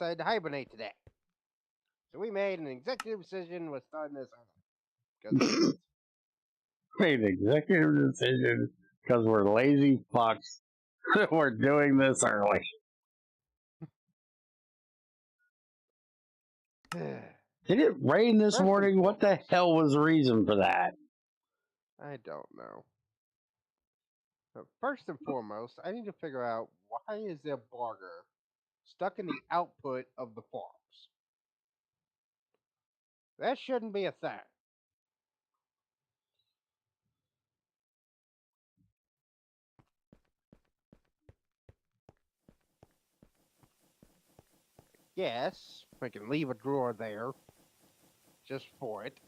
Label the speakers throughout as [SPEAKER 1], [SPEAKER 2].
[SPEAKER 1] decided to hibernate today. So we made an executive decision with starting this early.
[SPEAKER 2] Made an executive decision because we're lazy fucks. We're doing this early. Did it rain this morning? What the hell was the reason for that?
[SPEAKER 1] I don't know. But first and foremost, I need to figure out why is there barger stuck in the output of the farms. That shouldn't be a thing. Yes, I can leave a drawer there just for it,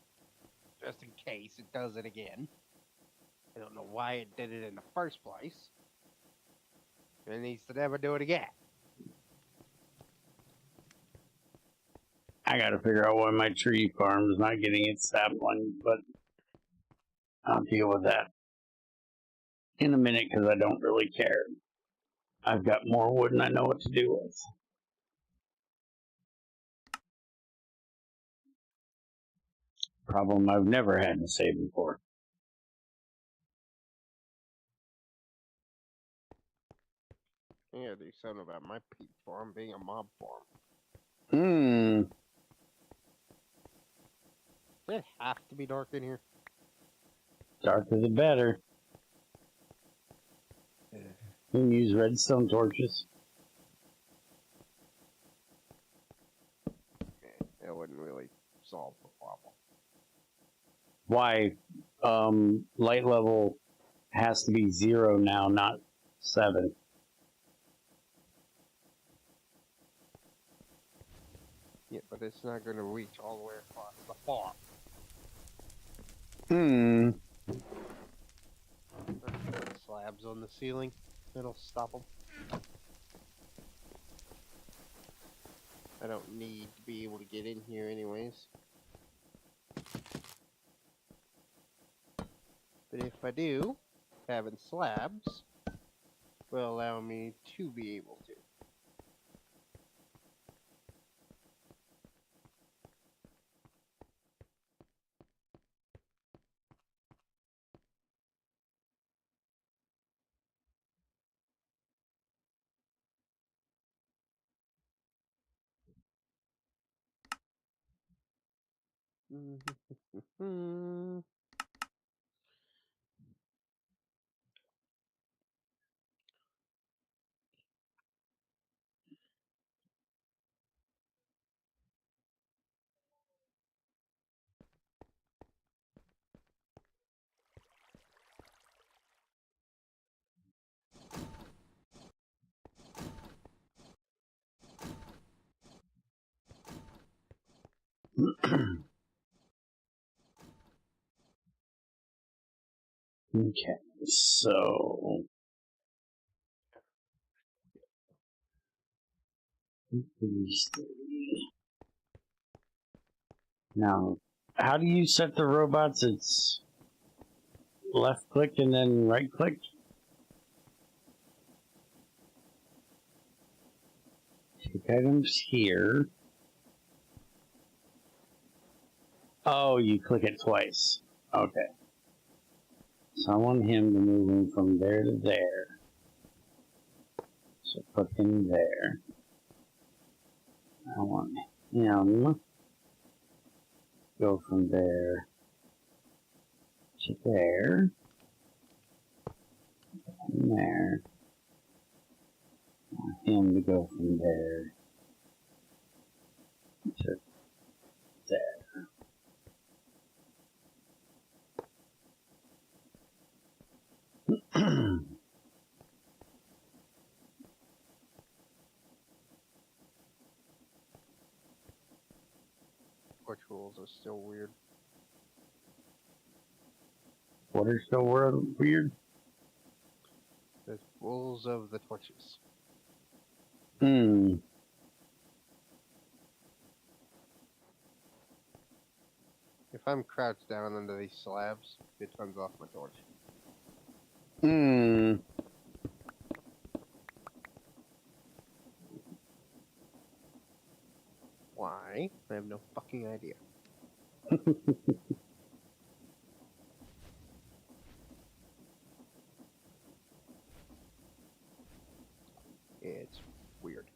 [SPEAKER 1] just in case it does it again. I don't know why it did it in the first place. It needs to never do it again.
[SPEAKER 2] I gotta figure out why my tree farm is not getting its sapling, but I'll deal with that in a minute because I don't really care. I've got more wood and I know what to do with. Problem I've never had to say before.
[SPEAKER 1] Yeah, do something about my peat farm being a mob farm. Does it have to be dark in here?
[SPEAKER 2] Darker the better.
[SPEAKER 1] Yeah.
[SPEAKER 2] You can use redstone torches.
[SPEAKER 1] Yeah, that wouldn't really solve the problem.
[SPEAKER 2] Why? Light level has to be 0 now, not 7.
[SPEAKER 1] Yeah, but it's not going to reach all the way across the farm. Put slabs on the ceiling. That'll stop them. I don't need to be able to get in here anyways. But if I do, having slabs will allow me to be able to.
[SPEAKER 2] Okay, so now, how do you set the robots? It's left click and then right click? Take items here. Oh, you click it twice. Okay. So I want him to move him from there to there. So put him there. I want him go from there to there. And there. I want him to go from there to there.
[SPEAKER 1] Torch rules are still weird.
[SPEAKER 2] What are still weird?
[SPEAKER 1] The rules of the torches. If I'm crouched down under these slabs, it turns off my torch.
[SPEAKER 2] Hmm.
[SPEAKER 1] Why? I have no fucking idea. It's weird.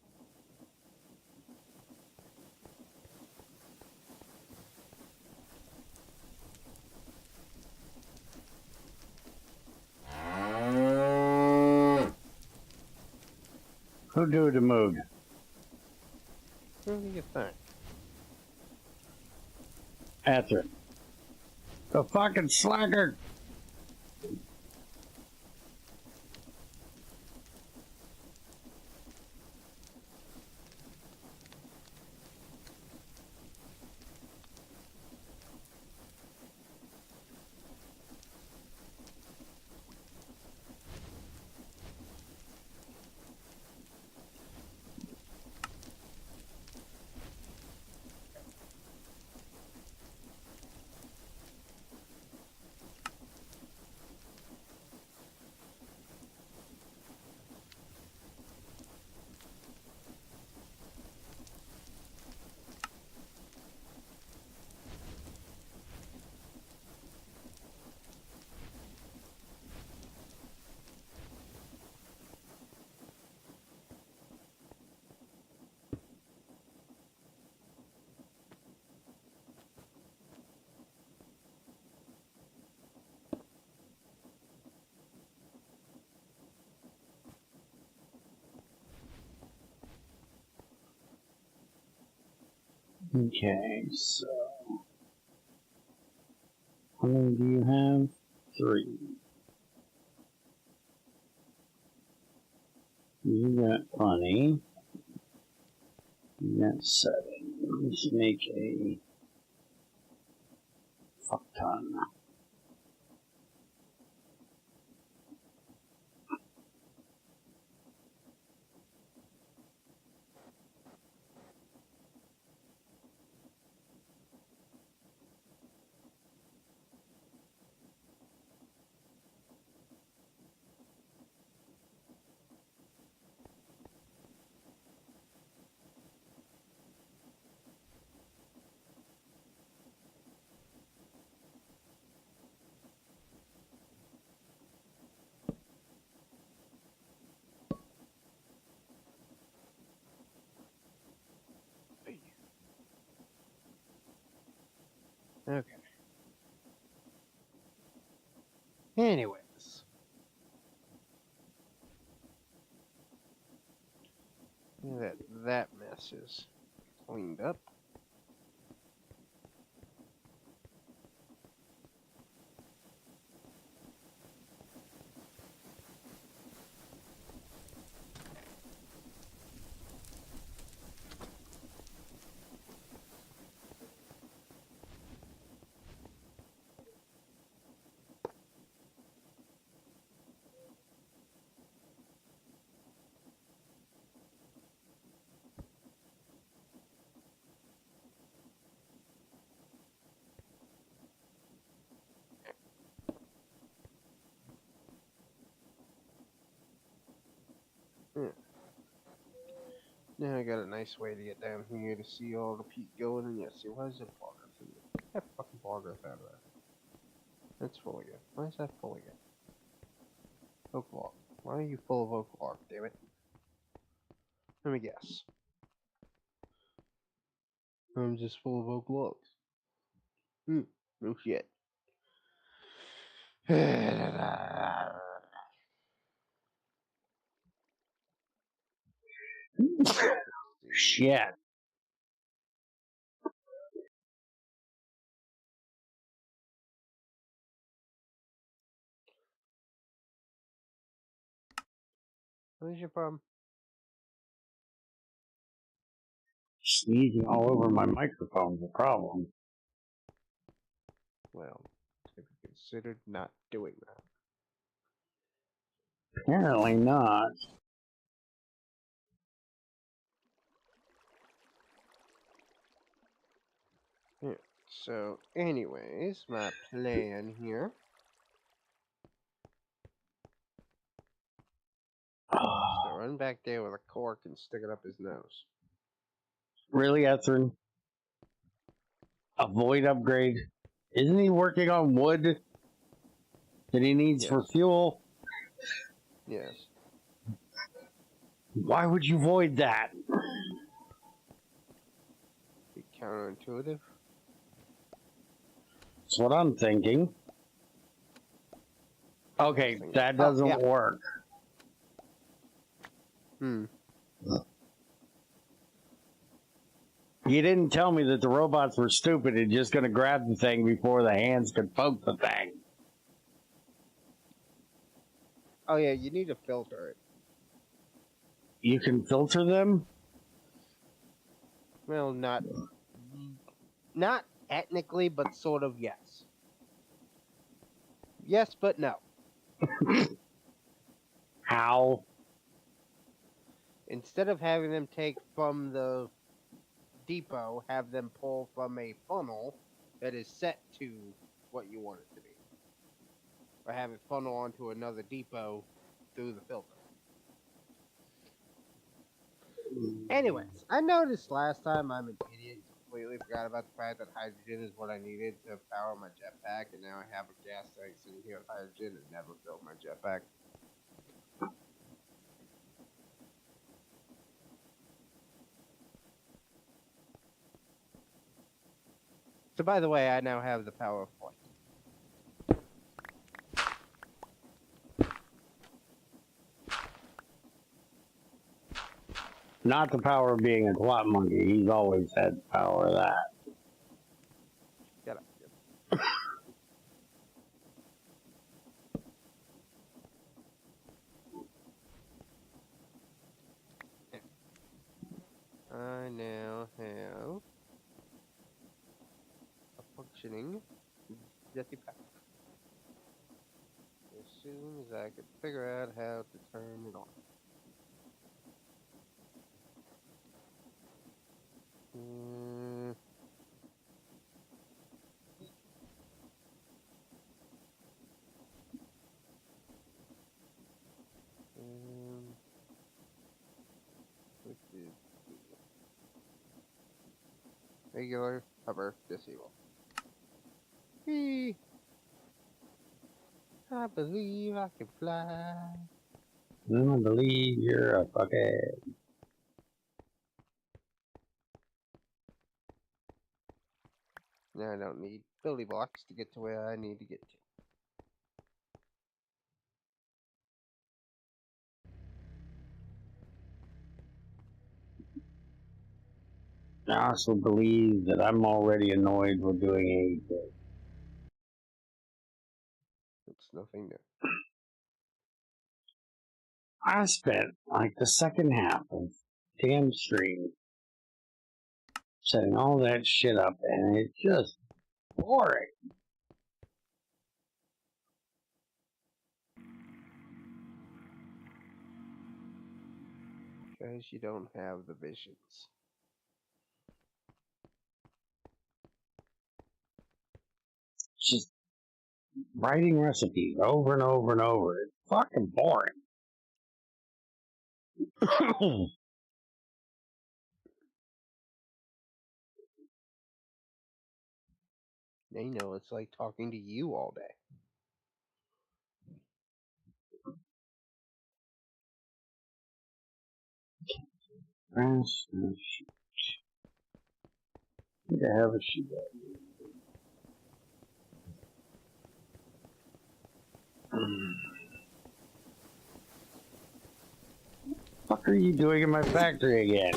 [SPEAKER 2] Who do the mood?
[SPEAKER 1] What do you think?
[SPEAKER 2] Answer. The fucking slacker. Okay, so how many do you have? 3. You got plenty. You got 7. Let's make a fuck ton.
[SPEAKER 1] Okay. Anyways. That mess is cleaned up. Yeah. Now I got a nice way to get down here to see all the peat going, and see, why is it progress in there? Get that fucking progress out of there. That's full again. Why is that full again? Oak log. Why are you full of oak log, damn it? Let me guess. I'm just full of oak logs. No shit.
[SPEAKER 2] Shit.
[SPEAKER 1] What is your problem?
[SPEAKER 2] Sneezing all over my microphone's a problem.
[SPEAKER 1] Well, have you considered not doing that?
[SPEAKER 2] Apparently not.
[SPEAKER 1] Yeah. So, anyways, my plan here is to run back there with a cork and stick it up his nose.
[SPEAKER 2] Really, Etherin? A void upgrade? Isn't he working on wood that he needs for fuel?
[SPEAKER 1] Yes.
[SPEAKER 2] Why would you void that?
[SPEAKER 1] Be counterintuitive.
[SPEAKER 2] That's what I'm thinking. Okay, that doesn't work.
[SPEAKER 1] Hmm.
[SPEAKER 2] You didn't tell me that the robots were stupid and just going to grab the thing before the hands could poke the thing.
[SPEAKER 1] Oh yeah, you need to filter it.
[SPEAKER 2] You can filter them?
[SPEAKER 1] Well, not technically, but sort of yes. Yes, but no.
[SPEAKER 2] How?
[SPEAKER 1] Instead of having them take from the depot, have them pull from a funnel that is set to what you want it to be. Or have it funnel onto another depot through the filter. Anyways, I noticed last time I'm an idiot, completely forgot about the fact that hydrogen is what I needed to power my jetpack, and now I have a gas tank sitting here with hydrogen and never filled my jetpack. So by the way, I now have the power of flight.
[SPEAKER 2] Not the power of being a twat monkey. He's always had the power of that.
[SPEAKER 1] Get up. I now have a functioning jetpack. As soon as I could figure out how to turn it on. Which is regular, hover, disable. Whee! I believe I can fly.
[SPEAKER 2] I believe you're a fuckhead.
[SPEAKER 1] Now I don't need building blocks to get to where I need to get to.
[SPEAKER 2] I also believe that I'm already annoyed with doing anything.
[SPEAKER 1] It's nothing new.
[SPEAKER 2] I spent like the second half of damn stream setting all that shit up, and it's just boring.
[SPEAKER 1] Because you don't have the visions.
[SPEAKER 2] It's just writing recipes over and over and over. It's fucking boring.
[SPEAKER 1] You know, it's like talking to you all day.
[SPEAKER 2] Need to have a sheet. What the fuck are you doing in my factory again?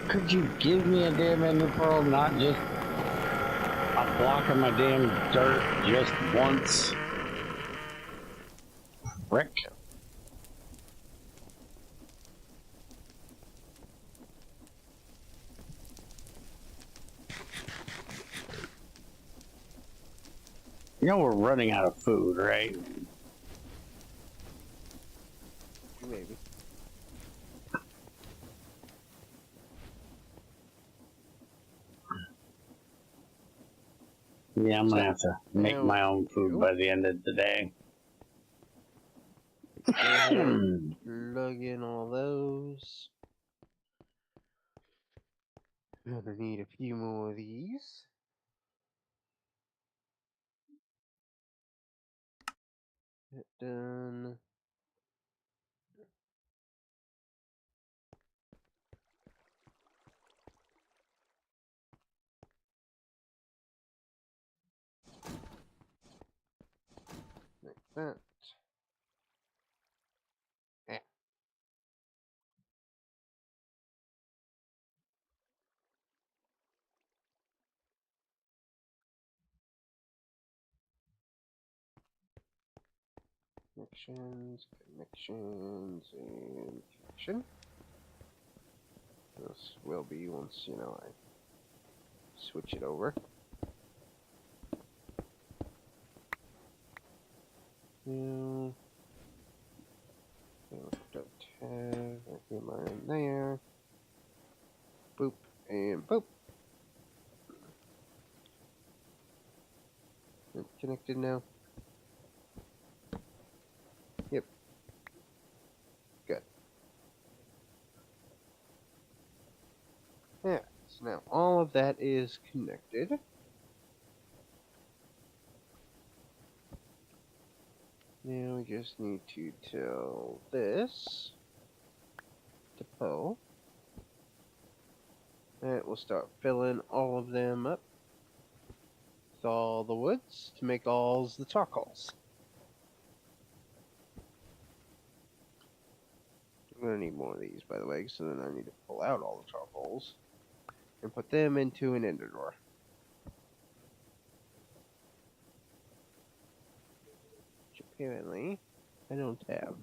[SPEAKER 2] Could you give me a damn ender pearl, not just a block of my damn dirt just once? Frick. You know we're running out of food, right?
[SPEAKER 1] Maybe.
[SPEAKER 2] Yeah, I'm gonna have to make my own food by the end of the day.
[SPEAKER 1] plug in all those. Gonna need a few more of these. That done. Like that. Yeah. Connections, connections, and connection. This will be once, you know, I switch it over. Now, tab, line there. Boop, and boop. It's connected now. Yep. Good. Yeah, so now all of that is connected. Now we just need to tell this to pull. That will start filling all of them up with all the woods to make all the charcoals. I'm going to need more of these, by the way, so then I need to pull out all the charcoals and put them into an ender drawer. Which apparently I don't have.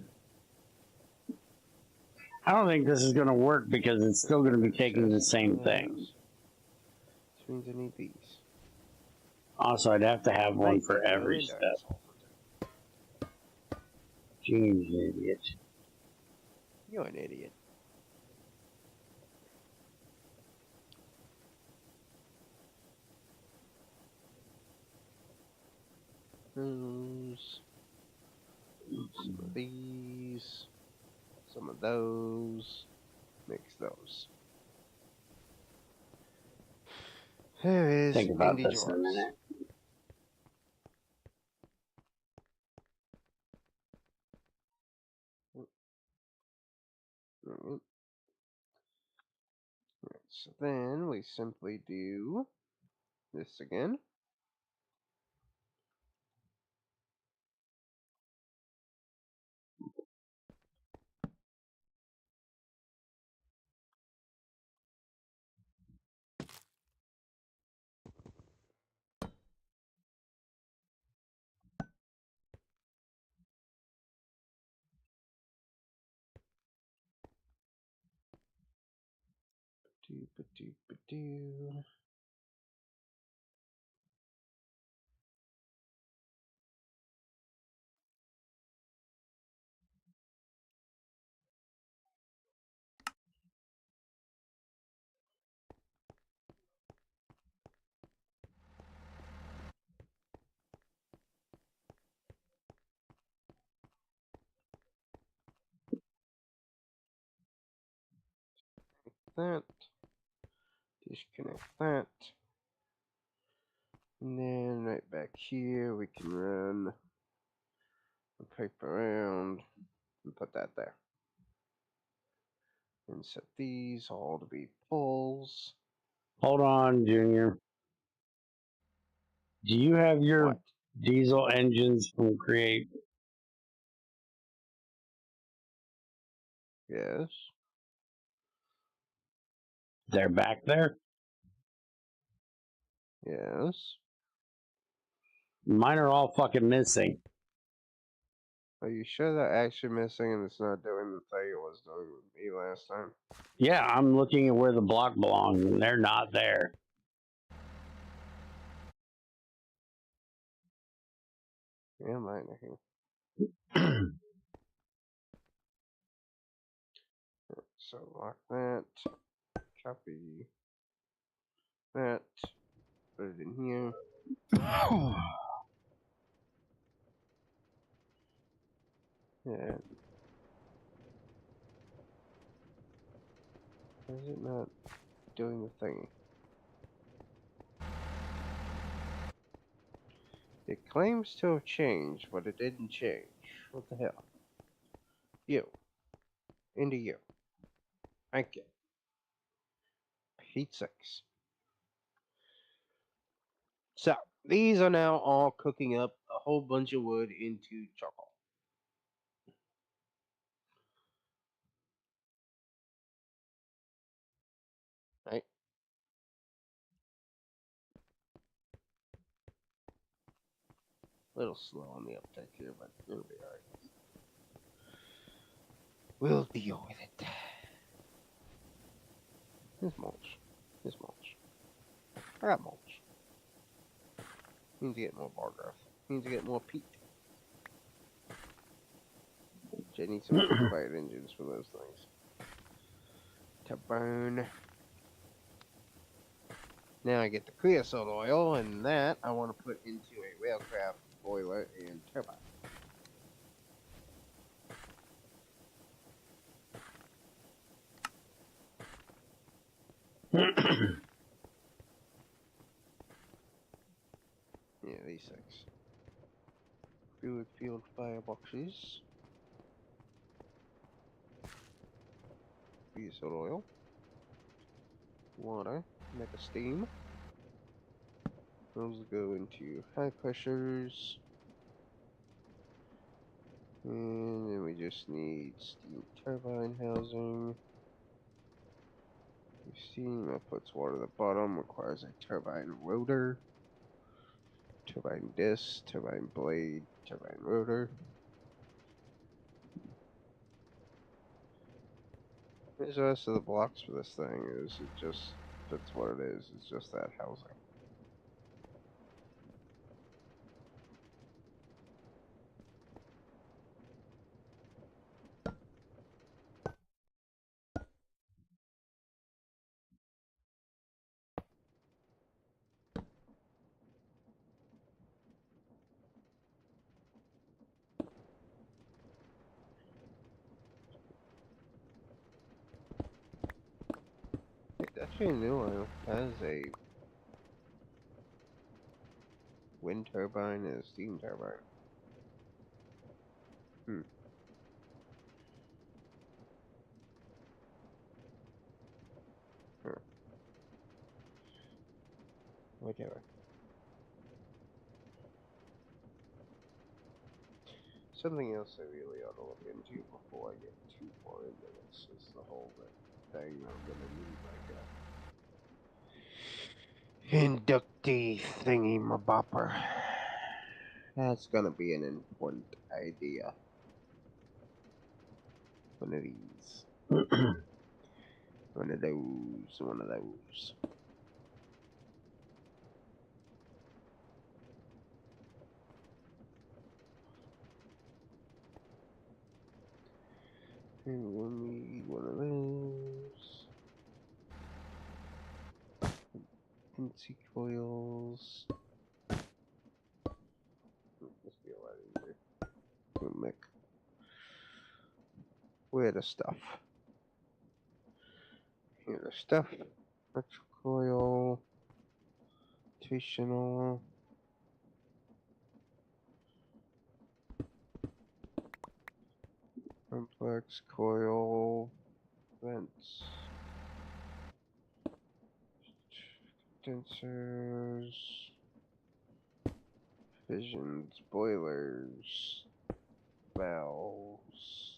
[SPEAKER 2] I don't think this is going to work because it's still going to be taking the same thing.
[SPEAKER 1] Which means I need these.
[SPEAKER 2] Also, I'd have to have one for every step. Jeez, you idiot.
[SPEAKER 1] You're an idiot. Those. Some of these. Some of those. Mix those. There is
[SPEAKER 2] Think about
[SPEAKER 1] Indy
[SPEAKER 2] this
[SPEAKER 1] George.
[SPEAKER 2] in a minute.
[SPEAKER 1] Right. So then we simply do this again. Do. That. Disconnect that. And then right back here we can run the pipe around and put that there. And set these all to be fulls.
[SPEAKER 2] Hold on, Junior. Do you have your
[SPEAKER 1] What?
[SPEAKER 2] diesel engines from Create?
[SPEAKER 1] Yes.
[SPEAKER 2] They're back there?
[SPEAKER 1] Yes.
[SPEAKER 2] Mine are all fucking missing.
[SPEAKER 1] Are you sure they're actually missing and it's not doing the thing it was doing with me last time?
[SPEAKER 2] Yeah, I'm looking at where the block belongs and they're not there.
[SPEAKER 1] Yeah, mine are here. So lock that. Copy that. Put it in here. Yeah. Is it not doing the thingy? It claims to have changed, but it didn't change. What the hell? You. Into you. Thank you. Heat 6. So, these are now all cooking up a whole bunch of wood into charcoal. Right? A little slow on the uptake here, but it'll be alright. We'll deal with it. Here's mulch. Here's mulch. I got mulch. Means to get more bar growth. Means to get more peat. I need some turbine engines for those things. To burn. Now I get the creosote oil, and that I want to put into a railcraft boiler and turbine. Yeah, these things. Fluid fueled fireboxes. Creosote oil. Water. Make a steam. Those go into high pressures. And then we just need steam turbine housing. Steam outputs water at the bottom, requires a turbine rotor, turbine disc, turbine blade, turbine rotor. Here's the rest of the blocks for this thing. That's what it is. It's just that housing. It's actually a new one. It has a wind turbine and a steam turbine. Huh. Whatever. Something else I really ought to look into before I get too far into this is the whole thing that I'm gonna need like a inductee thingy mabopper. That's gonna be an important idea. One of these. One of those. One of those. And we'll need one of those. Fancy coils. This be a lot easier. We'll make. Where the stuff? Here the stuff. Electrical coil. Rotational. Complex coil. Vents. Condensers. Fissions. Boilers. Valves.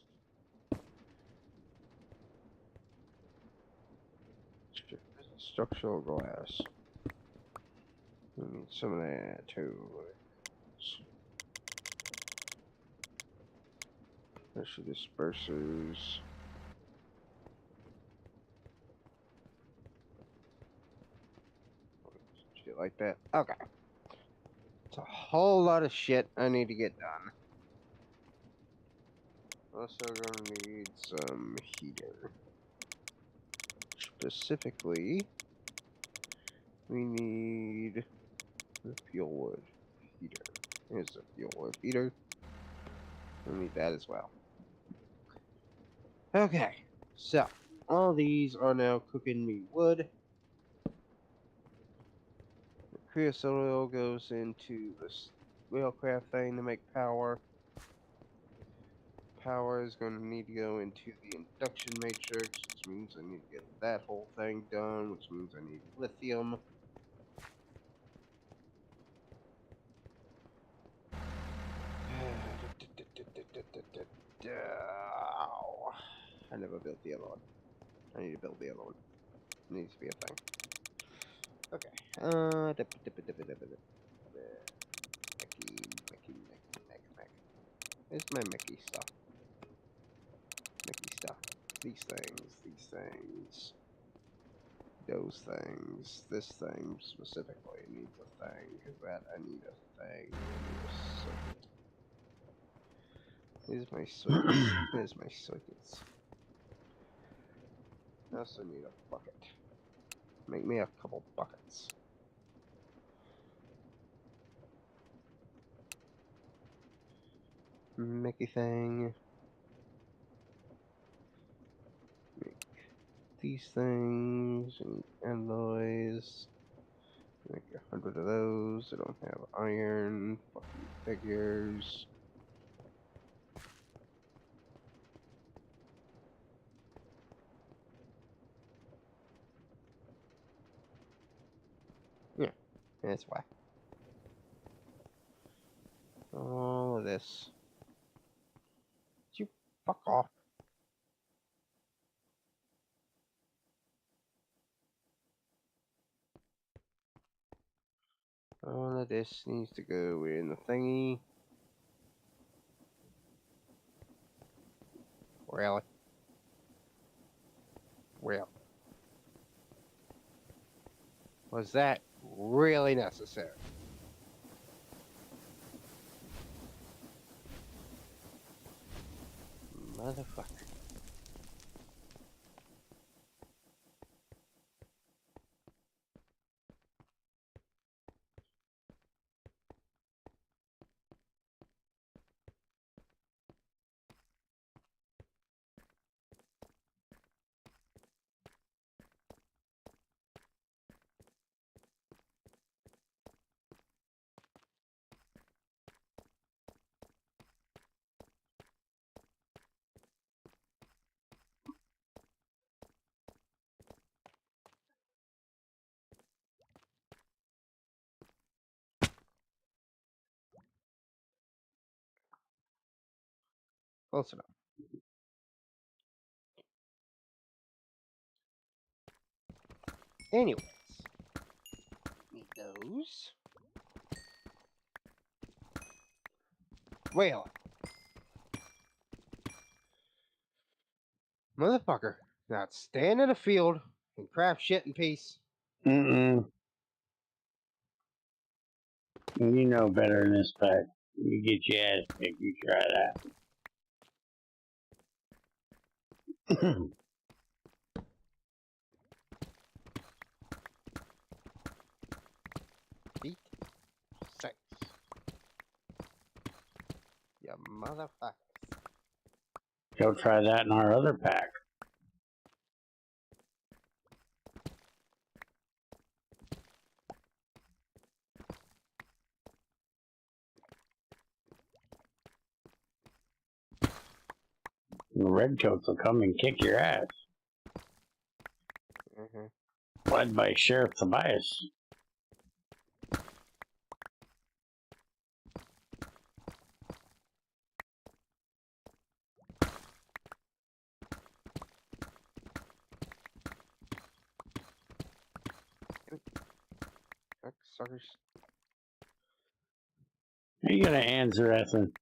[SPEAKER 1] Structural glass. We need some of that too. Pressure dispersers. Shit like that. Okay. It's a whole lot of shit I need to get done. Also gonna need some heater. Specifically, we need the fuel wood heater. Here's the fuel wood heater. We need that as well. Okay, so all these are now cooking me wood. The creosote oil goes into this wheelcraft thing to make power. Power is going to need to go into the induction matrix, which means I need to get that whole thing done, which means I need lithium. I never built the other one. I need to build the other one. It needs to be a thing. Okay. Mech. Where's my Mickey stuff? Mickey stuff. These things. Those things. This thing specifically needs a thing. Because that I need a thing. I need a circuit. Here's my circuits. Here's my circuits. I also need a bucket. Make me a couple buckets. Mickey thing. Make these things. And alloys. Make 100 of those. I don't have iron. Fucking figures. Yeah, that's why. All of this. You fuck off. All of this needs to go in the thingy. Really? Well. Was that really necessary? Motherfucker. Close enough. Anyways. Need those. Well. Motherfucker. Now stand in a field and craft shit in peace.
[SPEAKER 2] You know better than this, but you get your ass kicked. You try that.
[SPEAKER 1] Feet. 6. You motherfuckers.
[SPEAKER 2] Go try that in our other pack. The redcoats will come and kick your ass. Led by Sheriff Tobias.
[SPEAKER 1] Suckers.
[SPEAKER 2] You gotta answer, Ethan.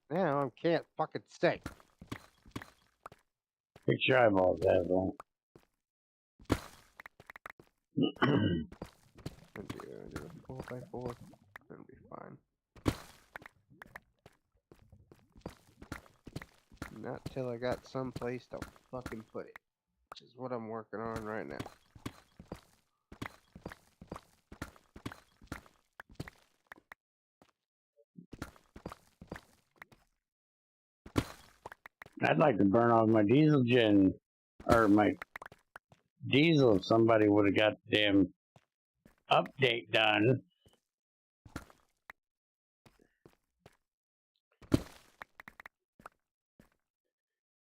[SPEAKER 1] Now I can't fucking say.
[SPEAKER 2] Fix your eyeballs, asshole.
[SPEAKER 1] Do a 4x4. That'll be fine. Not till I got someplace to fucking put it. Which is what I'm working on right now.
[SPEAKER 2] I'd like to burn off my diesel gen, or my diesel if somebody would have got the damn update done.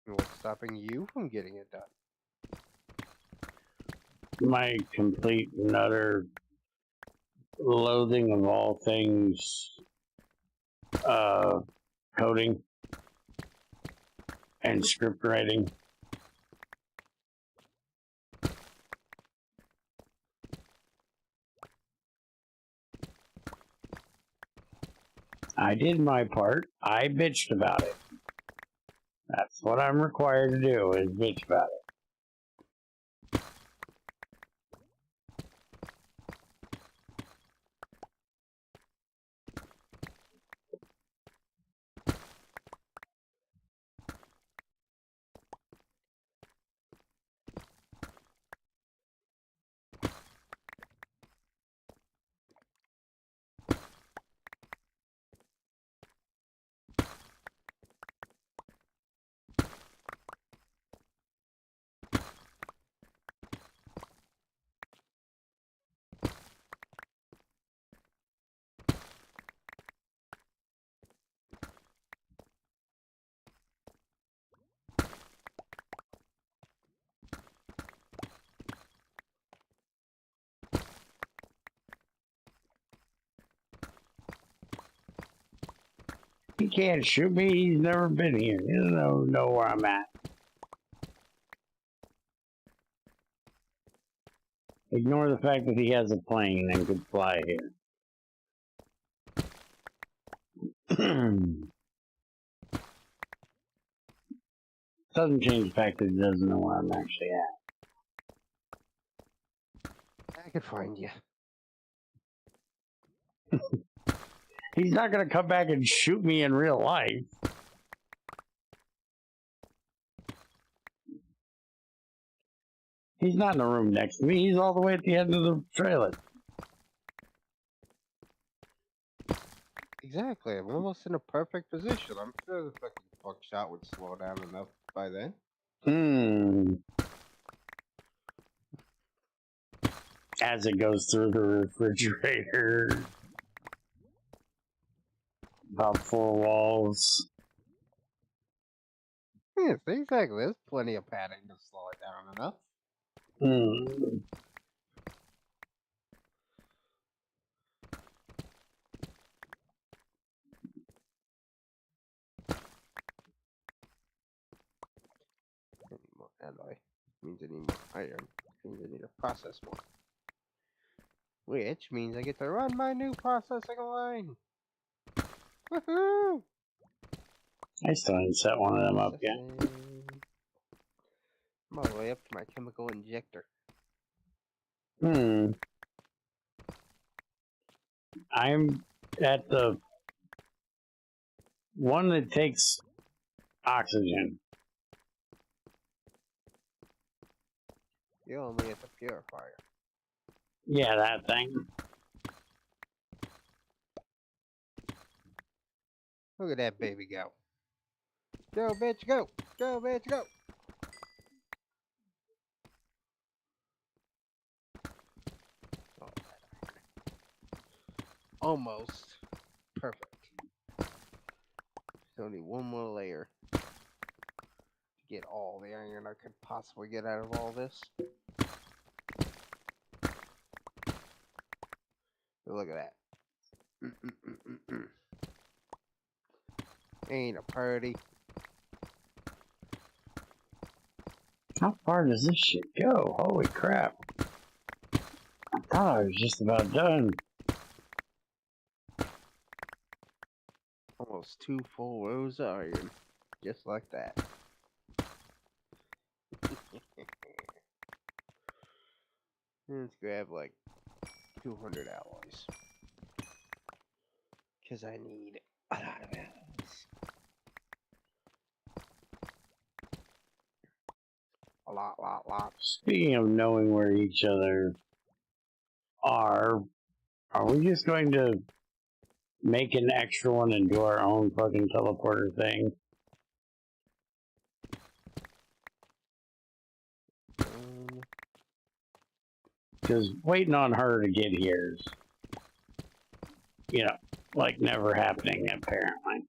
[SPEAKER 1] What's stopping you from getting it done?
[SPEAKER 2] My complete and utter loathing of all things coding and script writing. I did my part. I bitched about it. That's what I'm required to do, is bitch about it. He can't shoot me. He's never been here. He doesn't know where I'm at. Ignore the fact that he has a plane and could fly here. Doesn't change the fact that he doesn't know where I'm actually at.
[SPEAKER 1] I could find you.
[SPEAKER 2] He's not going to come back and shoot me in real life. He's not in the room next to me. He's all the way at the end of the trailer.
[SPEAKER 1] Exactly. I'm almost in a perfect position. I'm sure the fucking buckshot would slow down enough by then.
[SPEAKER 2] As it goes through the refrigerator. About 4 walls.
[SPEAKER 1] Yes, exactly. There's plenty of padding to slow it down enough. I need more alloy. Means I need more iron. Means I need to process more. Which means I get to run my new processing line. Woohoo!
[SPEAKER 2] I still haven't set one of them up yet.
[SPEAKER 1] I'm all the way up to my chemical injector.
[SPEAKER 2] I'm at the one that takes oxygen.
[SPEAKER 1] You're only at the purifier.
[SPEAKER 2] Yeah, that thing.
[SPEAKER 1] Look at that baby go. Go, bitch, go. Go, bitch, go. Oh, almost perfect. There's only one more layer to get all the iron I could possibly get out of all this. Look at that. Ain't a party.
[SPEAKER 2] How far does this shit go? Holy crap. I thought I was just about done.
[SPEAKER 1] Almost 2 full rows of iron. Just like that. Let's grab like 200 alloys. Because I need a lot of alloys. A lot.
[SPEAKER 2] Speaking of knowing where each other are we just going to make an extra one and do our own fucking teleporter thing? because waiting on her to get here is, you know, like never happening, apparently.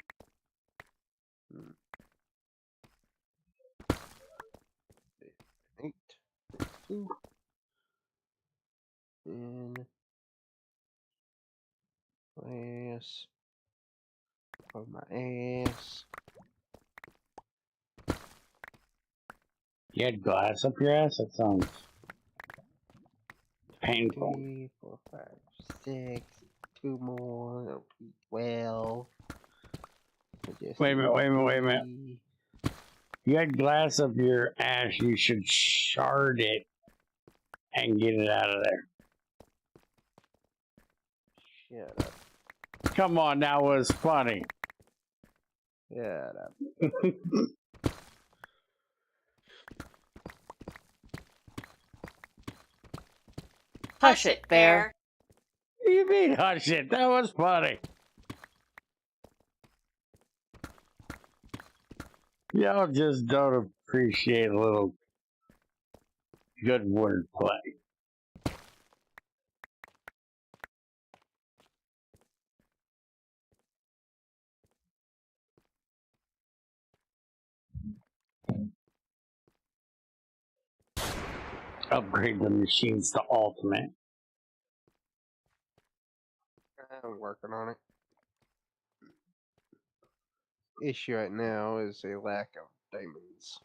[SPEAKER 1] 8, 2, and ass. Oh, my ass.
[SPEAKER 2] You had glass up your ass? That sounds painful.
[SPEAKER 1] 3, 4, 5, 6. 2 more. That'll be 12.
[SPEAKER 2] Wait a minute. You had glass up your ass, you should shard it and get it out of there.
[SPEAKER 1] Shut up.
[SPEAKER 2] Come on, that was funny.
[SPEAKER 1] Shut up.
[SPEAKER 3] Hush it, Bear.
[SPEAKER 2] What do you mean, hush it? That was funny. Y'all just don't appreciate a little good wordplay. Upgrade the machines to ultimate.
[SPEAKER 1] I'm working on it. Issue right now is a lack of diamonds.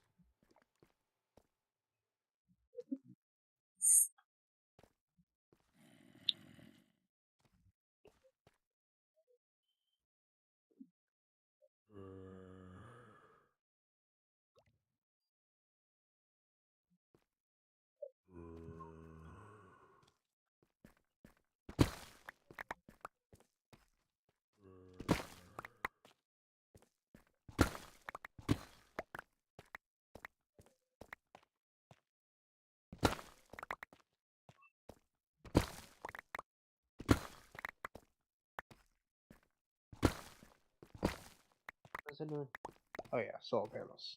[SPEAKER 1] What's it doing? Oh yeah, solar panels.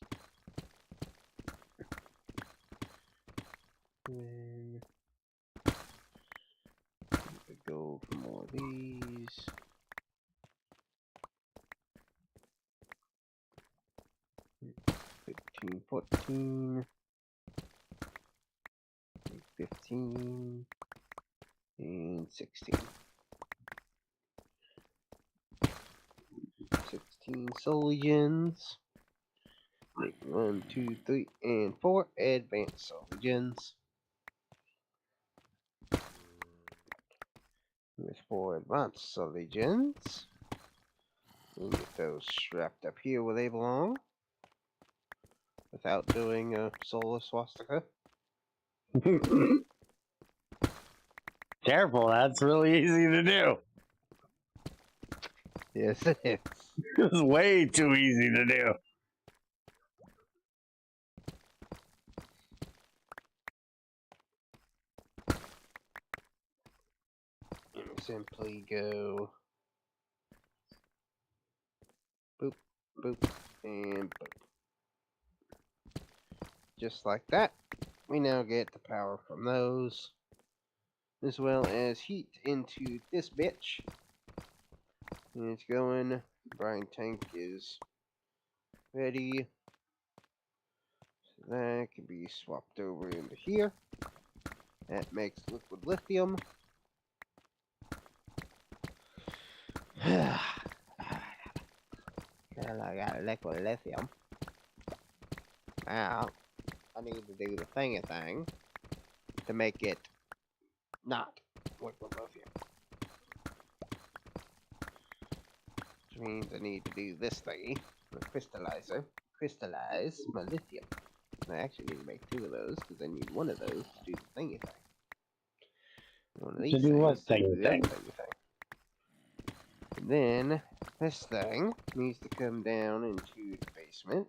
[SPEAKER 1] And we go for more of these. 15, 14, 15, and 16. 16 Soligens. Make 1, 2, 3, and 4 advanced Soligens. With 4 advanced Soligens. And get those strapped up here where they belong. Without doing a solar swastika.
[SPEAKER 2] Careful, that's really easy to do.
[SPEAKER 1] Yes, it is.
[SPEAKER 2] It's way too easy to do.
[SPEAKER 1] And simply go boop, boop, and boop. Just like that. We now get the power from those, as well as heat into this bitch. And it's going. Brine tank is ready. So that can be swapped over into here. That makes liquid lithium. I got liquid lithium. Now, I need to do the thingy thing to make it not liquid lithium. Which means I need to do this thingy, the crystallizer, crystallize my lithium. I actually need to make 2 of those, because I need 1 of those to do the thingy thing. One of these
[SPEAKER 2] To do what
[SPEAKER 1] things to do
[SPEAKER 2] thingy
[SPEAKER 1] the
[SPEAKER 2] thing?
[SPEAKER 1] other thingy thing. And then, this thing needs to come down into the basement.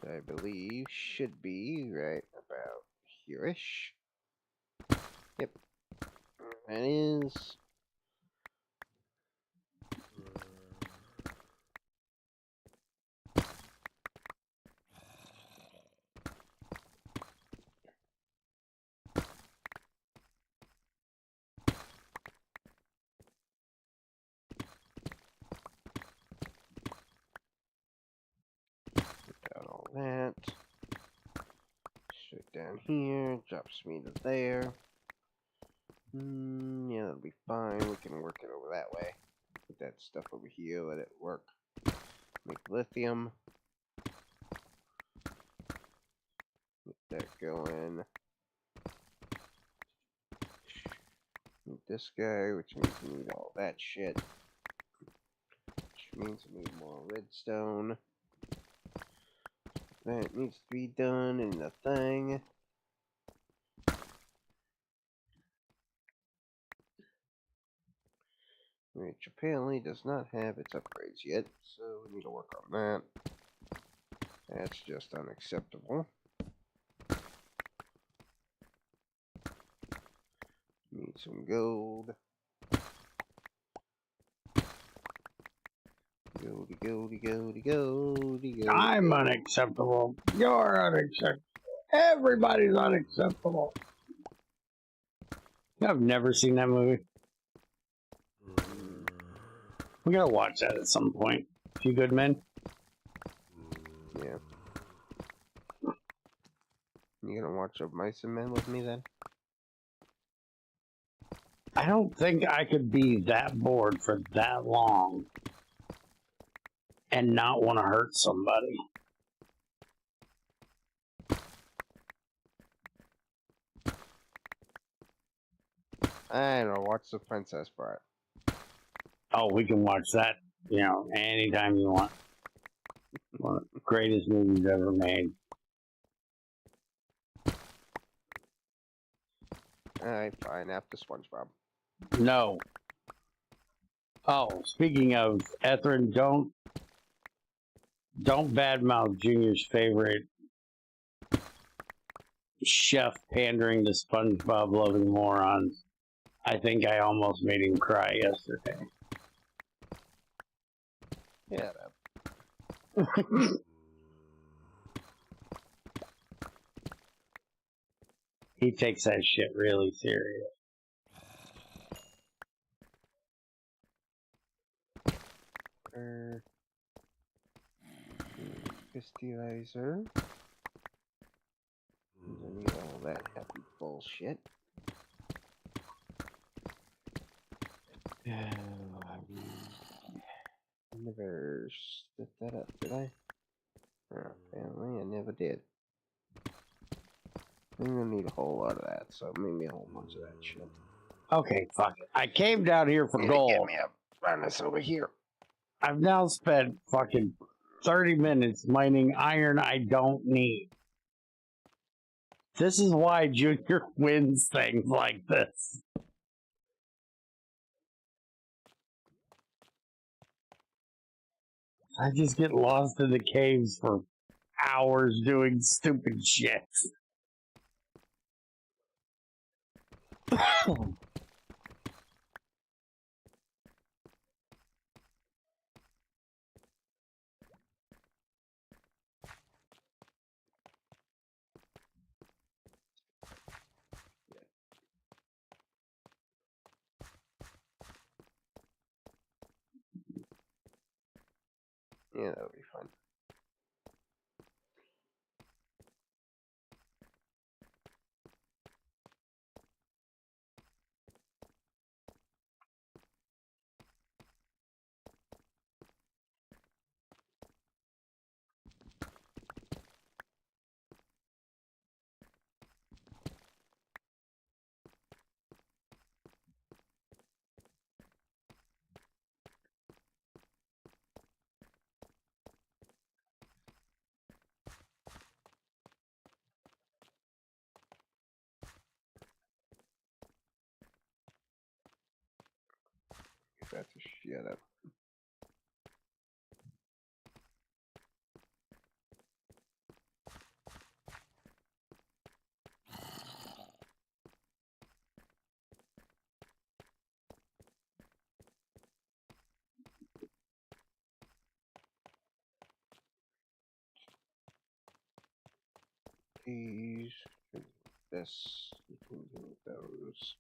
[SPEAKER 1] Which I believe should be right about here-ish. Yep. That is. that. Straight down here, drops me to there. Yeah, that'll be fine. We can work it over that way. Put that stuff over here, let it work. Make lithium. Get that going. Need this guy, which means we need all that shit. Which means we need more redstone. That needs to be done in the thing. Which apparently does not have its upgrades yet, so we need to work on that. That's just unacceptable. Need some gold. Goldy, goldy, goldy, goldy, goldy.
[SPEAKER 2] I'm unacceptable. You're unacceptable. Everybody's unacceptable. I've never seen that movie. We gotta watch that at some point. Few Good Men.
[SPEAKER 1] Yeah. You gonna watch Of Mice and Men with me then?
[SPEAKER 2] I don't think I could be that bored for that long and not want to hurt somebody.
[SPEAKER 1] I don't know, watch the Princess part.
[SPEAKER 2] Oh, we can watch that, you know, anytime you want. One of the greatest movies ever made.
[SPEAKER 1] Alright, fine, after SpongeBob.
[SPEAKER 2] No. Oh, speaking of Ethrin, don't badmouth Junior's favorite chef pandering to SpongeBob loving morons. I think I almost made him cry yesterday.
[SPEAKER 1] Yeah,
[SPEAKER 2] He takes that shit really serious.
[SPEAKER 1] Crystallizer. I need all that happy bullshit. I never set that up, did I? Oh, apparently I never did. I'm gonna need a whole lot of that, so maybe a whole bunch of that shit.
[SPEAKER 2] Okay, fuck it. I came down here for gold.
[SPEAKER 1] Get me a furnace over here.
[SPEAKER 2] I've now spent fucking 30 minutes mining iron I don't need. This is why Junior wins things like this. I just get lost in the caves for hours doing stupid shit.
[SPEAKER 1] Yeah, that'll be fun. That's a shit up. These, this, those.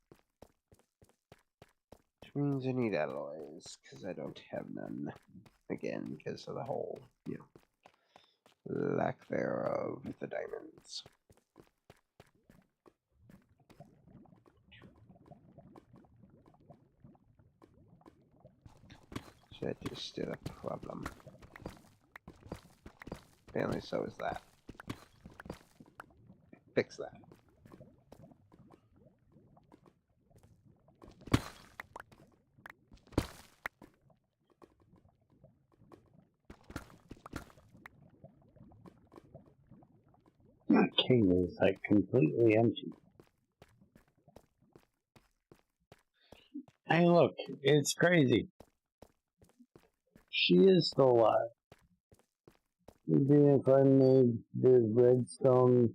[SPEAKER 1] Which means I need alloys, because I don't have none. Again, because of the whole, you know, Lack thereof, the diamonds. That is still a problem. Apparently so is that. Fix that.
[SPEAKER 2] My cave is like completely empty. Hey, look, it's crazy. She is still alive. Maybe if I made the redstone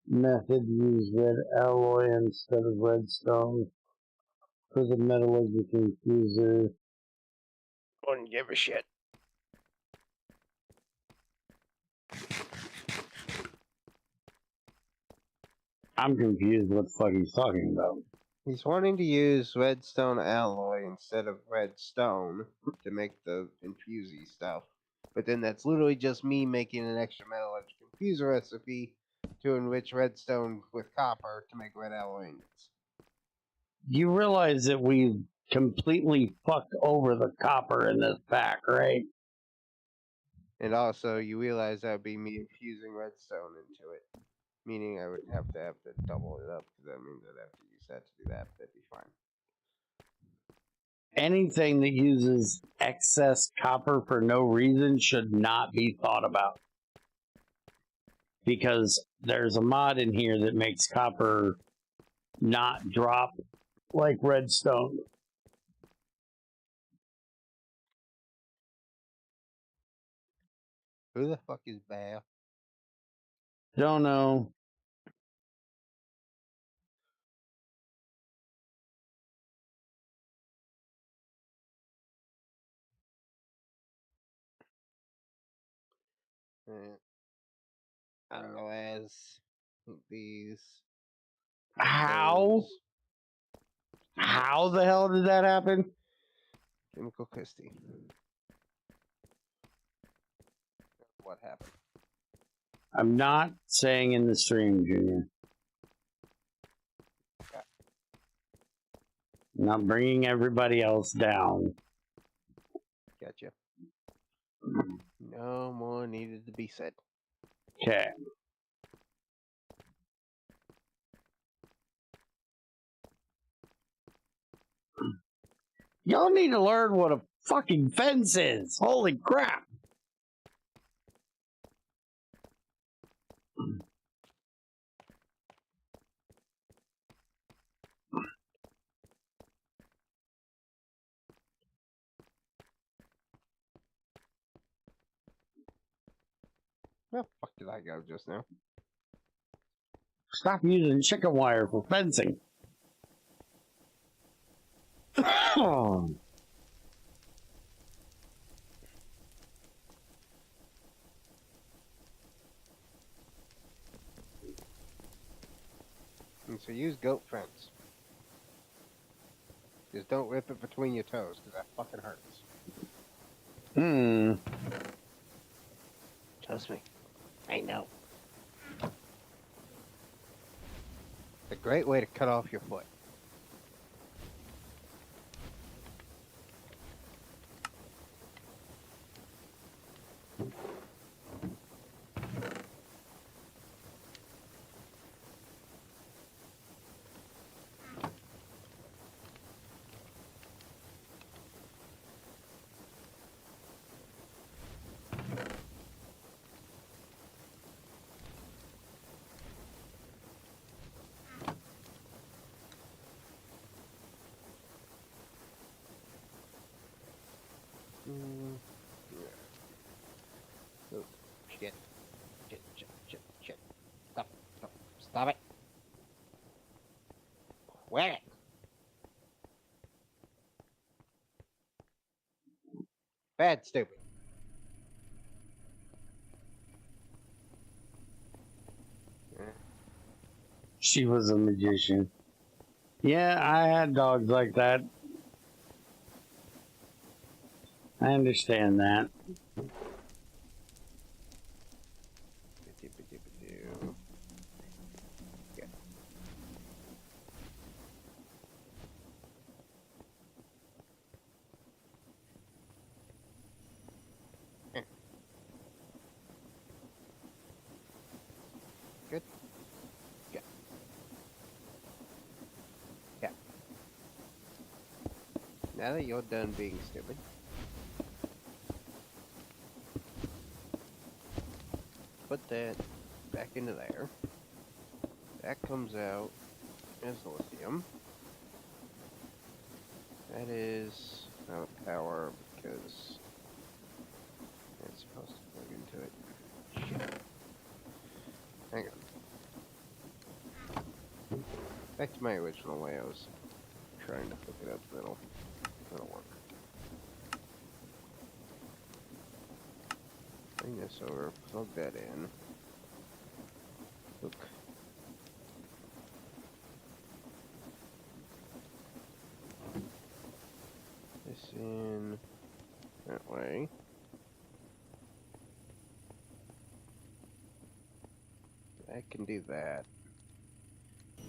[SPEAKER 2] method use red alloy instead of redstone for the metallurgic infuser.
[SPEAKER 1] Wouldn't give a shit.
[SPEAKER 2] I'm confused what the fuck he's talking about.
[SPEAKER 1] He's wanting to use redstone alloy instead of redstone to make the infusey stuff. But then that's literally just me making an extra metallurgic infuser recipe to enrich redstone with copper to make red alloy ingots.
[SPEAKER 2] You realize that we completely fucked over the copper in this pack, right?
[SPEAKER 1] And also, you realize that would be me infusing redstone into it. Meaning I would have to double it up, because that means I'd have to use that to do that, but that'd be fine.
[SPEAKER 2] Anything that uses excess copper for no reason should not be thought about. Because there's a mod in here that makes copper not drop like redstone.
[SPEAKER 1] Who the fuck is Bear?
[SPEAKER 2] Don't know.
[SPEAKER 1] I don't know, as these.
[SPEAKER 2] How? How the hell did that happen?
[SPEAKER 1] Chemical Christie. What happened?
[SPEAKER 2] I'm not saying in the stream, Junior. I'm not bringing everybody else down.
[SPEAKER 1] Gotcha. No more needed to be said.
[SPEAKER 2] Okay. Y'all need to learn what a fucking fence is. Holy crap.
[SPEAKER 1] Where the fuck did I go just now?
[SPEAKER 2] Stop using chicken wire for fencing.
[SPEAKER 1] And so use goat fence. Just don't rip it between your toes, because that fucking hurts. Trust me. I know. It's a great way to cut off your foot. Oh, shit. Shit. Stop it. Quit it. Bad stupid.
[SPEAKER 2] She was a magician. Yeah, I had dogs like that. I understand that.
[SPEAKER 1] Now that you're done being stupid. Put that back into there. That comes out as lithium. That is out of power because it's supposed to plug into it. Shit. Hang on. Back to my original way I was trying to hook it up. That'll work. Bring this over, plug that in. Hook. This in that way. I can do that.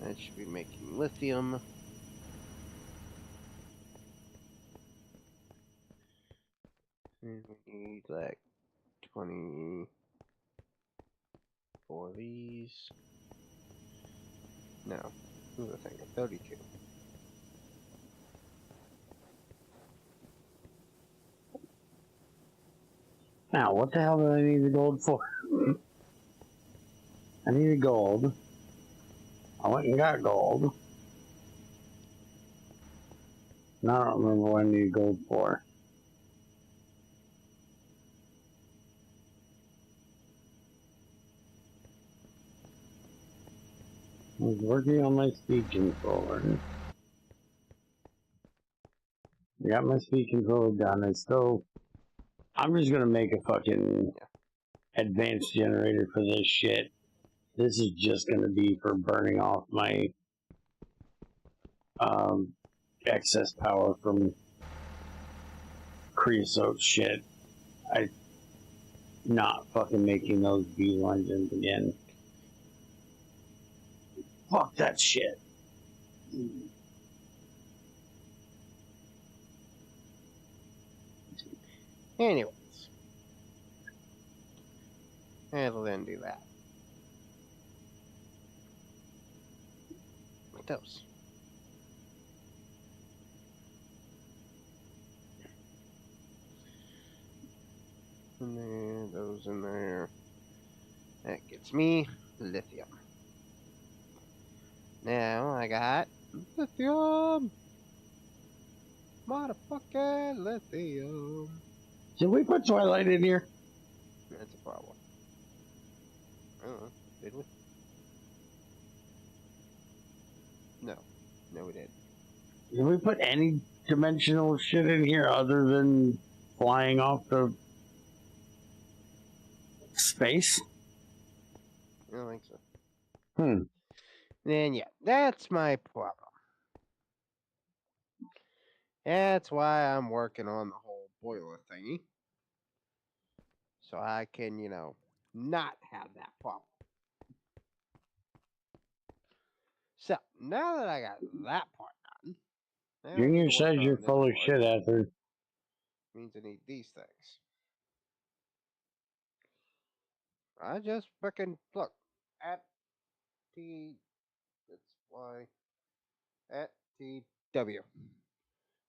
[SPEAKER 1] That should be making lithium. And we need like 24 of these. No, who was I thinking? 32.
[SPEAKER 2] Now, what the hell do I need the gold for? I needed gold. I went and got gold. Now I don't remember what I needed gold for. I was working on my speed controller. I got my speed controller done. I'm just gonna make a fucking advanced generator for this shit. This is just gonna be for burning off my excess power from creosote shit. I'm not fucking making those diesel engines again. Fuck that shit.
[SPEAKER 1] Anyways. It'll then do that. Like those. In there, those in there. That gets me lithium. Now I got lithium. Motherfucking lithium.
[SPEAKER 2] Did we put Twilight in here?
[SPEAKER 1] That's a problem. I don't know. Did we? No. No, we didn't.
[SPEAKER 2] Did we put any dimensional shit in here other than flying off the space?
[SPEAKER 1] I don't think so.
[SPEAKER 2] Hmm.
[SPEAKER 1] Then, yeah, that's my problem. That's why I'm working on the whole boiler thingy. So I can, not have that problem. So, now that I got that part done, now I need
[SPEAKER 2] Junior
[SPEAKER 1] to work
[SPEAKER 2] says
[SPEAKER 1] on
[SPEAKER 2] you're
[SPEAKER 1] this
[SPEAKER 2] full of
[SPEAKER 1] part.
[SPEAKER 2] shit, Arthur.
[SPEAKER 1] Means I need these things. I just frickin' look at T. That's why at TW.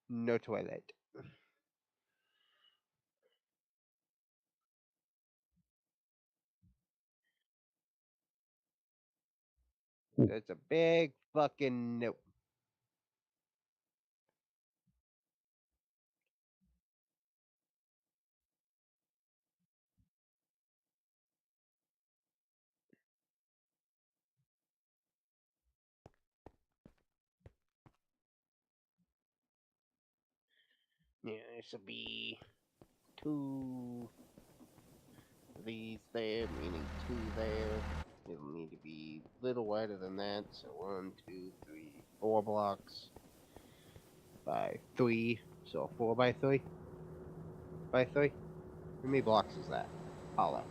[SPEAKER 1] No toilet. That's a big fucking no. Yeah, this will be 2 of these there, meaning 2 there. It'll need to be a little wider than that. So 1, 2, 3, 4 blocks by 3. So 4 by 3 by 3. How many blocks is that? Hollow.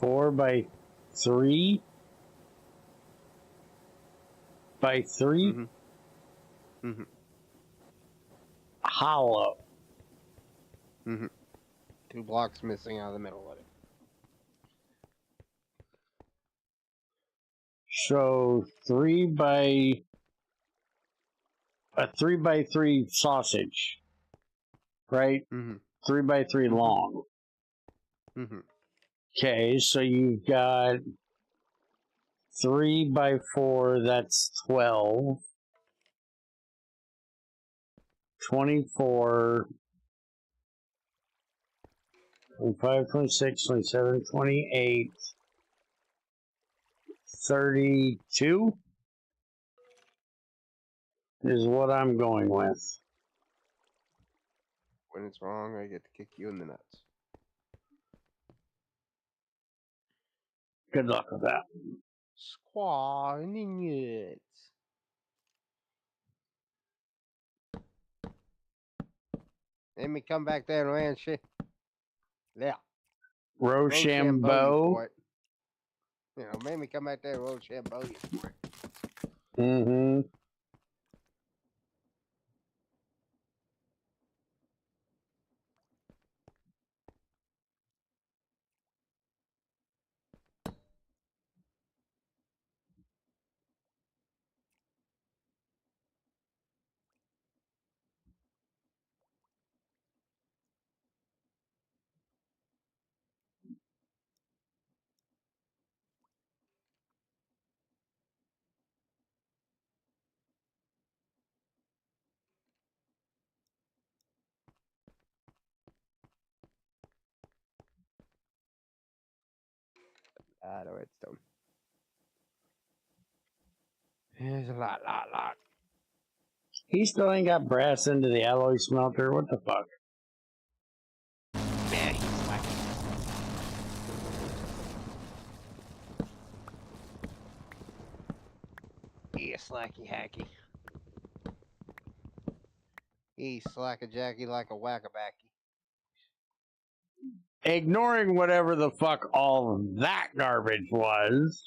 [SPEAKER 2] 4 by 3 by 3?
[SPEAKER 1] Mm-hmm. Mm-hmm.
[SPEAKER 2] Hollow.
[SPEAKER 1] Mm-hmm. 2 blocks missing out of the middle of it.
[SPEAKER 2] So 3 by a 3x3 sausage, right?
[SPEAKER 1] Mm-hmm.
[SPEAKER 2] 3x3 long.
[SPEAKER 1] Mm-hmm.
[SPEAKER 2] Okay, so you've got 3x4, that's 12. 24, 25, 26, 27, 28, 32 is what I'm going with.
[SPEAKER 1] When it's wrong, I get to kick you in the nuts.
[SPEAKER 2] Good luck with that.
[SPEAKER 1] Squaw in the nuts. Let me come back there and land shit. Yeah.
[SPEAKER 2] Rochambeau.
[SPEAKER 1] for it. You know, made me come back there and Rochambeau you for it.
[SPEAKER 2] Mm-hmm.
[SPEAKER 1] The redstone. There's a lot.
[SPEAKER 2] He still ain't got brass into the alloy smelter. What the fuck?
[SPEAKER 1] Yeah, he's slacking. Yeah, slacky hacky. He's slack-a-jacky like a whack-a-backy.
[SPEAKER 2] Ignoring whatever the fuck all of that garbage was,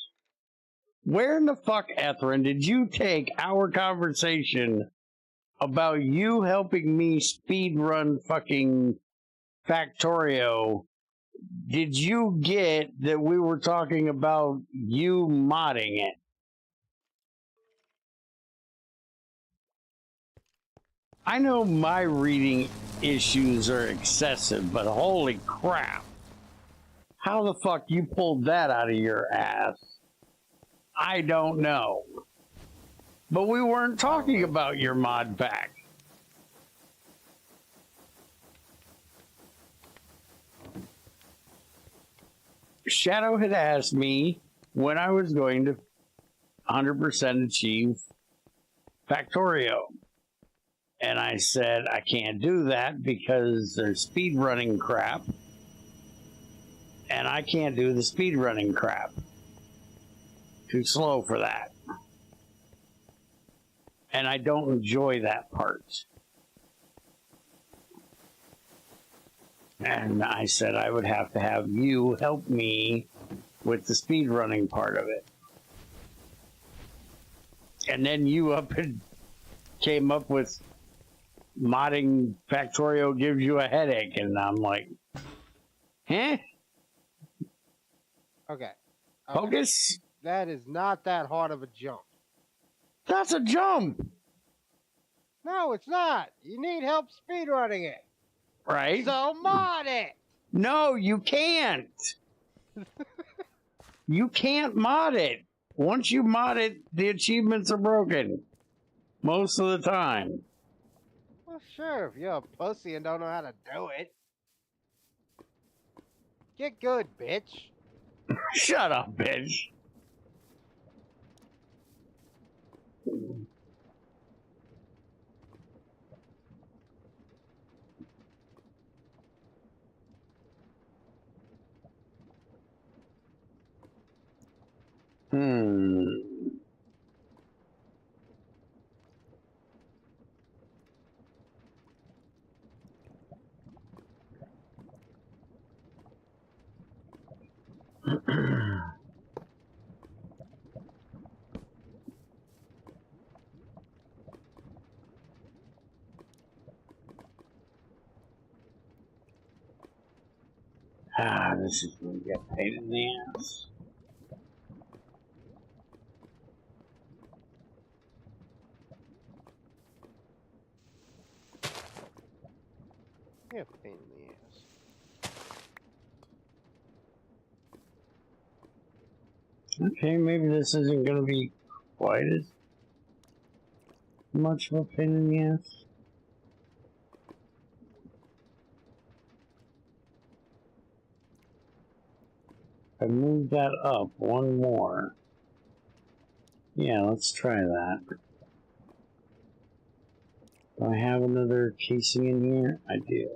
[SPEAKER 2] where in the fuck, Ethrin, did you take our conversation about you helping me speedrun fucking Factorio? Did you get that we were talking about you modding it? I know my reading issues are excessive, but holy crap. How the fuck you pulled that out of your ass? I don't know. But we weren't talking about your mod pack. Shadow had asked me when I was going to 100% achieve Factorio. And I said, I can't do that because there's speedrunning crap. And I can't do the speedrunning crap. Too slow for that. And I don't enjoy that part. And I said I would have to have you help me with the speedrunning part of it. And then you up and came up with modding Factorio gives you a headache. And I'm like, huh?
[SPEAKER 1] Okay.
[SPEAKER 2] Focus?
[SPEAKER 1] That is not that hard of a jump.
[SPEAKER 2] That's a jump.
[SPEAKER 1] No, it's not. You need help speedrunning it.
[SPEAKER 2] Right?
[SPEAKER 1] So mod it.
[SPEAKER 2] No, you can't. You can't mod it. Once you mod it, the achievements are broken. Most of the time.
[SPEAKER 1] Well, sure, if you're a pussy and don't know how to do it. Get good, bitch.
[SPEAKER 2] Shut up, bitch. This is going to get a pain in the ass.
[SPEAKER 1] Yeah, pain in the ass.
[SPEAKER 2] Okay, maybe this isn't going to be quite as much of a pain in the ass. I moved that up one more. Yeah, let's try that. Do I have another casing in here? I do.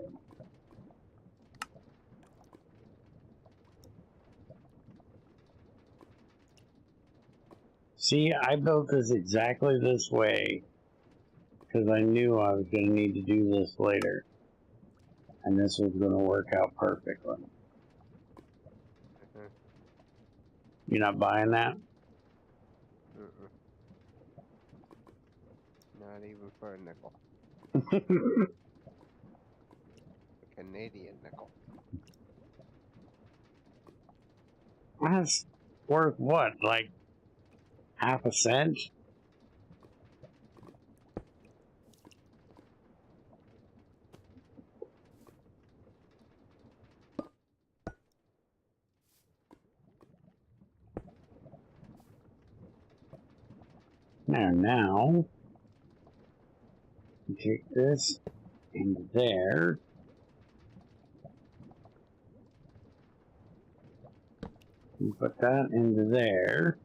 [SPEAKER 2] See, I built this exactly this way because I knew I was going to need to do this later. And this was going to work out perfectly. You're not buying that?
[SPEAKER 1] Not even for a nickel. A Canadian nickel.
[SPEAKER 2] That's worth what? Like half a cent? Now, take this into there. And put that into there.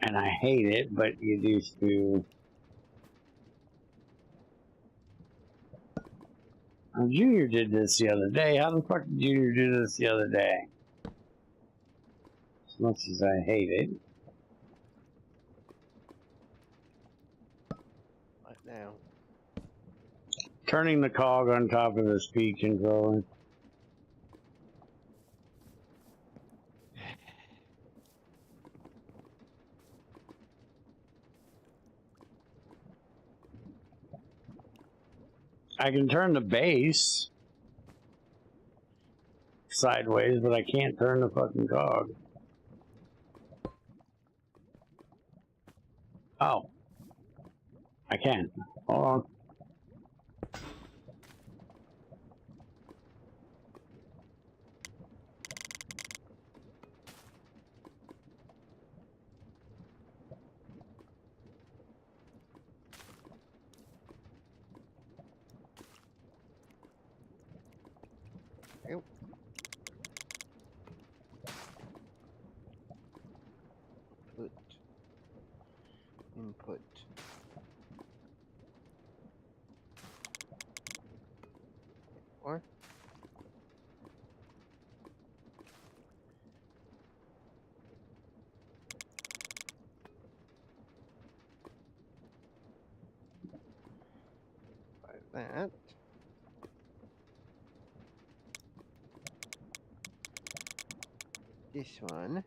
[SPEAKER 2] And I hate it, but you used to. Junior did this the other day. How the fuck did Junior do this the other day? As much as I hate it.
[SPEAKER 1] What now?
[SPEAKER 2] Turning the cog on top of the speed controller. I can turn the base sideways, but I can't turn the fucking cog. Oh. I can. Hold on.
[SPEAKER 1] Ew. Input. Or? Like that. This one.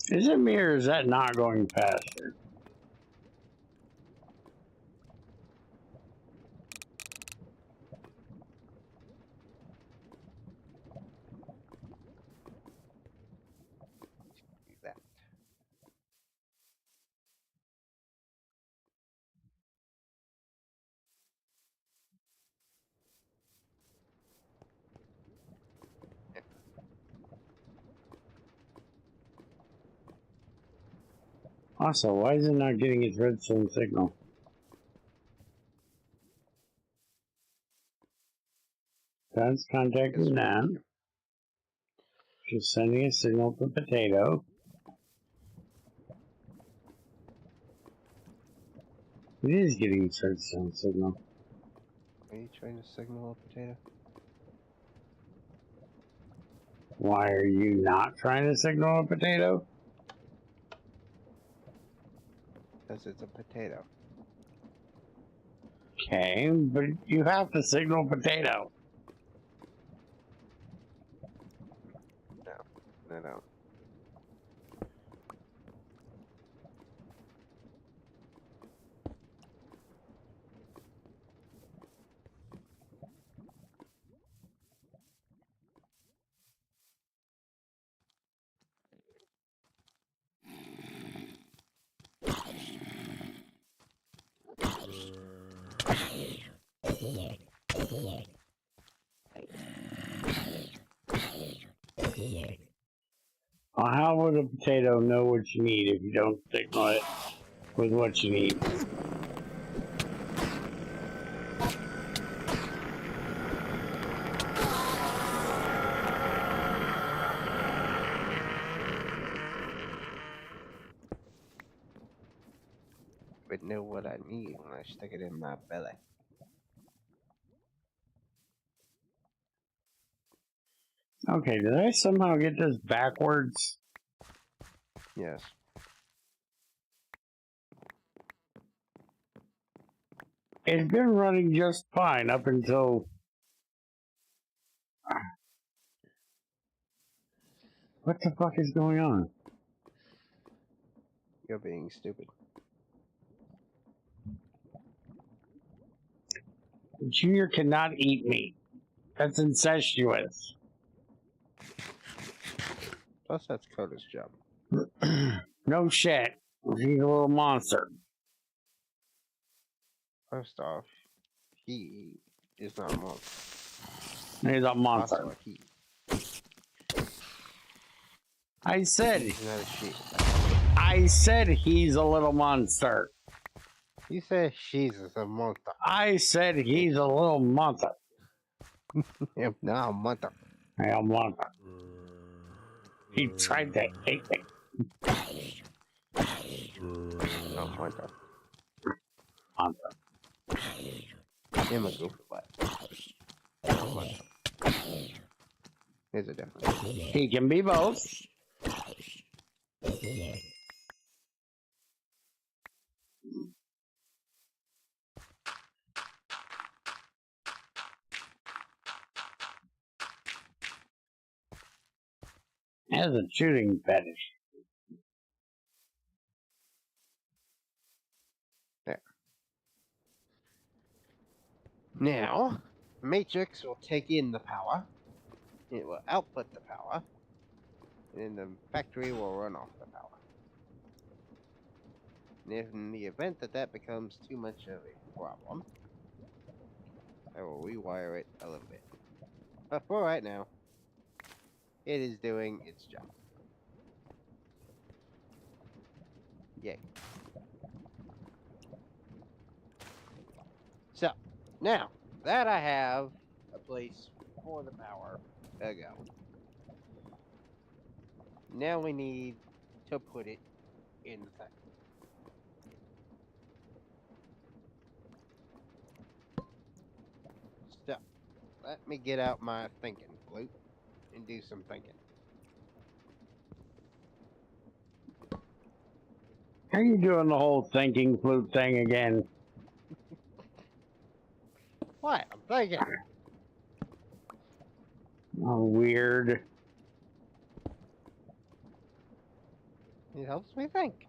[SPEAKER 2] Is it me or is that not going faster?
[SPEAKER 1] Do that.
[SPEAKER 2] Also, why is it not getting its redstone signal? That's contacting that. Just sending a signal to potato. It is getting its redstone signal.
[SPEAKER 1] Are you trying to signal a potato?
[SPEAKER 2] Why are you not trying to signal a potato?
[SPEAKER 1] Because it's a potato.
[SPEAKER 2] Okay, but you have to signal potato.
[SPEAKER 1] No, I don't.
[SPEAKER 2] Well, how would a potato know what you need if you don't signal it with what you need?
[SPEAKER 1] But know what I need when I stick it in my belly.
[SPEAKER 2] Okay, did I somehow get this backwards?
[SPEAKER 1] Yes.
[SPEAKER 2] It's been running just fine up until... What the fuck is going on?
[SPEAKER 1] You're being stupid.
[SPEAKER 2] Junior cannot eat meat. That's incestuous.
[SPEAKER 1] Plus, that's Coda's job.
[SPEAKER 2] No shit. He's a little monster.
[SPEAKER 1] First off, he is not a monster.
[SPEAKER 2] He's a monster.
[SPEAKER 1] Also, a he.
[SPEAKER 2] I said...
[SPEAKER 1] He's not a she.
[SPEAKER 2] I said he's a little monster.
[SPEAKER 1] You say she's a monster.
[SPEAKER 2] I said he's a little monster.
[SPEAKER 1] I'm not a monster.
[SPEAKER 2] I am monster. He tried to hate me.
[SPEAKER 1] No, monster.
[SPEAKER 2] Monster.
[SPEAKER 1] I'm a goofy butt. No, monster. There's a difference.
[SPEAKER 2] He can be both. Has a shooting fetish.
[SPEAKER 1] There. Now, Matrix will take in the power. It will output the power. And the factory will run off the power. And if in the event that becomes too much of a problem, I will rewire it a little bit. But for right now, it is doing its job. Yay. So, now that I have a place for the power to go, now we need to put it in the thing. So, let me get out my thinking flute and do some thinking.
[SPEAKER 2] How are you doing the whole thinking flute thing again?
[SPEAKER 1] What? I'm thinking.
[SPEAKER 2] Oh, weird.
[SPEAKER 1] It helps me think.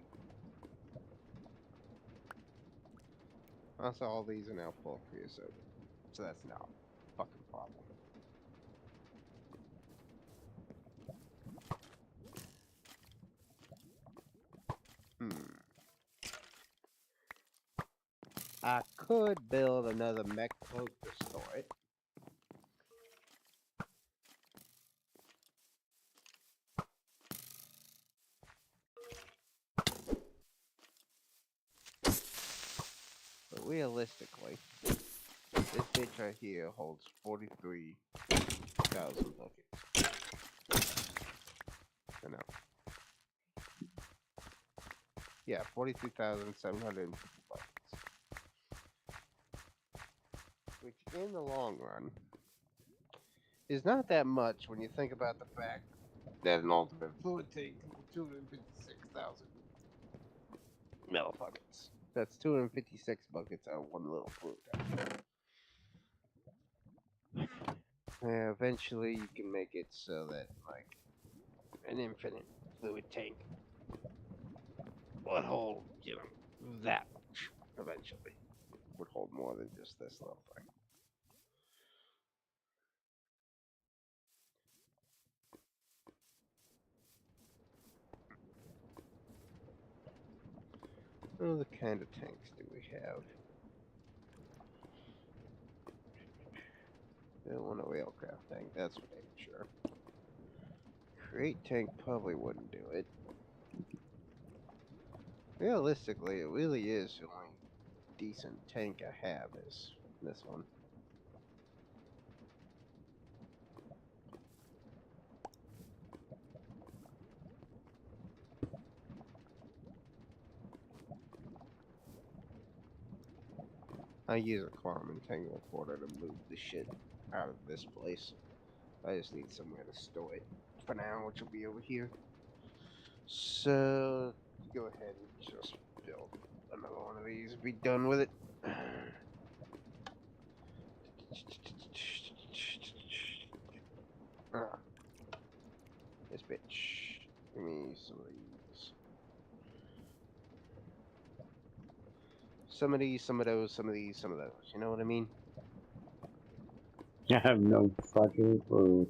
[SPEAKER 1] Also, all these are now full of creosote, so that's not a fucking problem. I could build another mech cloak to store it. But realistically, this bitch right here holds 43,000 buckets. I know. Yeah, 43,750 buckets. Which, in the long run, is not that much when you think about the fact that an ultimate fluid tank can hold 256,000 buckets. That's 256 buckets out of one little fluid tank. Yeah, eventually you can make it so that, like, an infinite fluid tank would hold, you know, that much. Eventually. Would hold more than just this little thing. What other kind of tanks do we have? Don't want a wheelcraft tank, that's for damn sure. Crate tank probably wouldn't do it. Realistically, it really is the only decent tank I have is this one. I use a Carmen Tango Quarter to move the shit out of this place. I just need somewhere to store it for now, which will be over here. So, go ahead and just build another one of these and be done with it. Ah, this bitch. Give me some of these. Some of these, some of those, some of these, some of those. You know what I mean?
[SPEAKER 2] I have no fucking clue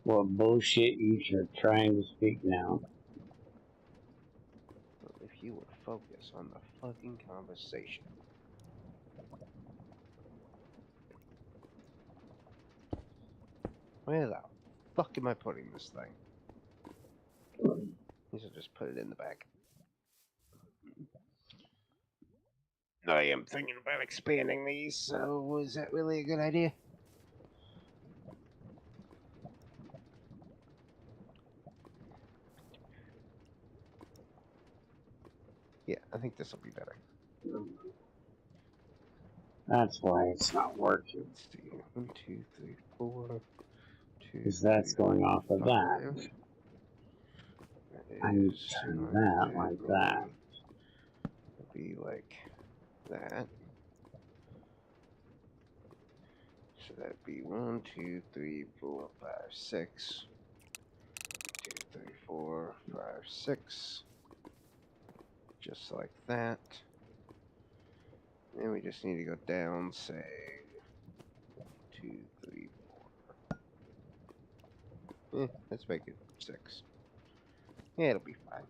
[SPEAKER 2] what bullshit you are trying to speak now.
[SPEAKER 1] Well, if you would focus on the fucking conversation. Where the fuck am I putting this thing? I should just put it in the back. I am thinking about expanding these, so is that really a good idea? Yeah, I think this will be better.
[SPEAKER 2] That's why it's not working.
[SPEAKER 1] Let's see. 1, 2, 3, 4. 2,
[SPEAKER 2] Because that's
[SPEAKER 1] 3,
[SPEAKER 2] going
[SPEAKER 1] 4,
[SPEAKER 2] off of
[SPEAKER 1] 5.
[SPEAKER 2] that. I need to turn that like that.
[SPEAKER 1] It'll be like that. So that'd be 1, 2, 3, 4, 5, 6. 2, 3, 4, 5, 6. Just like that. And we just need to go down, say 2, 3, 4. Let's make it 6. Yeah, it'll be fine.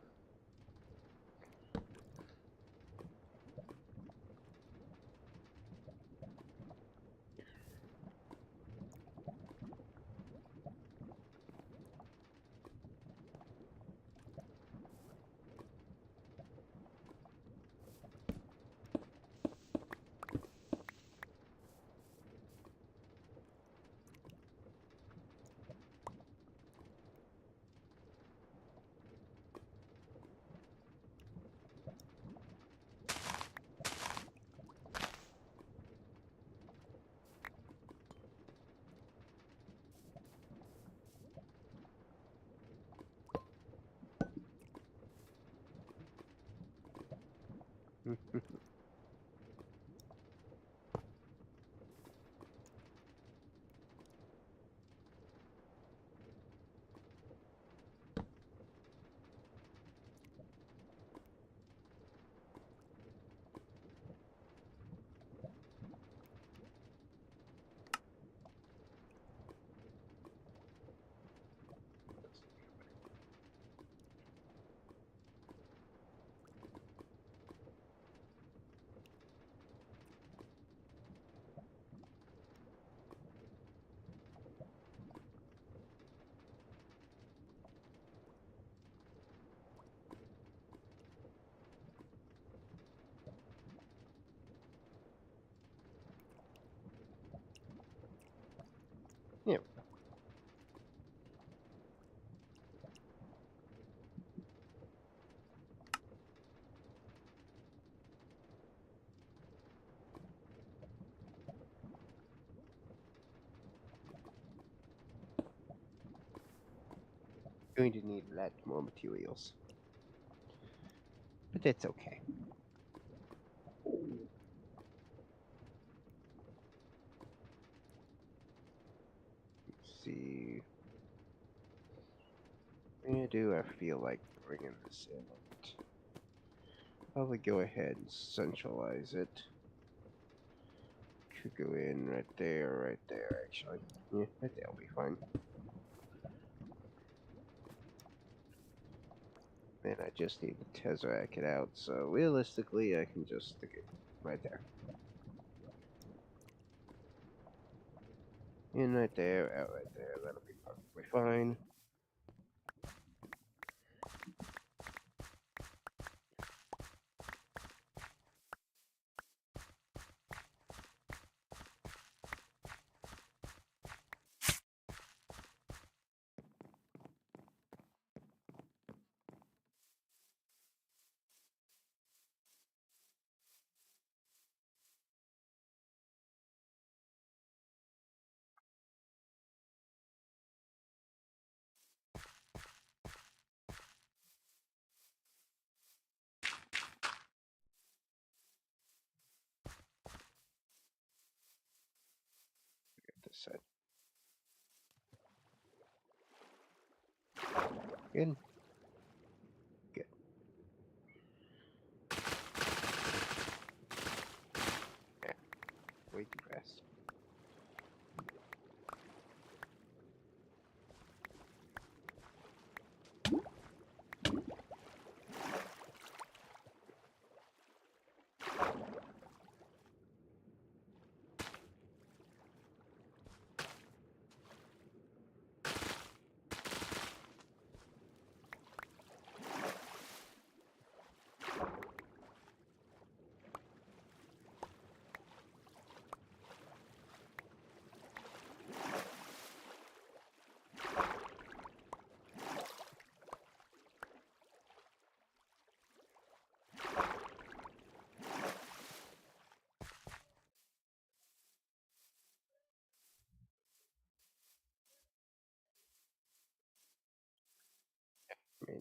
[SPEAKER 1] Yeah. Going to need a lot more materials. But that's okay. Let's see. Where do I feel like bringing this in? Probably go ahead and centralize it. Could go in right there, actually. Yeah, right there will be fine. Then I just need to Tesseract it out, so realistically I can just stick it right there. In right there, out right there. That'll be perfectly fine. Get this set. Good. Good. Yeah. Way too fast.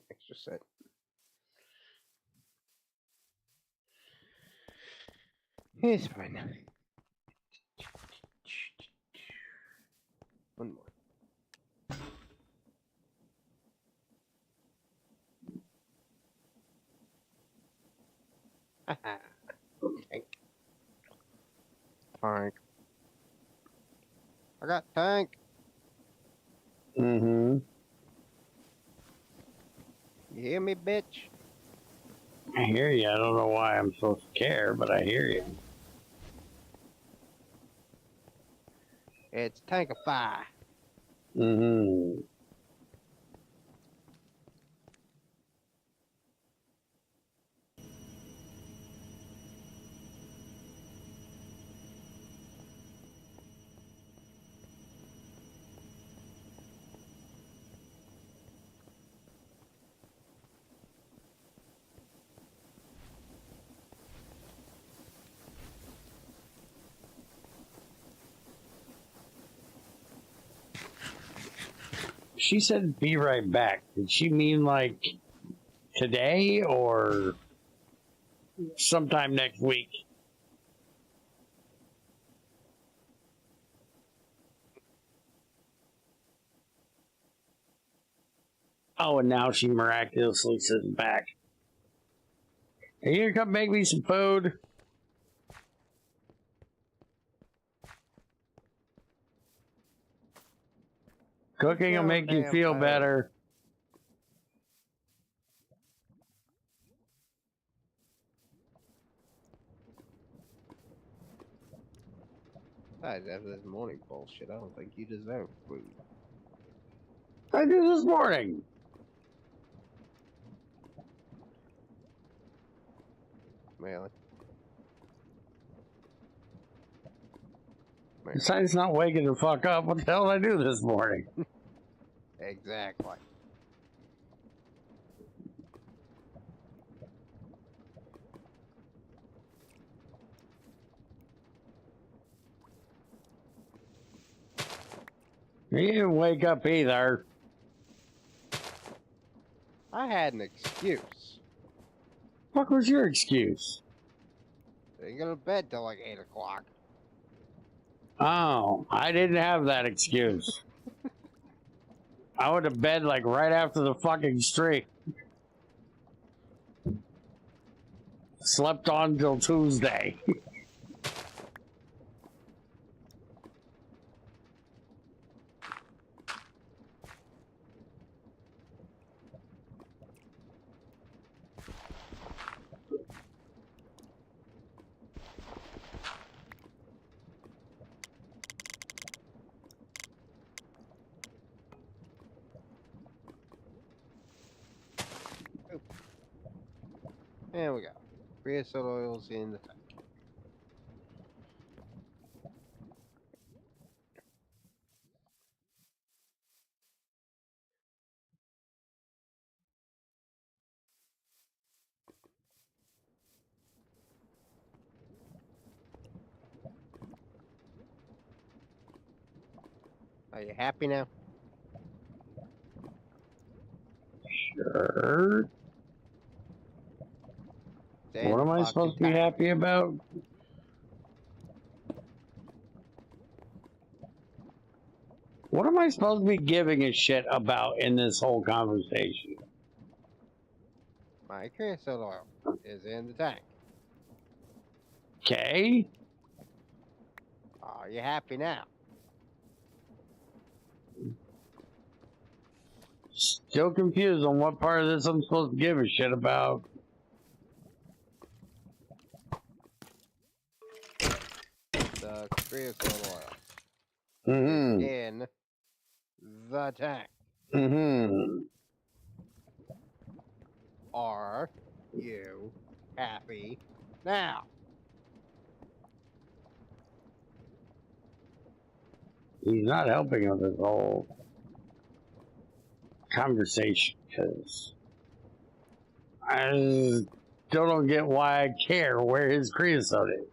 [SPEAKER 1] Extra set. It's fine. One more. Haha. Tank. Tank. I got tank.
[SPEAKER 2] Mm-hmm.
[SPEAKER 1] You hear me, bitch?
[SPEAKER 2] I hear you. I don't know why I'm supposed to care, but I hear you.
[SPEAKER 1] It's Tankify.
[SPEAKER 2] Mm-hmm. She said be right back. Did she mean like today or sometime next week? Oh, and now she miraculously sits back. Are you gonna come make me some food? Cooking will make you feel better.
[SPEAKER 1] Besides, after this morning bullshit, I don't think you deserve food.
[SPEAKER 2] I did this morning.
[SPEAKER 1] Really?
[SPEAKER 2] Besides not waking the fuck up, what the hell did I do this morning?
[SPEAKER 1] Exactly.
[SPEAKER 2] You didn't wake up either.
[SPEAKER 1] I had an excuse.
[SPEAKER 2] What was your excuse?
[SPEAKER 1] I didn't go to bed till like 8 o'clock.
[SPEAKER 2] Oh, I didn't have that excuse. I went to bed like right after the fucking stream. Slept on till Tuesday.
[SPEAKER 1] There we go. Creosote oil's in the tank. Are you happy now?
[SPEAKER 2] Sure. What am I supposed to be happy about? What am I supposed to be giving a shit about in this whole conversation?
[SPEAKER 1] My creosote oil is in the tank.
[SPEAKER 2] Okay.
[SPEAKER 1] Are you happy now?
[SPEAKER 2] Still confused on what part of this I'm supposed to give a shit about.
[SPEAKER 1] The creosote oil
[SPEAKER 2] Mm-hmm.
[SPEAKER 1] in the tank.
[SPEAKER 2] Mm-hmm.
[SPEAKER 1] Are you happy now?
[SPEAKER 2] He's not helping with this whole conversation because I still don't get why I care where his creosote is.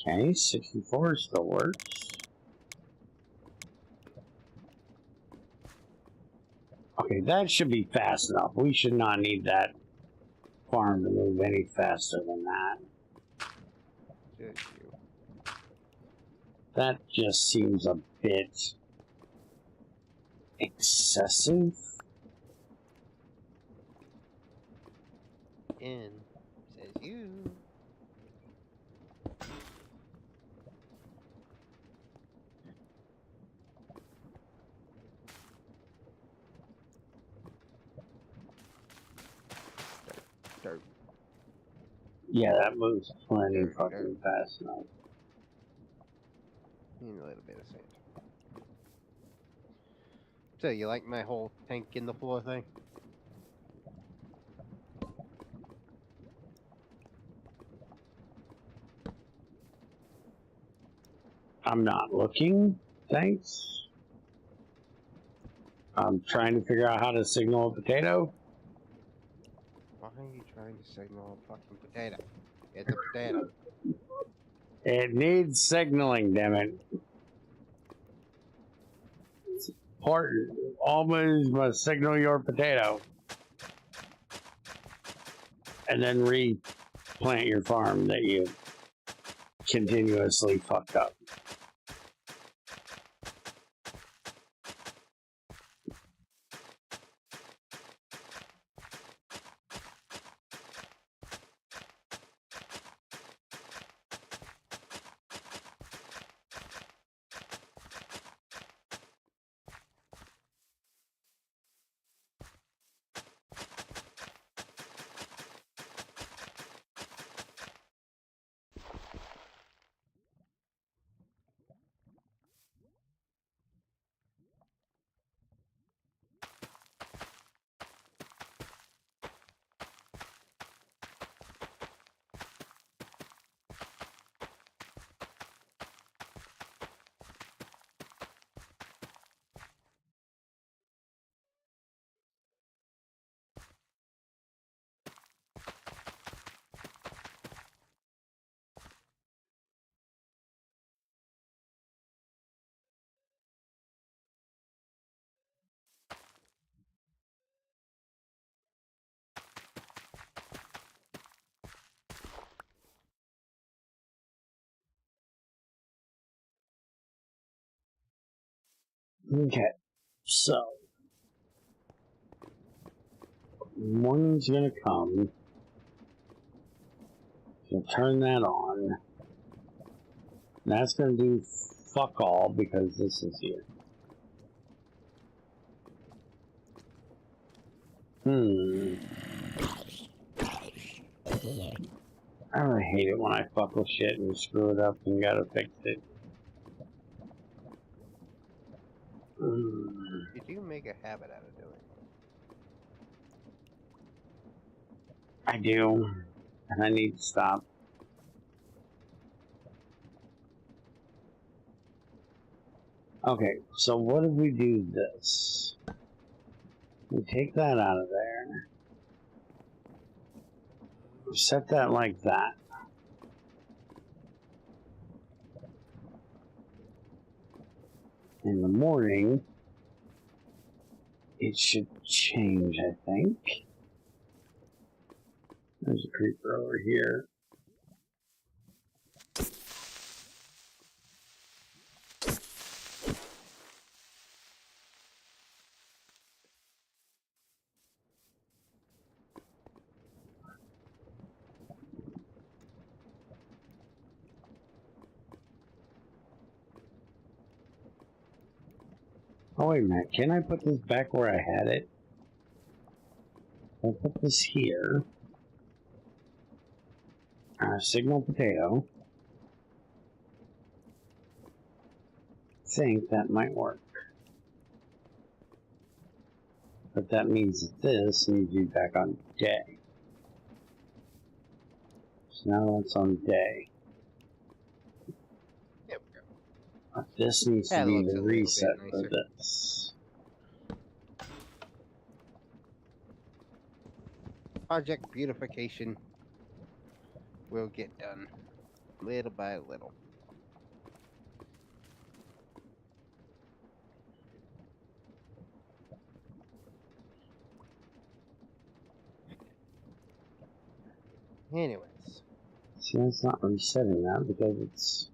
[SPEAKER 2] Okay, 64 still works. Okay, that should be fast enough. We should not need that farm to move any faster than that.
[SPEAKER 1] Did you?
[SPEAKER 2] That just seems a bit excessive.
[SPEAKER 1] In says you. Dirt.
[SPEAKER 2] Yeah, that moves plenty
[SPEAKER 1] Dirt,
[SPEAKER 2] fucking
[SPEAKER 1] dirt.
[SPEAKER 2] fast enough.
[SPEAKER 1] And a little bit of sand. So you like my whole tank in the floor thing?
[SPEAKER 2] I'm not looking, thanks. I'm trying to figure out how to signal a potato.
[SPEAKER 1] Why are you trying to signal a fucking potato? It's a potato.
[SPEAKER 2] It needs signaling, damn it. Always must signal your potato. And then replant your farm that you continuously fucked up. Okay, so morning's gonna come. So turn that on. That's gonna do fuck all because this is here. I really hate it when I fuck with shit and screw it up and gotta fix it.
[SPEAKER 1] You do make a habit out of doing it.
[SPEAKER 2] I do, and I need to stop. Okay, so what if we do this? We take that out of there. Set that like that. In the morning, it should change, I think. There's a creeper over here. Oh, wait a minute. Can I put this back where I had it? I'll put this here. Signal potato. I think that might work. But that means that this needs to be back on day. So now that's on day.
[SPEAKER 1] There we go.
[SPEAKER 2] But this needs to
[SPEAKER 1] That
[SPEAKER 2] be
[SPEAKER 1] looks
[SPEAKER 2] the
[SPEAKER 1] a little bit
[SPEAKER 2] reset for
[SPEAKER 1] nicer.
[SPEAKER 2] this.
[SPEAKER 1] Project beautification will get done little by little. Anyways.
[SPEAKER 2] See, it's not resetting that because it's...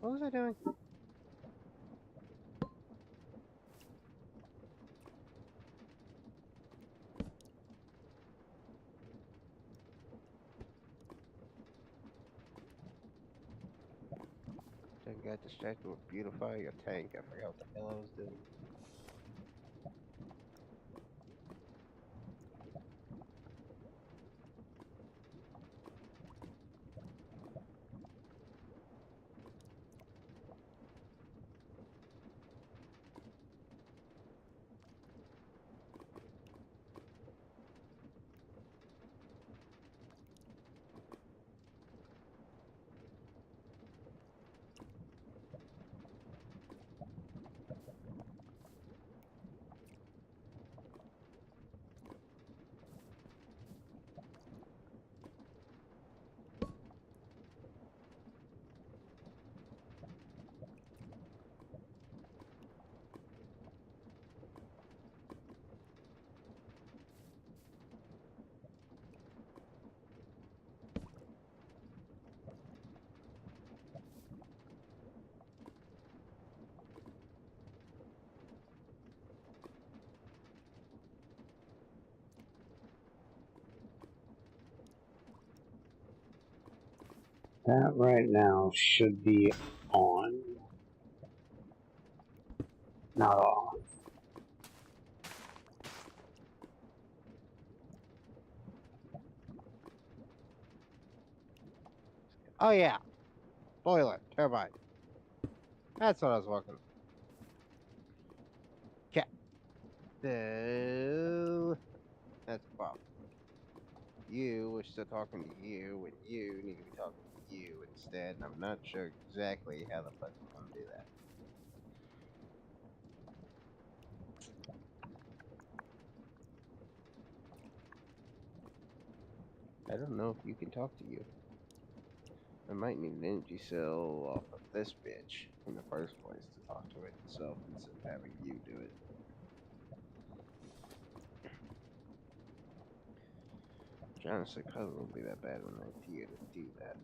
[SPEAKER 1] What was I doing? I got distracted with beautifying a tank. I forgot what the hell I was doing.
[SPEAKER 2] That right now should be on. Not off.
[SPEAKER 1] Oh yeah, boiler, turbine. That's what I was working on. Okay. So that's a problem. You were still talking to you, and you need to be talking to you instead, and I'm not sure exactly how the fuck we're gonna do that. I don't know if you can talk to you. I might need an energy cell off of this bitch in the first place to talk to it itself instead of having you do it. Which honestly probably won't be that bad of an idea to do that.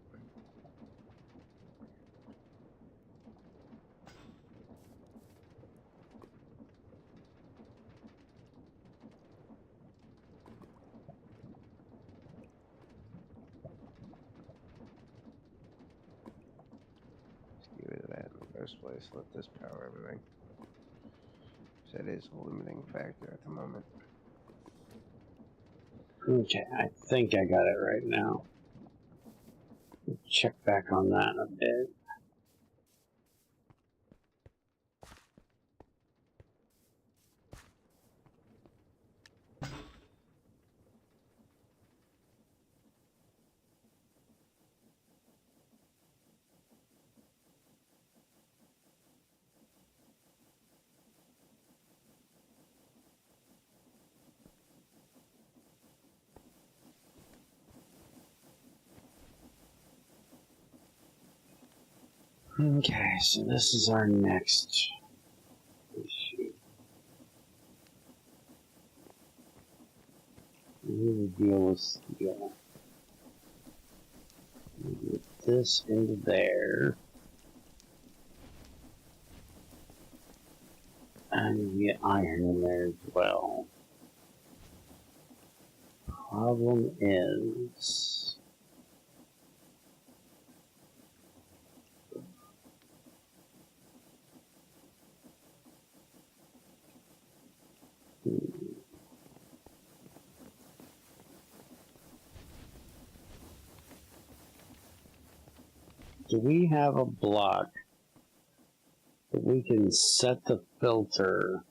[SPEAKER 1] Just get rid of that in the first place. Let this power everything. that is a limiting factor at the moment.
[SPEAKER 2] Okay, I think I got it right now. Check back on that a bit. Okay, so this is our next issue. We need to deal with steel. Get this into there. And get iron in there as well. Problem is... Do we have a block that we can set the filter?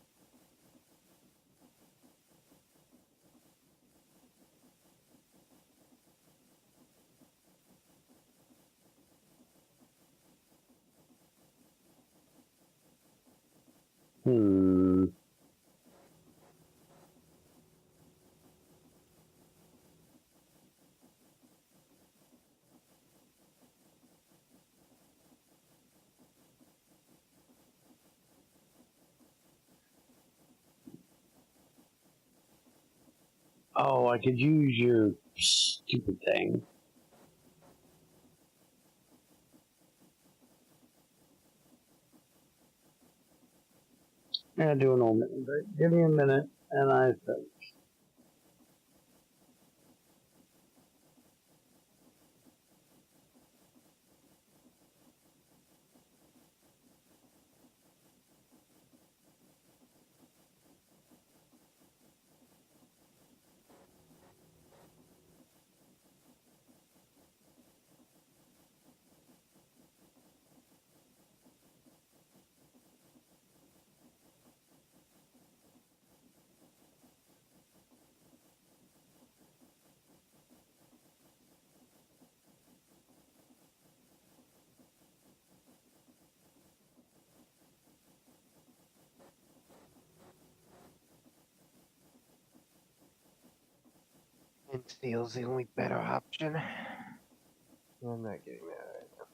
[SPEAKER 2] Oh, I could use your stupid thing. Yeah, do an old minute, but give me a minute, and I think.
[SPEAKER 1] And steel's the only better option. I'm not getting that right now.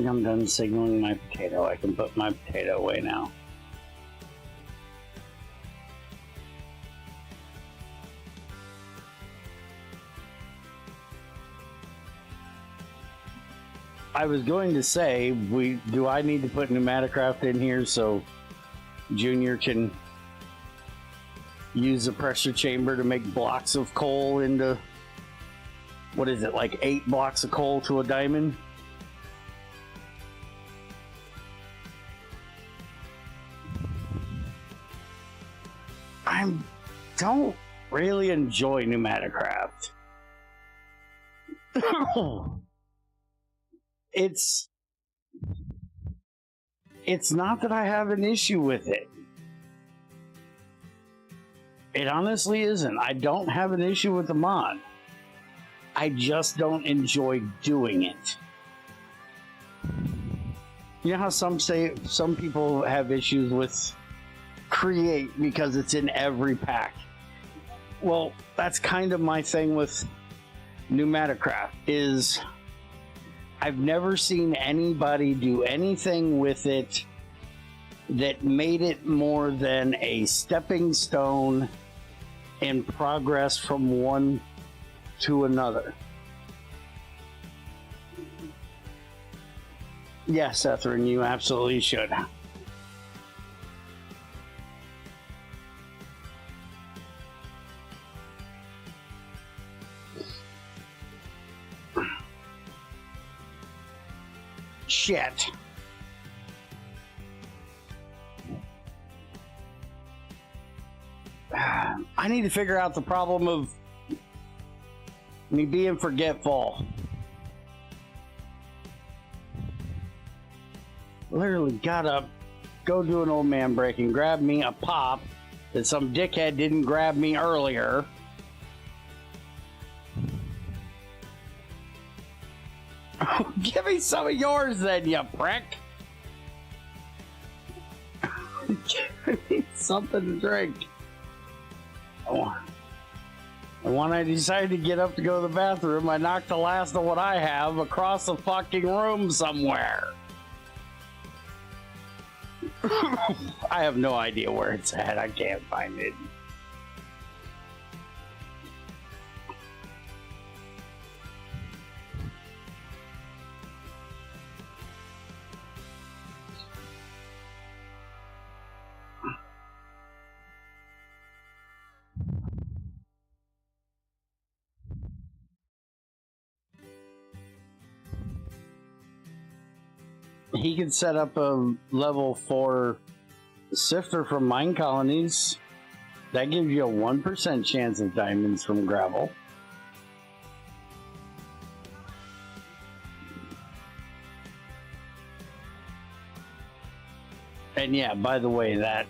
[SPEAKER 2] think I'm done signaling my potato. I can put my potato away now. I was going to say, do I need to put Pneumaticraft in here so Junior can use the pressure chamber to make blocks of coal into, what is it, like 8 blocks of coal to a diamond? I don't really enjoy Pneumaticraft. It's not that I have an issue with it. It honestly isn't. I don't have an issue with the mod. I just don't enjoy doing it. You know how some people have issues with create because it's in every pack? Well, that's kind of my thing with Pneumaticraft is I've never seen anybody do anything with it that made it more than a stepping stone in progress from one to another. Yes, Ethrin, you absolutely should. Shit. I need to figure out the problem of me being forgetful. Literally gotta go do an old man break and grab me a pop that some dickhead didn't grab me earlier. Give me some of yours then, you prick. I need something to drink. And when I decided to get up to go to the bathroom, I knocked the last of what I have across the fucking room somewhere. I have no idea where it's at. I can't find it. He could set up a level 4 sifter from mine colonies. That gives you a 1% chance of diamonds from gravel. And yeah, by the way, that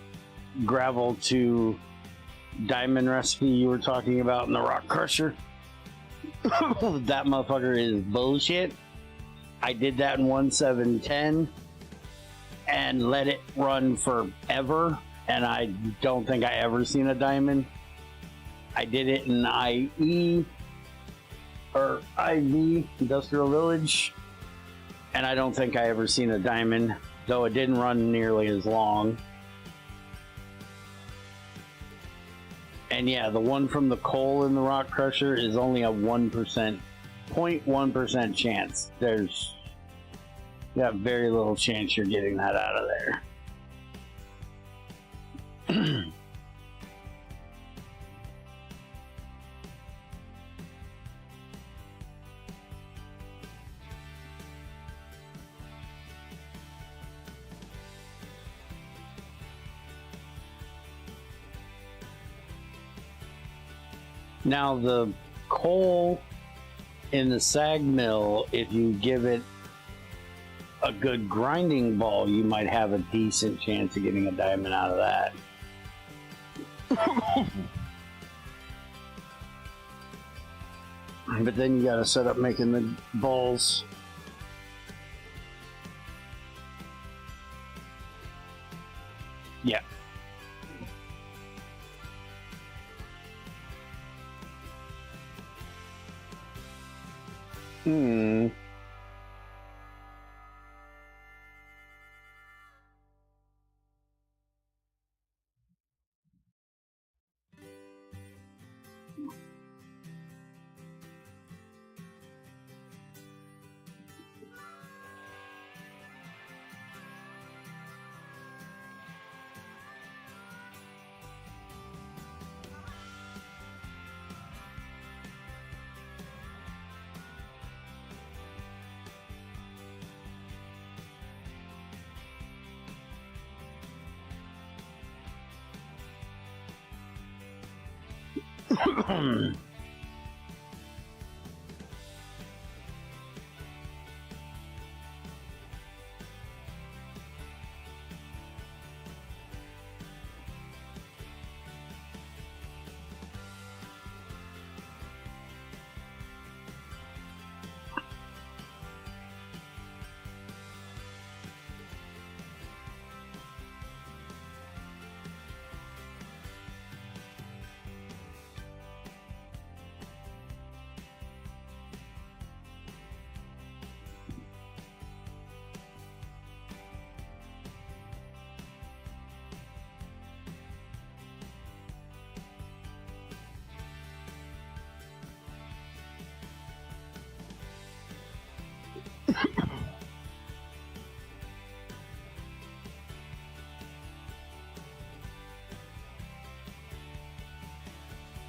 [SPEAKER 2] gravel to diamond recipe you were talking about in the rock crusher, that motherfucker is bullshit. I did that in 1.7.10 and let it run forever, and I don't think I ever seen a diamond. I did it in IE or IV, Industrial Village, and I don't think I ever seen a diamond, though it didn't run nearly as long. And yeah, the one from the coal in the rock crusher is only a 0.1% chance. You got very little chance you're getting that out of there. Now the coal in the sag mill, if you give it a good grinding ball, you might have a decent chance of getting a diamond out of that. But then you gotta set up making the balls. Yeah.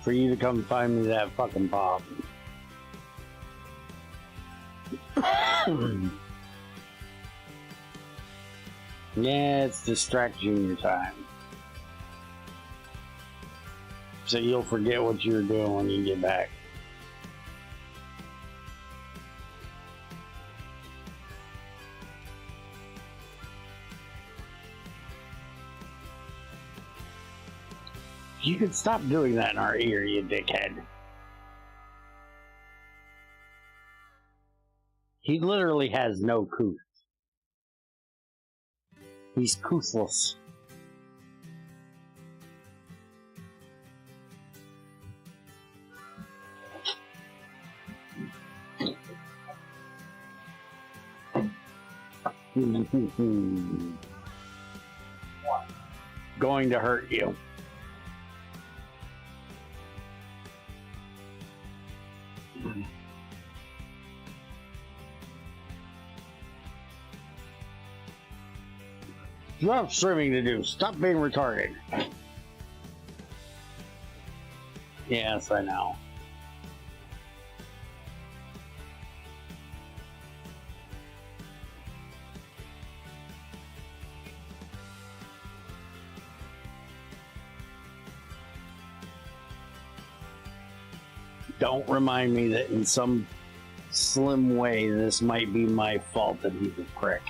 [SPEAKER 2] For you to come find me that fucking pop. Yeah, it's distract junior time. So you'll forget what you were doing when you get back. You could stop doing that in our ear, you dickhead. He literally has no couth. He's couthless. Going to hurt you. You have swimming to do. Stop being retarded. Yes, I know. Don't remind me that in some slim way this might be my fault that he's a prick.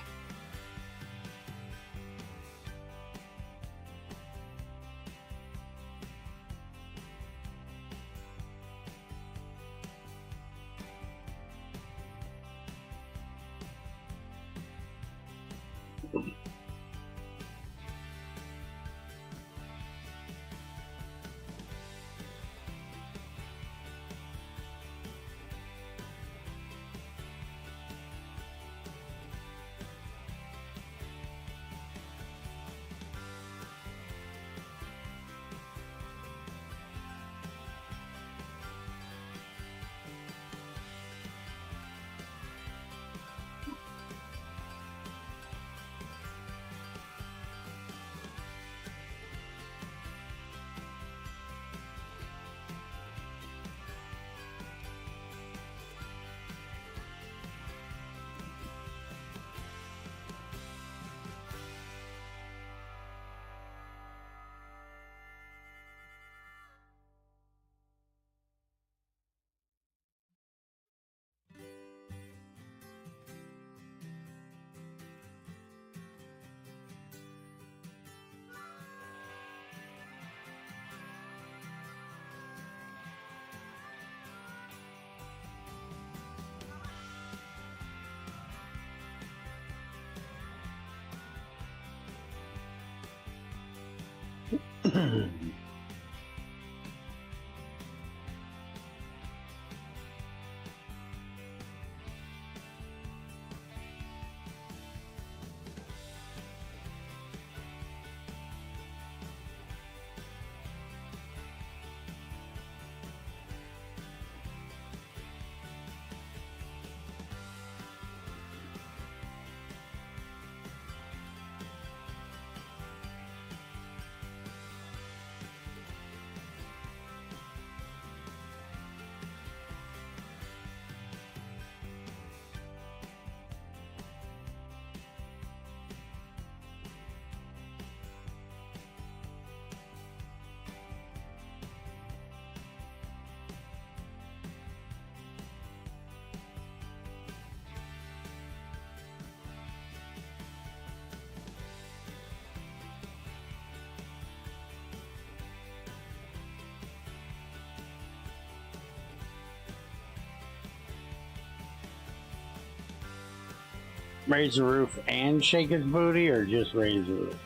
[SPEAKER 2] Raise the roof and shake his booty, or just raise the roof?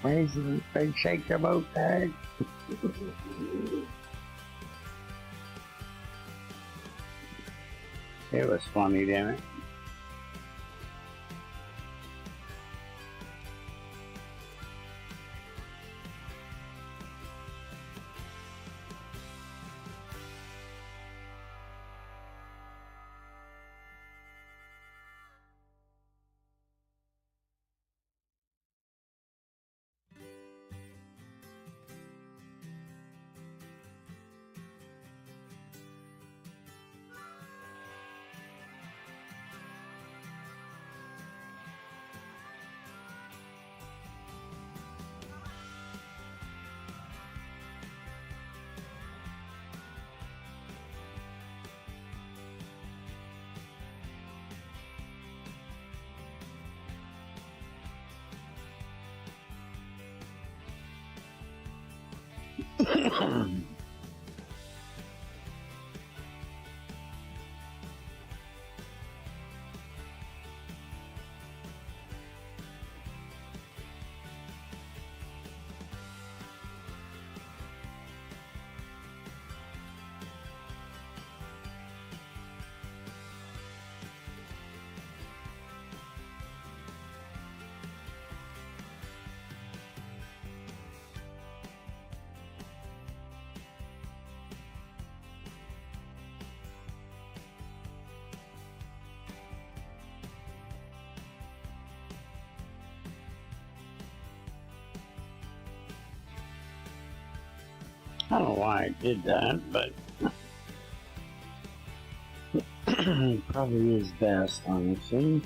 [SPEAKER 2] Raise the roof and shake the boat tag. It was funny, damn it. I don't know why I did that, but probably is best, honestly.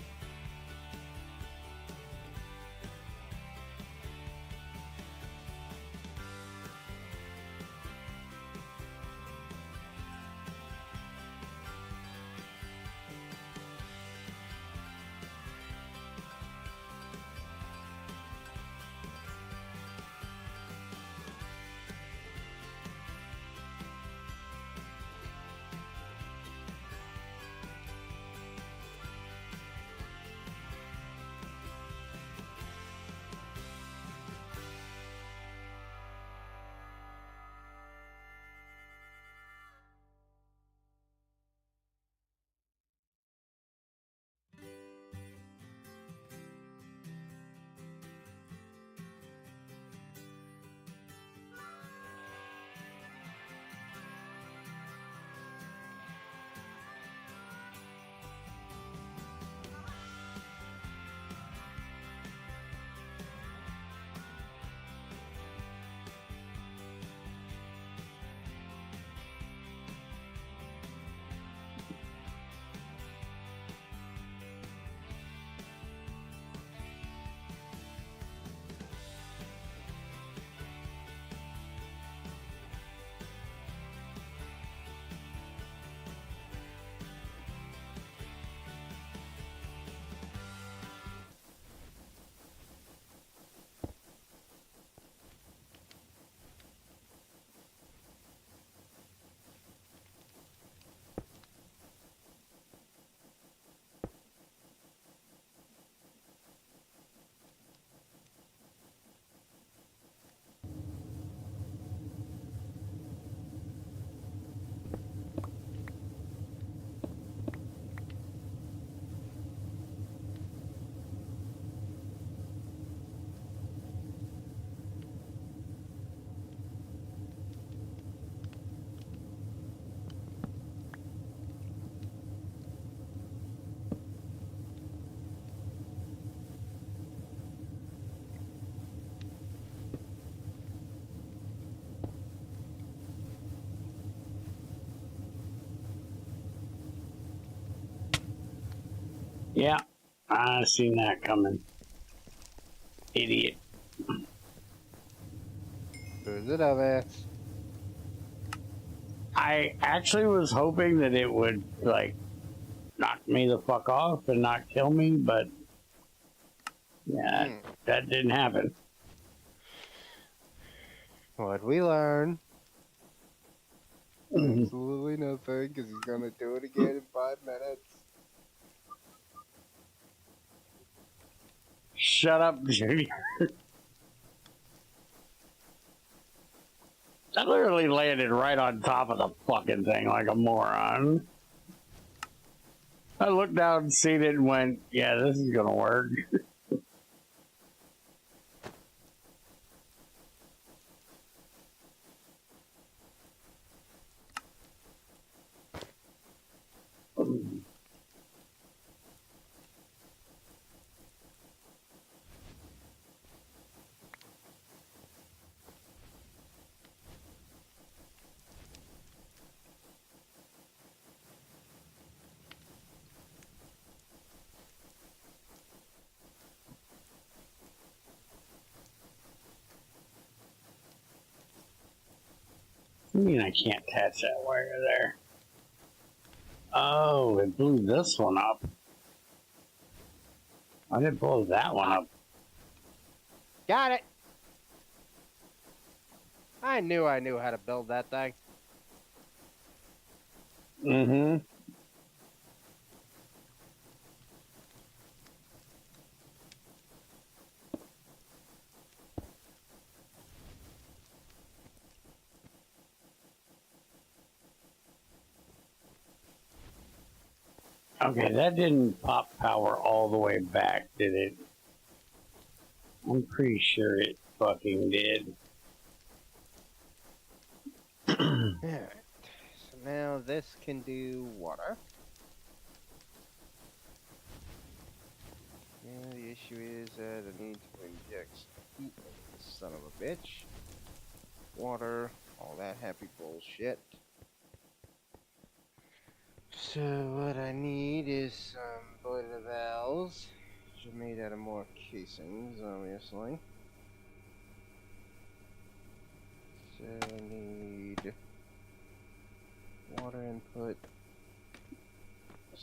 [SPEAKER 2] Yeah, I seen that coming. Idiot.
[SPEAKER 1] Who's the dumbass?
[SPEAKER 2] I actually was hoping that it would, like, knock me the fuck off and not kill me, but yeah, that didn't happen.
[SPEAKER 1] What'd we learn? Absolutely nothing, because he's gonna do it again in 5 minutes.
[SPEAKER 2] Shut up, Junior. I literally landed right on top of the fucking thing like a moron. I looked down and seen it and went, yeah, this is gonna work. I mean, I can't attach that wire there. Oh, it blew this one up. I didn't blow that one up.
[SPEAKER 1] Got it! I knew how to build that thing.
[SPEAKER 2] Mm-hmm. Okay, that didn't pop power all the way back, did it? I'm pretty sure it fucking did.
[SPEAKER 1] Alright, so now this can do water. Yeah, the issue is that I need to inject some heat into this son of a bitch. Water, all that happy bullshit. So what I need is some boiler valves, which are made out of more casings, obviously. So I need water input, a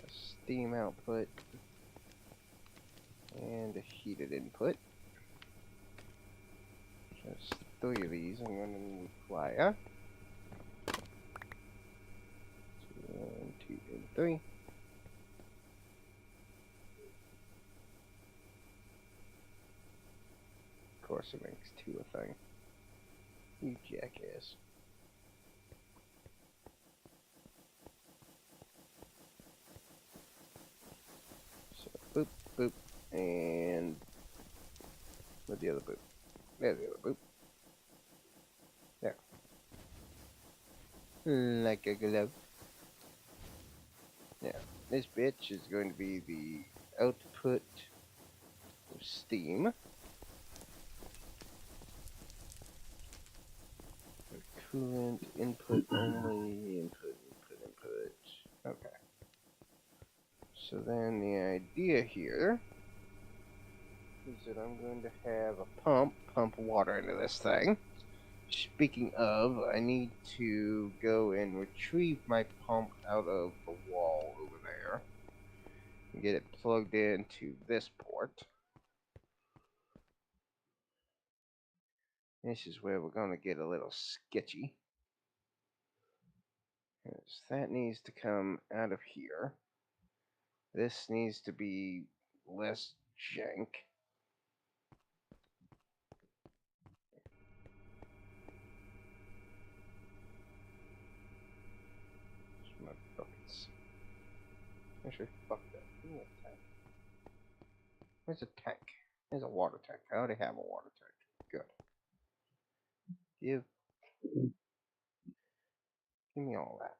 [SPEAKER 1] steam output, and a heated input. Just 3 of these I'm going to require. 1, 2, and 3. Of course it makes 2 a thing. You jackass. So boop, boop, and with the other boop. There's the other boop. There. Like a glove. Now, this bitch is going to be the output of steam. Coolant input only, input. Okay. So then the idea here is that I'm going to have a pump water into this thing. Speaking of, I need to go and retrieve my pump out of the wall over there and get it plugged into this port. This is where we're going to get a little sketchy. Because that needs to come out of here. This needs to be less jank. My buckets. Actually, fuck that. Give me a tank. Where's a tank? There's a water tank. I already have a water tank. Good. Give me all that.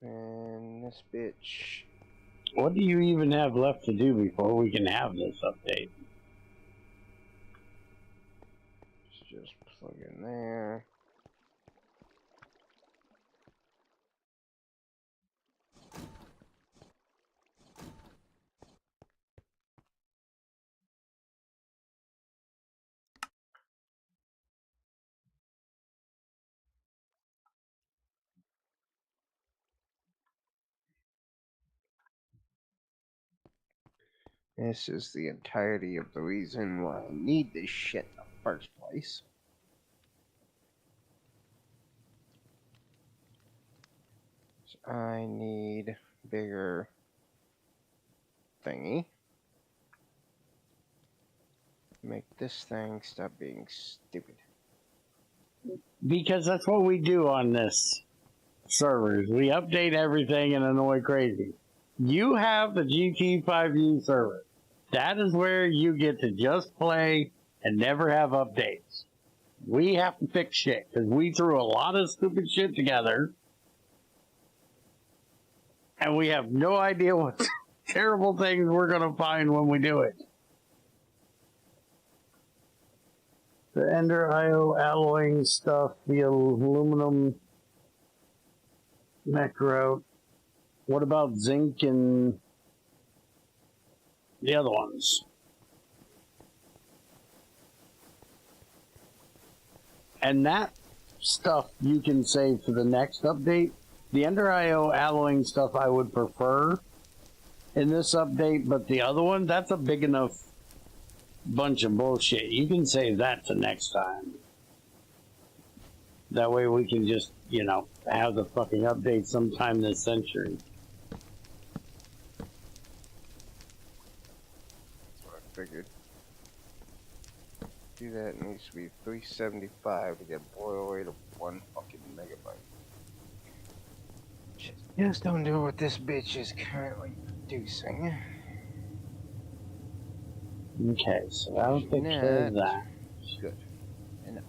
[SPEAKER 1] And this bitch.
[SPEAKER 2] What do you even have left to do before we can have this update?
[SPEAKER 1] Just plug in there. This is the entirety of the reason why I need this shit in the first place. So I need bigger thingy. Make this thing stop being stupid.
[SPEAKER 2] Because that's what we do on this servers. We update everything and annoy crazy. You have the GT5U server. That is where you get to just play and never have updates. We have to fix shit because we threw a lot of stupid shit together and we have no idea what terrible things we're going to find when we do it. The Ender IO alloying stuff, the aluminum mech route. What about zinc and the other ones? And that stuff you can save for the next update. The Ender IO alloying stuff I would prefer in this update, but the other one, that's a big enough bunch of bullshit. You can save that to next time. That way we can just, you know, have the fucking update sometime this century.
[SPEAKER 1] That's what I figured. Do that, it needs to be 375 to get boil rate of 1 fucking megabyte. Just don't do what this bitch is currently producing.
[SPEAKER 2] Okay, so that'll take care of that.
[SPEAKER 1] Good. Enough.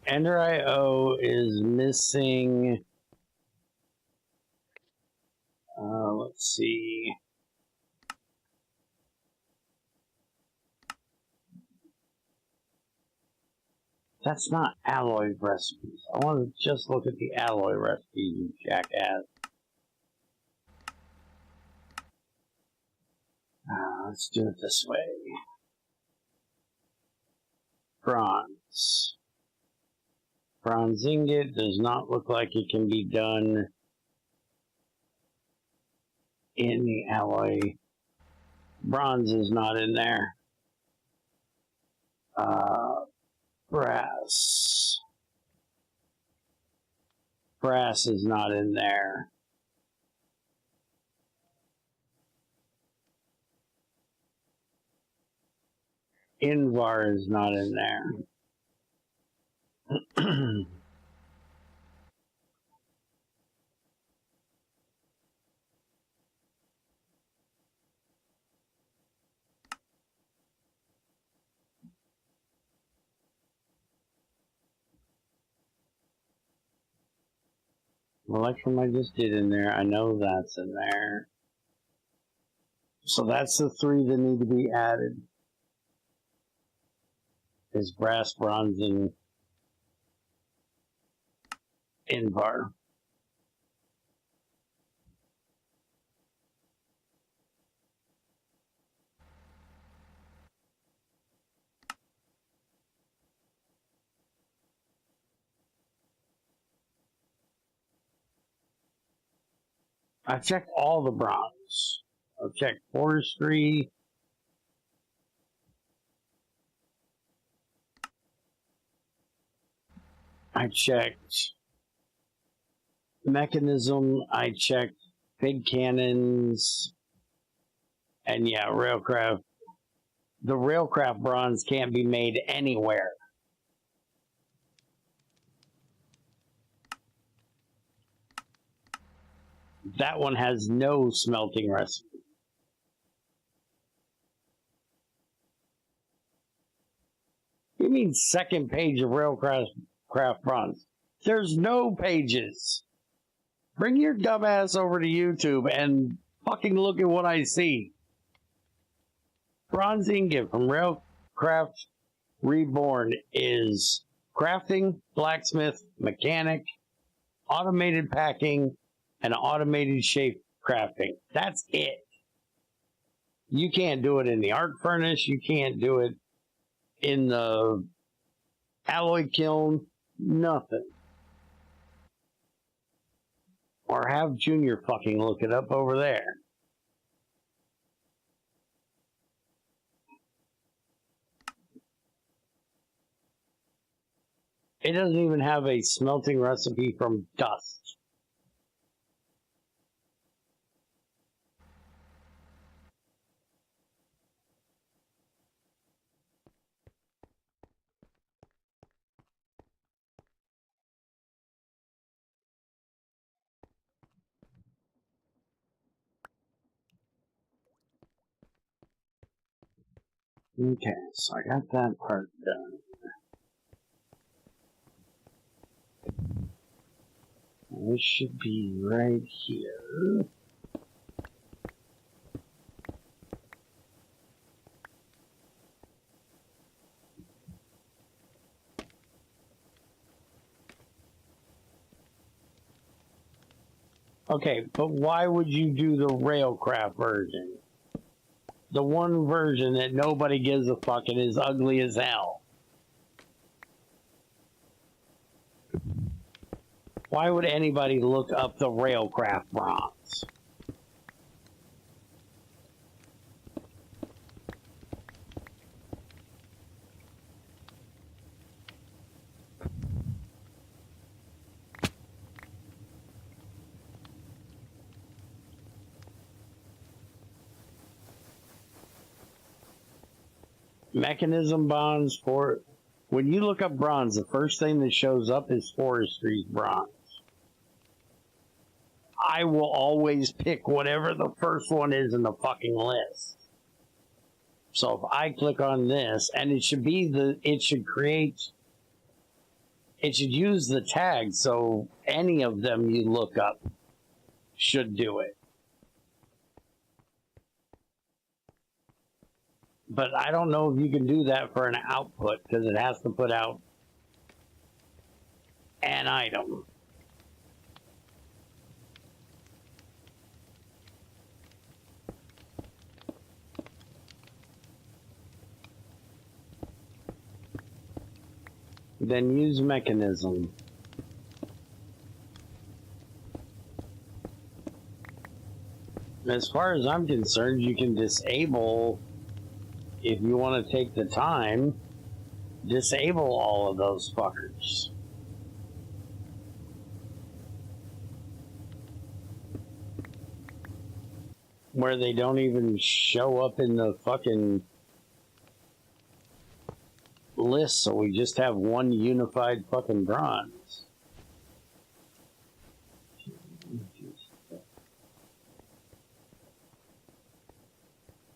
[SPEAKER 2] Ender IO is missing. Let's see. That's not alloy recipes. I want to just look at the alloy recipes, you jackass. Let's do it this way. Bronze. Bronze ingot does not look like it can be done in the alloy. Bronze is not in there. Brass. Brass is not in there. Invar is not in there. Electrum I just did in there. I know that's in there. So that's the 3 that need to be added. Is brass, bronze, and Invar. I checked all the bronze. I've checked forestry. I checked mechanism. I checked big cannons. And yeah, railcraft. The railcraft bronze can't be made anywhere. That one has no smelting recipe. You mean second page of railcraft bronze? There's no pages. Bring your dumbass over to YouTube and fucking look at what I see. Bronze ingot from Railcraft Reborn is crafting, blacksmith, mechanic, automated packing, and automated shape crafting. That's it. You can't do it in the arc furnace. You can't do it in the alloy kiln. Nothing. Or have Junior fucking look it up over there. It doesn't even have a smelting recipe from dust. Okay, so I got that part done. This should be right here. Okay, but why would you do the Railcraft version? The one version that nobody gives a fuck and is ugly as hell. Why would anybody look up the Railcraft bronze? Mechanism bonds for when you look up bronze, the first thing that shows up is forestry bronze. I will always pick whatever the first one is in the fucking list. So if I click on this, and it should use the tag, so any of them you look up should do it. But I don't know if you can do that for an output, because it has to put out an item. Then use Mechanism. As far as I'm concerned, you can disable, if you want to take the time, disable all of those fuckers. Where they don't even show up in the fucking list, so we just have one unified fucking bronze.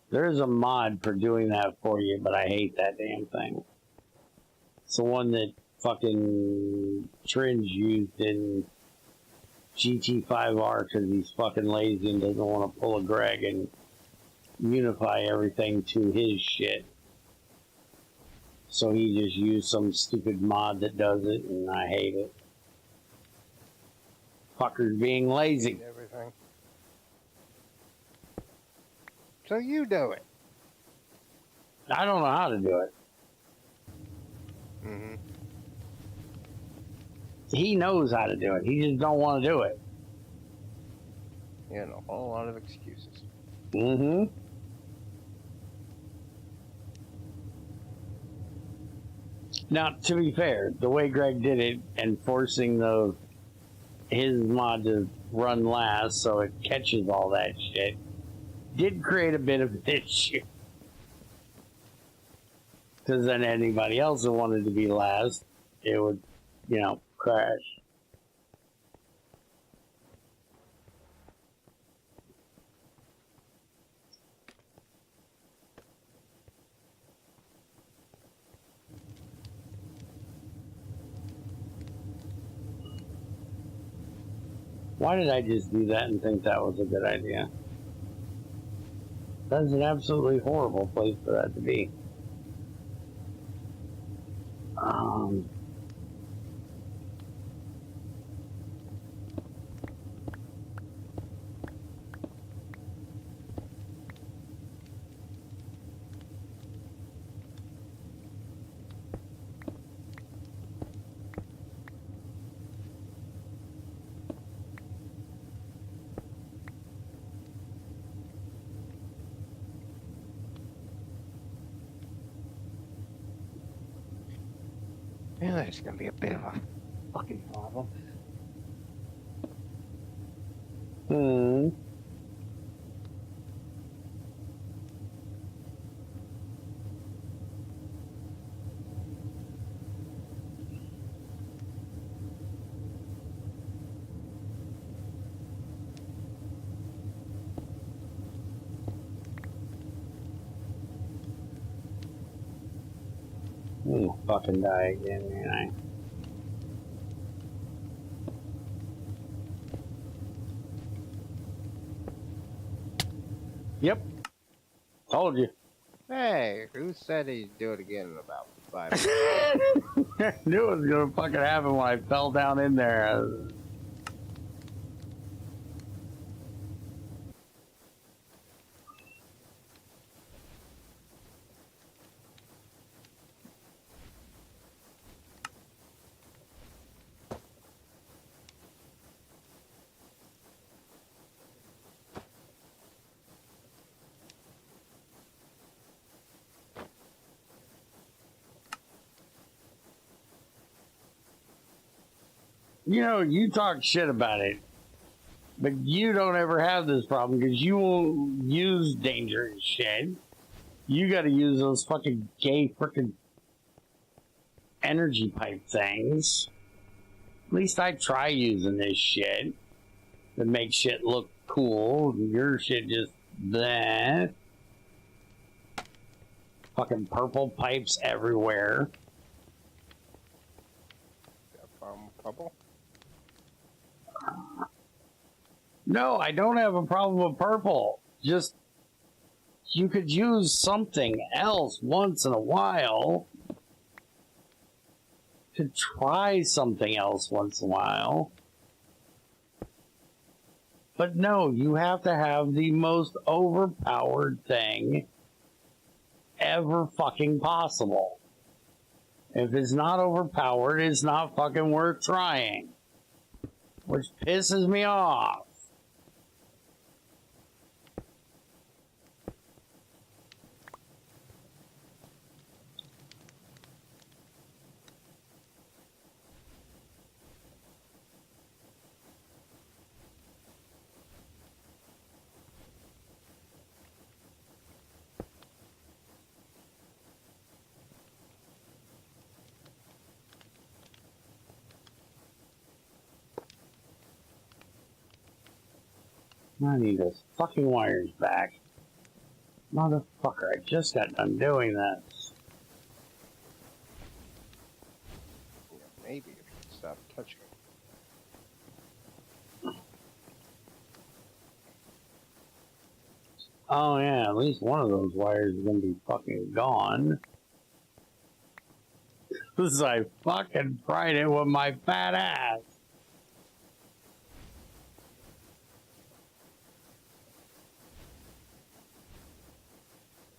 [SPEAKER 2] There's a mod for doing that for you, but I hate that damn thing. It's the one that fucking Tringe used in GT5R because he's fucking lazy and doesn't want to pull a Greg and unify everything to his shit. So he just used some stupid mod that does it, and I hate it. Fuckers being lazy.
[SPEAKER 1] Everything. So you do it.
[SPEAKER 2] I don't know how to do it.
[SPEAKER 1] Mm-hmm.
[SPEAKER 2] He knows how to do it. He just don't want to do it.
[SPEAKER 1] You know, a whole lot of excuses.
[SPEAKER 2] Mm-hmm. Now, to be fair, the way Greg did it and forcing his mod to run last so it catches all that shit did create a bit of an issue. Because then anybody else that wanted to be last, it would, crash. Why did I just do that and think that was a good idea? That's an absolutely horrible place for that to be.
[SPEAKER 1] Yeah, that's gonna be a bit of a fucking problem.
[SPEAKER 2] Hmm. I'm gonna fucking die again, man. Yep. Told you.
[SPEAKER 1] Hey, who said he'd do it again in about 5 minutes?
[SPEAKER 2] I knew it was gonna fucking happen when I fell down in there. You know, you talk shit about it, but you don't ever have this problem because you won't use dangerous shit. You gotta use those fucking gay frickin' energy pipe things. At least I try using this shit to make shit look cool. Your shit just bleh. Fucking purple pipes everywhere.
[SPEAKER 1] Couple?
[SPEAKER 2] No, I don't have a problem with purple. Just, you could use something else once in a while. To try something else once in a while. But no, you have to have the most overpowered thing ever fucking possible. If it's not overpowered, it's not fucking worth trying. Which pisses me off. I need those fucking wires back. Motherfucker, I just got done doing this.
[SPEAKER 1] Yeah, maybe if you stop touching it.
[SPEAKER 2] Oh yeah, at least one of those wires is gonna be fucking gone. Because I fucking fried it with my fat ass.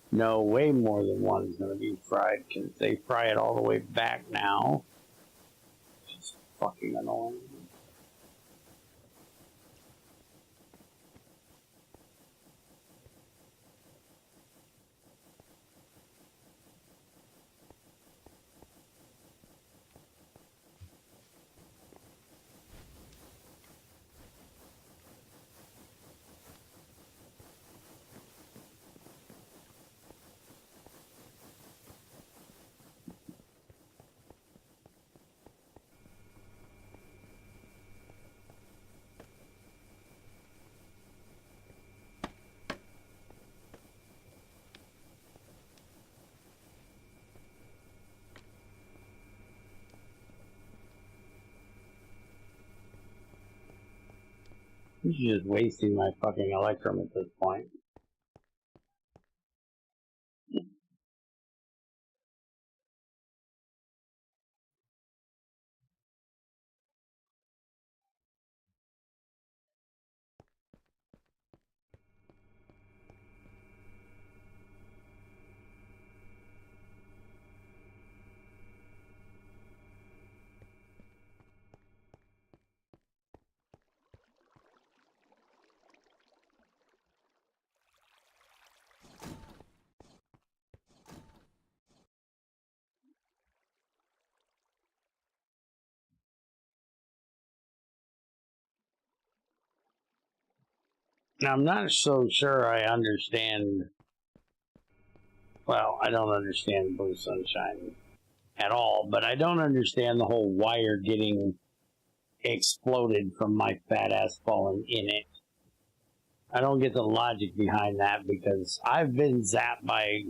[SPEAKER 2] No, way more than one is going to be fried because they fry it all the way back now. It's fucking annoying. This is just wasting my fucking electrum at this point. Now, I'm not so sure I understand. Well, I don't understand Blue Sunshine at all, but I don't understand the whole wire getting exploded from my fat ass falling in it. I don't get the logic behind that because I've been zapped by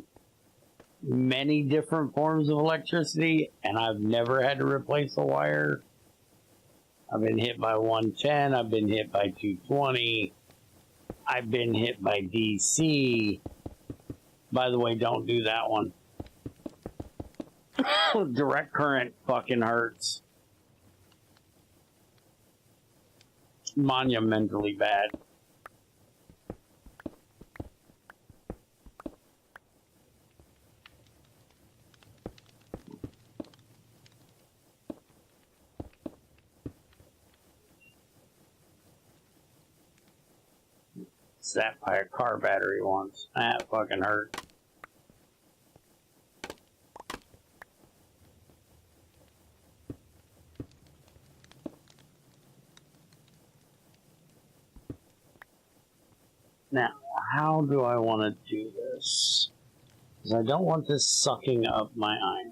[SPEAKER 2] many different forms of electricity and I've never had to replace a wire. I've been hit by 110, I've been hit by 220, I've been hit by DC. By the way, don't do that one. Direct current fucking hurts. Monumentally bad. Zapped by a car battery once. That fucking hurt. Now, how do I want to do this? Because I don't want this sucking up my iron.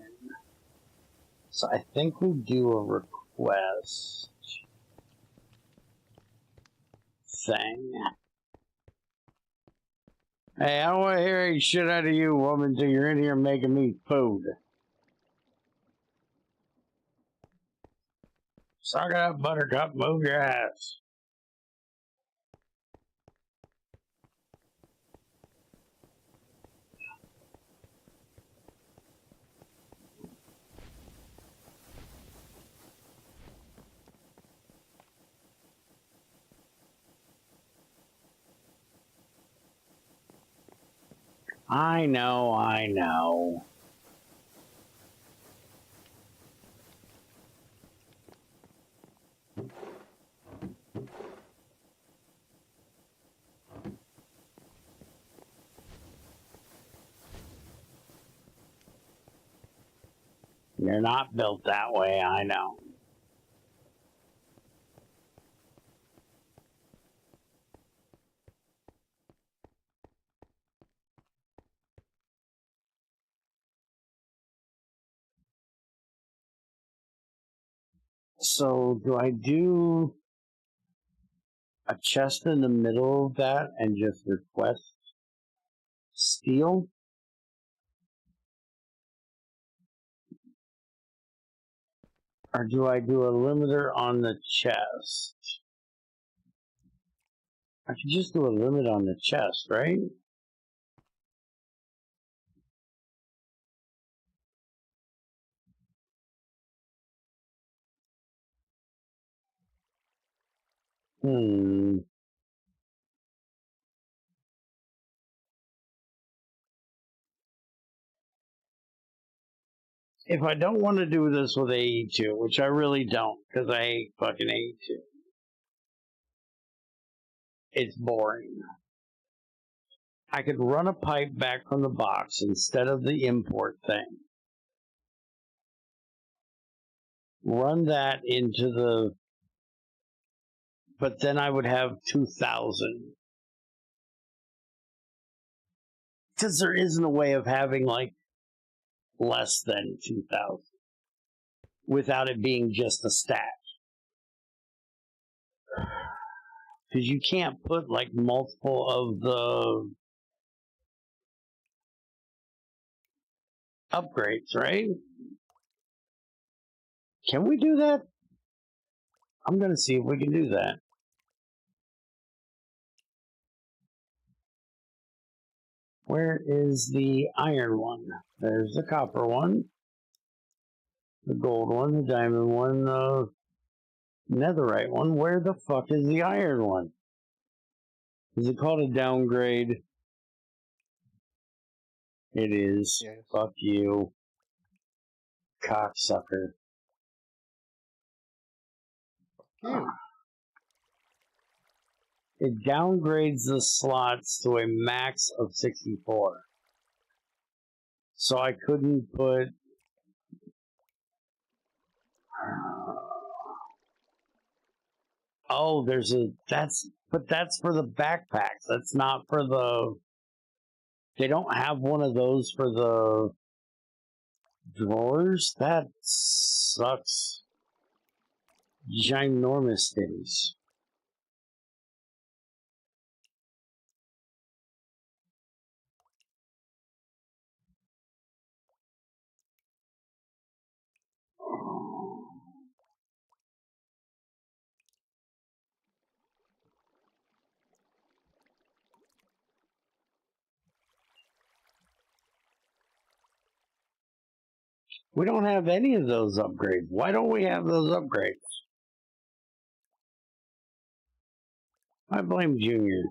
[SPEAKER 2] So I think we do a request thing. Hey, I don't want to hear any shit out of you, woman, until you're in here making me food. Suck it up, Buttercup. Move your ass. I know, I know. You're not built that way, I know. So, do I do a chest in the middle of that and just request steel? Or do I do a limiter on the chest? I could just do a limit on the chest, right? If I don't want to do this with AE2, which I really don't, because I hate fucking AE2. It's boring. I could run a pipe back from the box instead of the import thing. Run that into the... But then I would have 2,000. Because there isn't a way of having, like, less than 2,000. Without it being just a stack. Because you can't put, like, multiple of the upgrades, right? Can we do that? I'm going to see if we can do that. Where is the iron one? There's the copper one, the gold one, the diamond one, the netherite one. Where the fuck is the iron one? Is it called a downgrade? It is.
[SPEAKER 1] Yes.
[SPEAKER 2] Fuck you, cocksucker.
[SPEAKER 1] You.
[SPEAKER 2] It downgrades the slots to a max of 64. So I couldn't put... Oh, but that's for the backpacks. That's not for the, they don't have one of those for the drawers? That sucks. Ginormous titties. We don't have any of those upgrades. Why don't we have those upgrades? I blame Junior.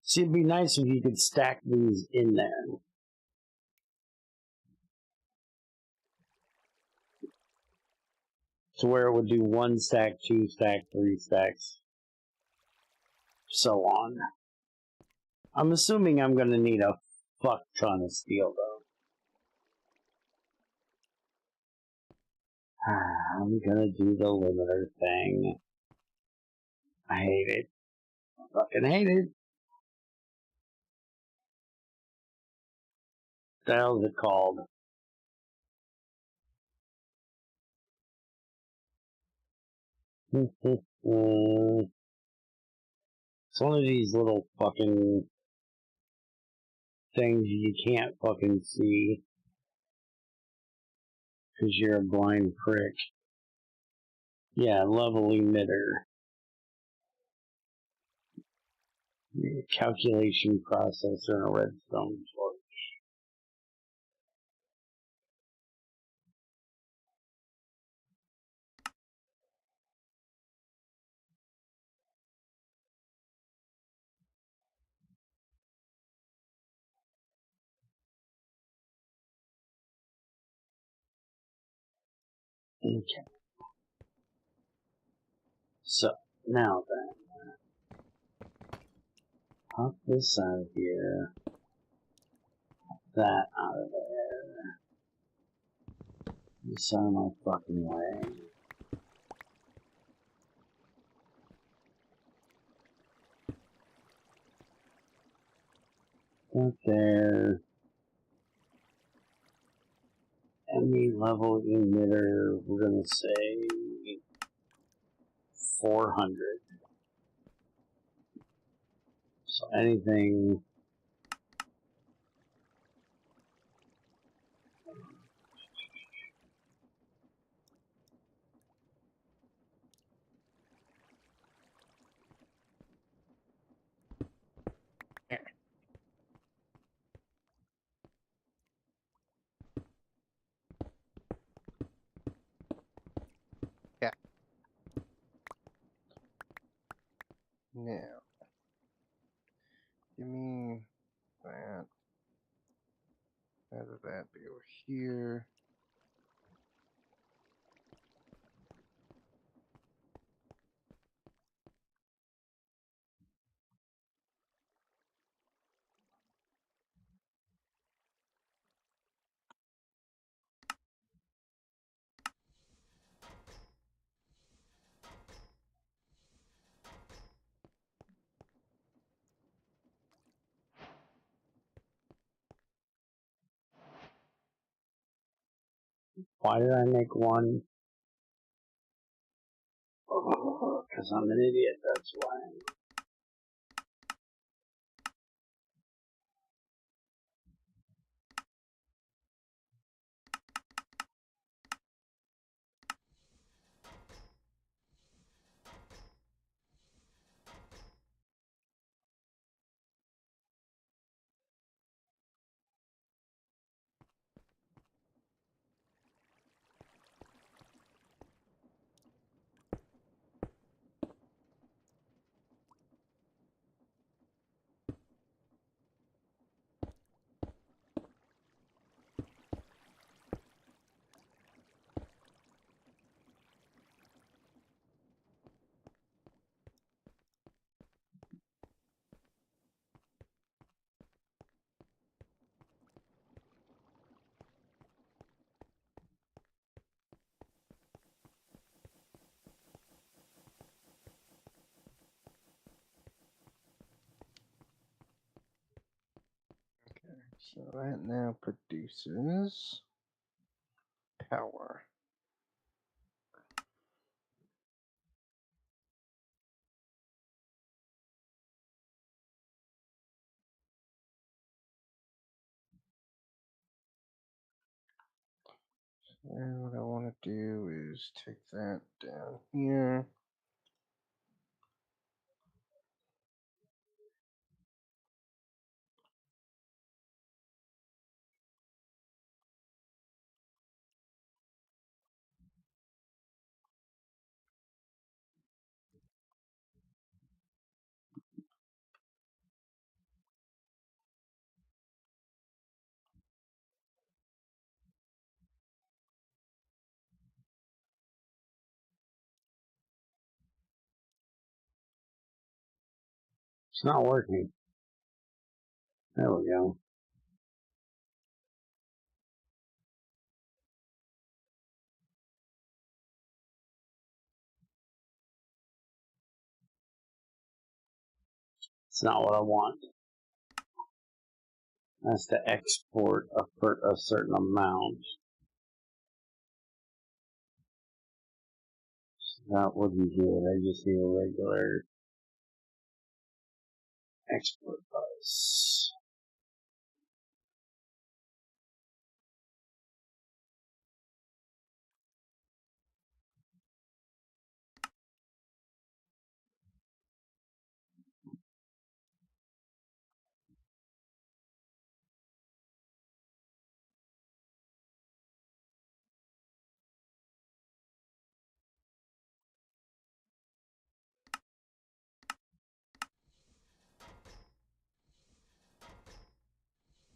[SPEAKER 2] See, it'd be nice if you could stack these in there. To where it would do 1 stack, 2 stack, 3 stacks. So on. I'm assuming I'm gonna need a fuck ton of steel though. I'm gonna do the limiter thing. I hate it. I fucking hate it. What the hell is it called? It's one of these little fucking things you can't fucking see because you're a blind prick. Yeah, level emitter. Calculation processor and a redstone torch. Okay. So, now then. Pop this out of here. That out of there. This out of my fucking way. That there. Any level emitter, we're gonna say 400. So anything.
[SPEAKER 1] Yeah. Now, give me that. How does that be over here?
[SPEAKER 2] Why did I make one? Because I'm an idiot, that's why.
[SPEAKER 1] So that now produces power. And what I want to do is take that down here.
[SPEAKER 2] It's not working. There we go. It's not what I want. That's to export a certain amount. So that wouldn't do it. I just need a regular export bus.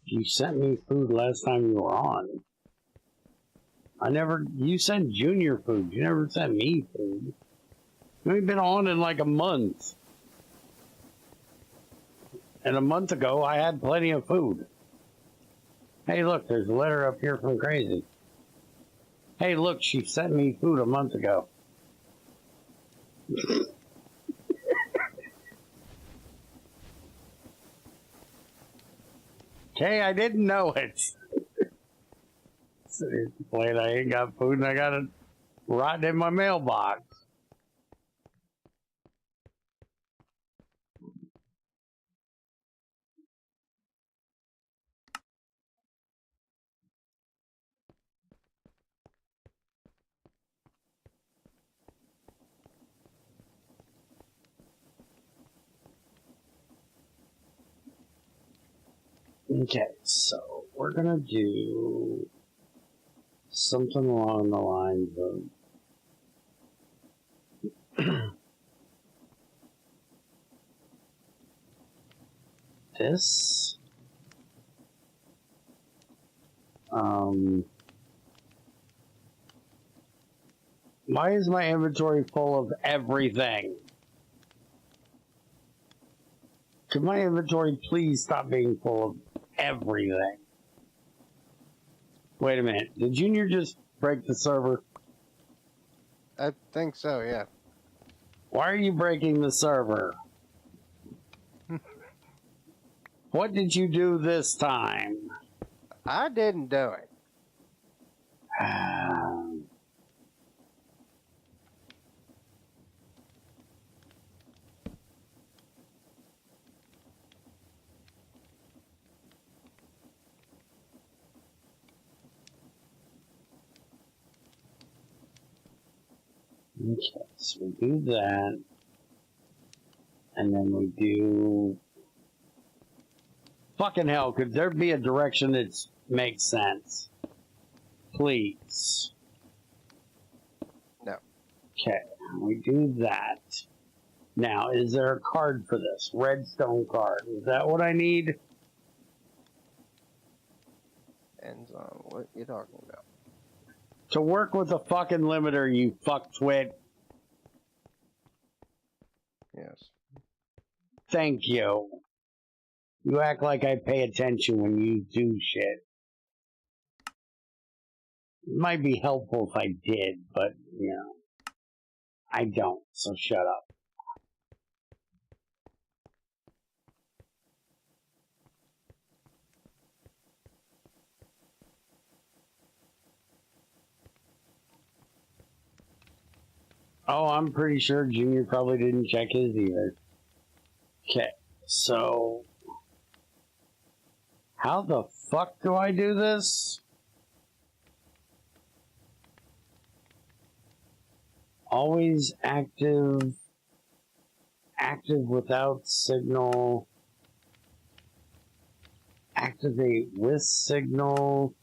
[SPEAKER 2] You sent me food last time you were on. You sent Junior food. You never sent me food. We've been on in like a month. And a month ago, I had plenty of food. Hey, look, there's a letter up here from Crazy. Hey, look, she sent me food a month ago. Okay, I didn't know it. Playing, I ain't got food and I got it rotting in my mailbox. Okay, so we're gonna do something along the lines of this. Why is my inventory full of everything? Could my inventory please stop being full of everything? Wait a minute. Did Junior just break the server?
[SPEAKER 1] I think so, yeah.
[SPEAKER 2] Why are you breaking the server? What did you do this time?
[SPEAKER 1] I didn't do it.
[SPEAKER 2] Okay, so we do that. And then we do... Fucking hell, could there be a direction that makes sense? Please.
[SPEAKER 1] No.
[SPEAKER 2] Okay, we do that. Now, is there a card for this? Redstone card. Is that what I need?
[SPEAKER 1] Ends on what you're talking about.
[SPEAKER 2] To work with a fucking limiter, you fucktwit.
[SPEAKER 1] Yes.
[SPEAKER 2] Thank you. You act like I pay attention when you do shit. It might be helpful if I did, but, you know, I don't, so shut up. Oh, I'm pretty sure Junior probably didn't check his either. Okay, so how the fuck do I do this? Always active, active without signal, activate with signal.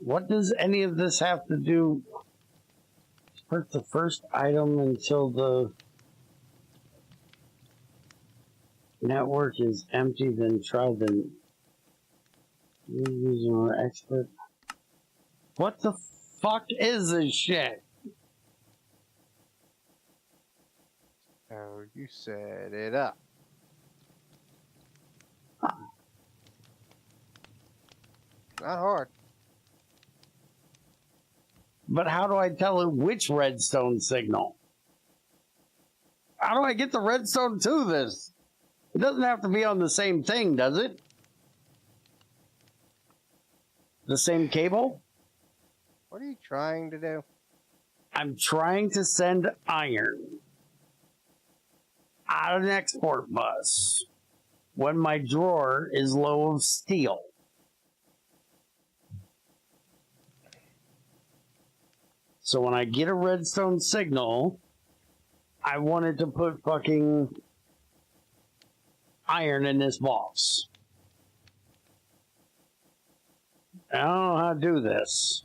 [SPEAKER 2] What does any of this have to do? Put the first item until the network is empty, then try the user expert. What the fuck is this shit?
[SPEAKER 1] Oh, you set it up. Not hard.
[SPEAKER 2] But how do I tell it which redstone signal? How do I get the redstone to this? It doesn't have to be on the same thing, does it? The same cable?
[SPEAKER 1] What are you trying to do?
[SPEAKER 2] I'm trying to send iron out of an export bus when my drawer is low of steel. So when I get a redstone signal, I wanted to put fucking iron in this box. I don't know how to do this.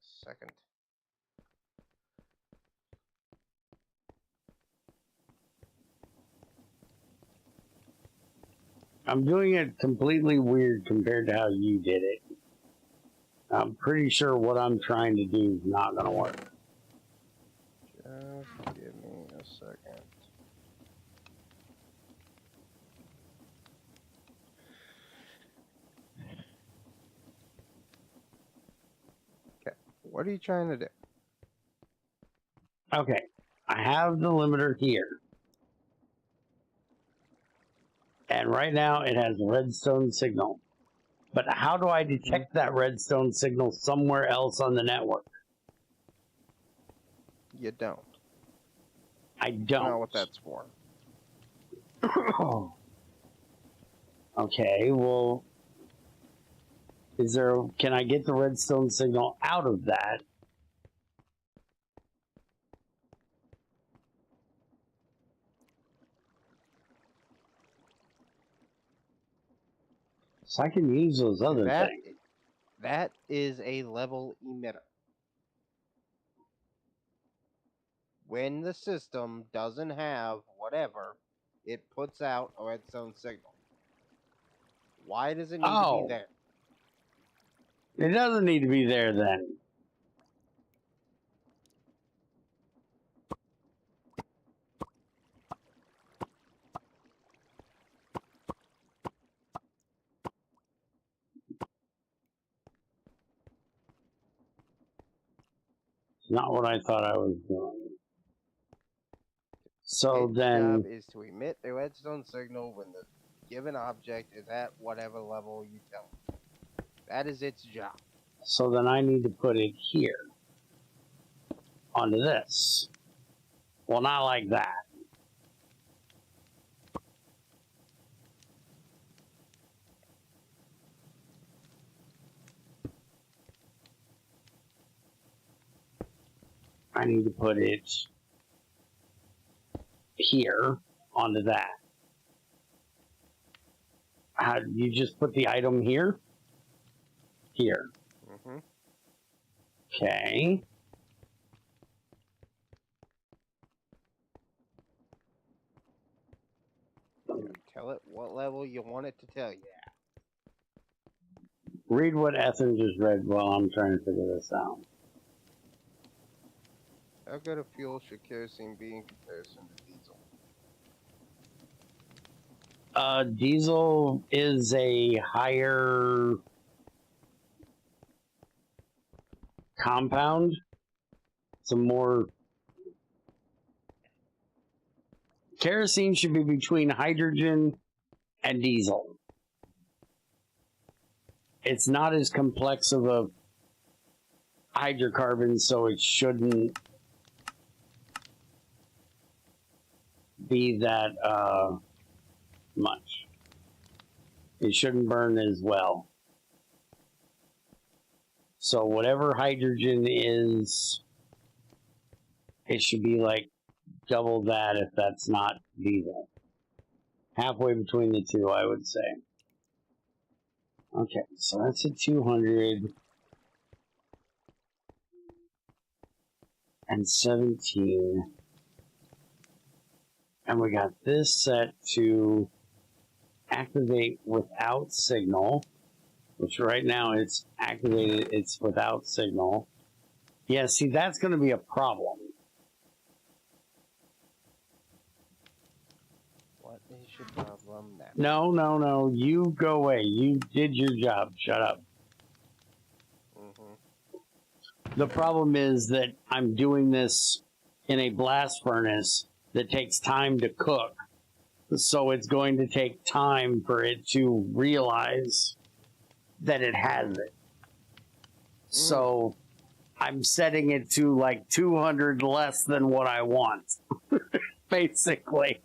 [SPEAKER 1] Second.
[SPEAKER 2] I'm doing it completely weird compared to how you did it. I'm pretty sure what I'm trying to do is not going to work.
[SPEAKER 1] Just give me a second. Okay. What are you trying to do?
[SPEAKER 2] Okay, I have the limiter here. And right now it has redstone signal. But how do I detect that redstone signal somewhere else on the network?
[SPEAKER 1] You don't.
[SPEAKER 2] I
[SPEAKER 1] That's
[SPEAKER 2] don't.
[SPEAKER 1] not what that's for.
[SPEAKER 2] Okay, well, can I get the redstone signal out of that? So I can use those other things.
[SPEAKER 1] That is a level emitter. When the system doesn't have whatever, it puts out a redstone signal. Why does it need to be there?
[SPEAKER 2] It doesn't need to be there then. Not what I thought I was doing. So
[SPEAKER 1] Its
[SPEAKER 2] then,
[SPEAKER 1] job is to emit a redstone signal when the given object is at whatever level you tell it. That is its job.
[SPEAKER 2] so then I need to put it here onto this. Well, not like that. I need to put it here onto that. How you just put the item here? Here.
[SPEAKER 1] Mm-hmm.
[SPEAKER 2] Okay.
[SPEAKER 1] Tell it what level you want it to tell you at.
[SPEAKER 2] Read what Ethan just read while I'm trying to figure this out.
[SPEAKER 1] How good a fuel should kerosene be in comparison to diesel?
[SPEAKER 2] Diesel is a higher compound. It's a more Kerosene should be between hydrogen and diesel. It's not as complex of a hydrocarbon, so it shouldn't be that much. It shouldn't burn as well. So whatever hydrogen is, it should be like double that if that's not diesel. Halfway between the two, I would say. Okay, so that's a 217. And we got this set to activate without signal, which right now it's activated, it's without signal. Yeah, see, that's going to be a problem.
[SPEAKER 1] What is your problem now?
[SPEAKER 2] No, you go away. You did your job. Shut up. The problem is that I'm doing this in a blast furnace that takes time to cook. So it's going to take time for it to realize that it has it. So I'm setting it to like 200 less than what I want, basically.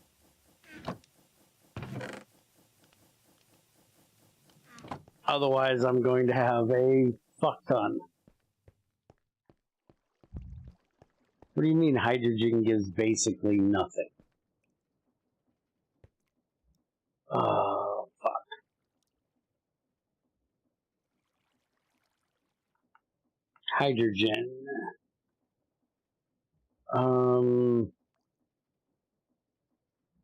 [SPEAKER 2] Otherwise, I'm going to have a fuck ton. What do you mean hydrogen gives basically nothing? Oh, fuck. Hydrogen.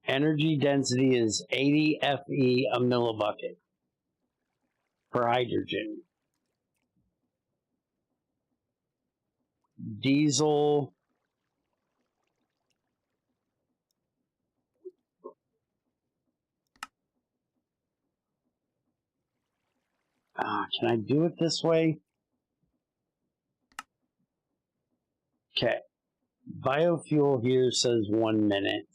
[SPEAKER 2] Energy density is 80 FE a millibucket for hydrogen. Diesel. Can I do it this way? Okay. Biofuel here says 1 minute.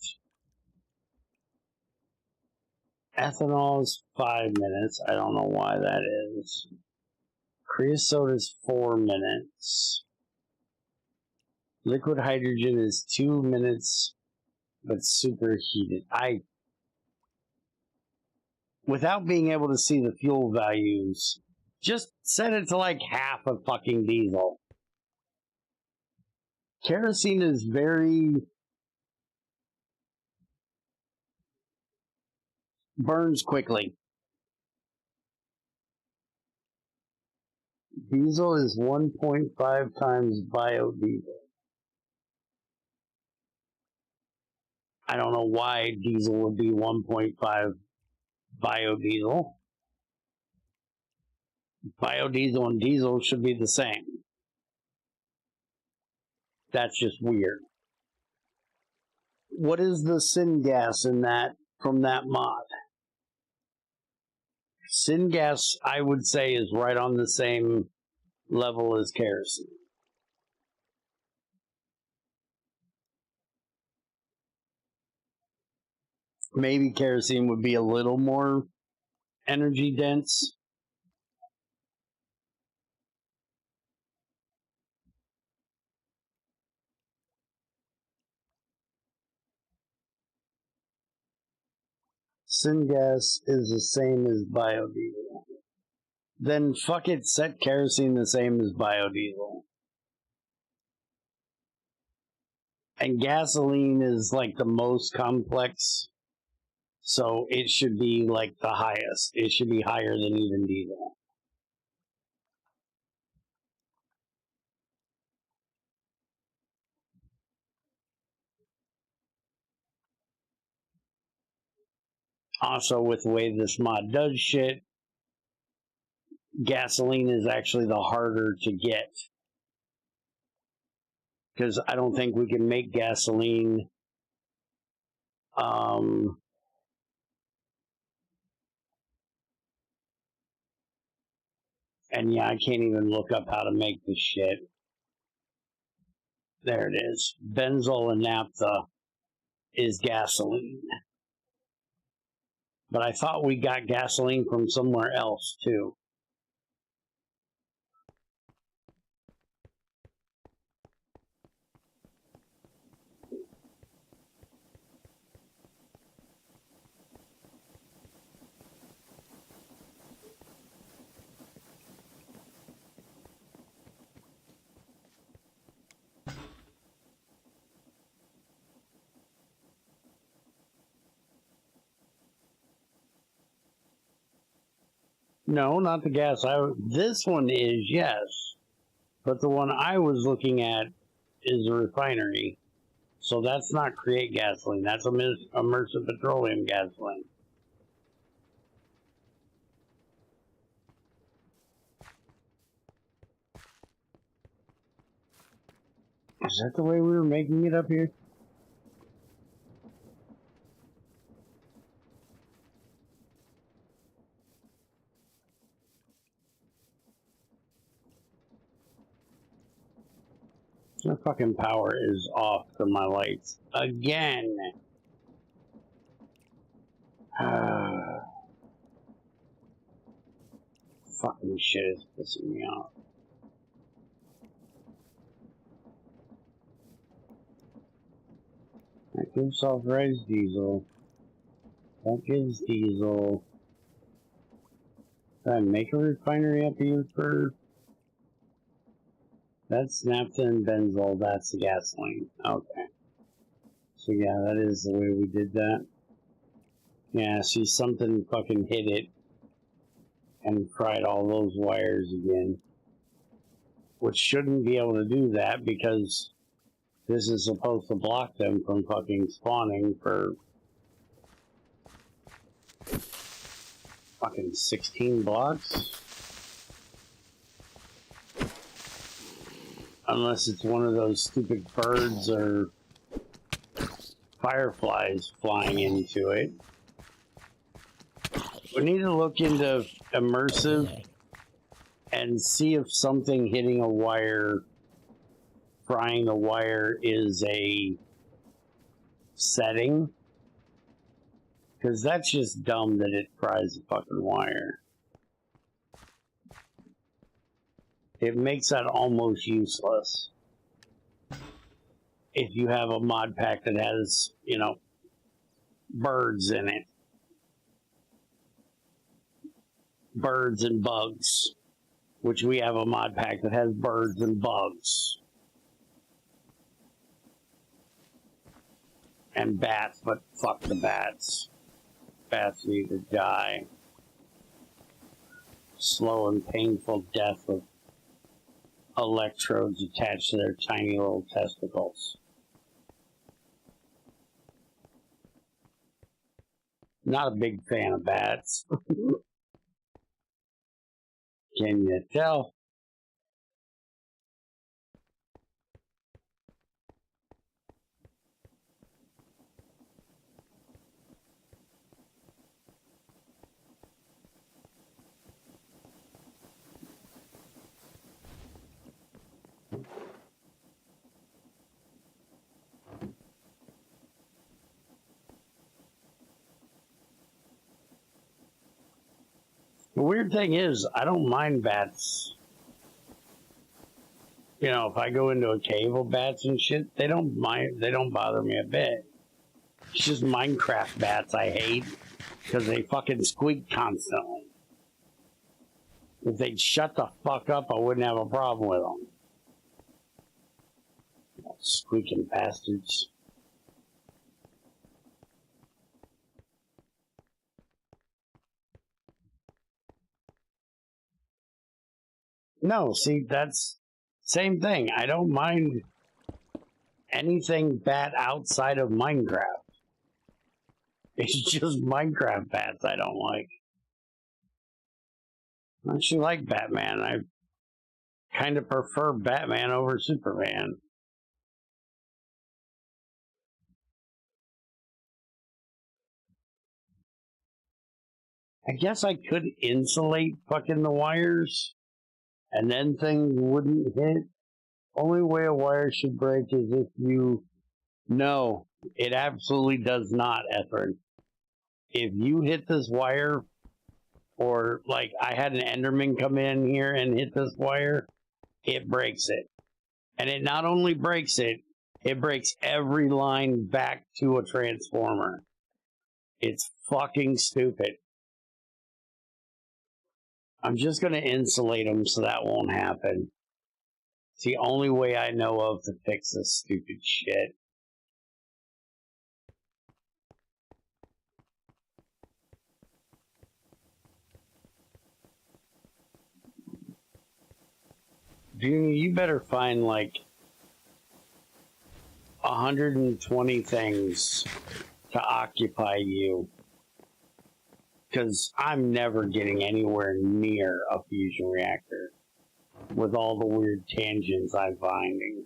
[SPEAKER 2] Ethanol is 5 minutes. I don't know why that is. Creosote is 4 minutes. Liquid hydrogen is 2 minutes, but superheated. Without being able to see the fuel values, just set it to like half of fucking diesel. Kerosene is burns quickly. Diesel is 1.5 times biodiesel. I don't know why diesel would be 1.5 biodiesel. Biodiesel and diesel should be the same. That's just weird. What is the syngas in that from that mod? Syngas, I would say, is right on the same level as kerosene. Maybe kerosene would be a little more energy dense. Syngas is the same as biodiesel. Then fuck it, set kerosene the same as biodiesel. And gasoline is like the most complex, so it should be like the highest. It should be higher than even diesel. Also, with the way this mod does shit, gasoline is actually the harder to get. Because I don't think we can make gasoline and yeah, I can't even look up how to make this shit. There it is. Benzol and naphtha is gasoline. But I thought we got gasoline from somewhere else, too. No, not the gas. This one is, yes. But the one I was looking at is a refinery. So that's not create gasoline. That's immersive petroleum gasoline. Is that the way we were making it up here? My fucking power is off for my lights. Again! Fucking shit is pissing me off. That gives self-rise diesel. That gives diesel. Did I make a refinery up here for... That's naphtha and benzol, that's the gasoline. Okay. So yeah, that is the way we did that. Yeah, see, something fucking hit it and fried all those wires again. Which shouldn't be able to do that because this is supposed to block them from fucking spawning for fucking 16 blocks. Unless it's one of those stupid birds or fireflies flying into it. We need to look into immersive and see if something hitting a wire, frying the wire, is a setting. Because that's just dumb that it fries the fucking wire. It makes that almost useless. If you have a mod pack that has, you know, birds in it. Birds and bugs. Which we have a mod pack that has birds and bugs. And bats, but fuck the bats. Bats need to die. Slow and painful death with electrodes attached to their tiny little testicles. Not a big fan of bats. Can you tell? The weird thing is, I don't mind bats. You know, if I go into a cave with bats and shit, they don't bother me a bit. It's just Minecraft bats I hate, because they fucking squeak constantly. If they'd shut the fuck up, I wouldn't have a problem with them. Squeaking bastards. No, see, that's same thing. I don't mind anything bat outside of Minecraft. It's just Minecraft bats I don't like. I actually like Batman. I kind of prefer Batman over Superman. I guess I could insulate fucking the wires, and then things wouldn't hit. Only way a wire should break is if you No, it absolutely does not, Etherin. If you hit this wire, or like I had an Enderman come in here and hit this wire, it breaks it. And it not only breaks it, it breaks every line back to a transformer. It's fucking stupid. I'm just going to insulate them so that won't happen. It's the only way I know of to fix this stupid shit. You better find like 120 things to occupy you. Because I'm never getting anywhere near a fusion reactor with all the weird tangents I'm finding.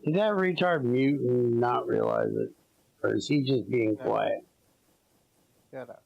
[SPEAKER 2] Did that retard mute and not realize it? Or is he just being quiet?
[SPEAKER 1] Shut up.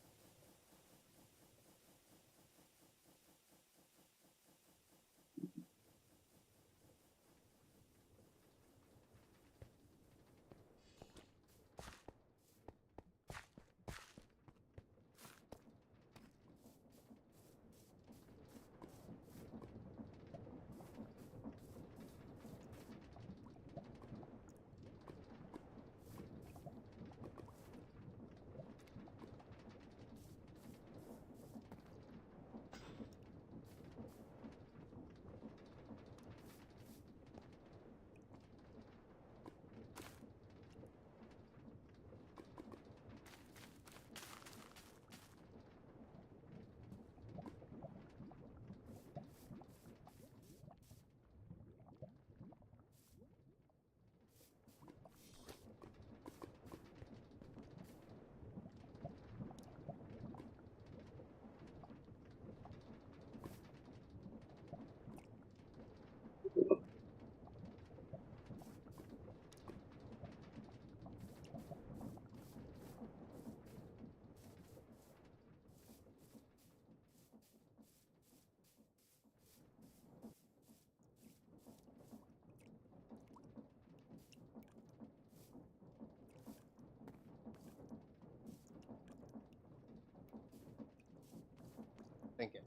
[SPEAKER 1] thinking?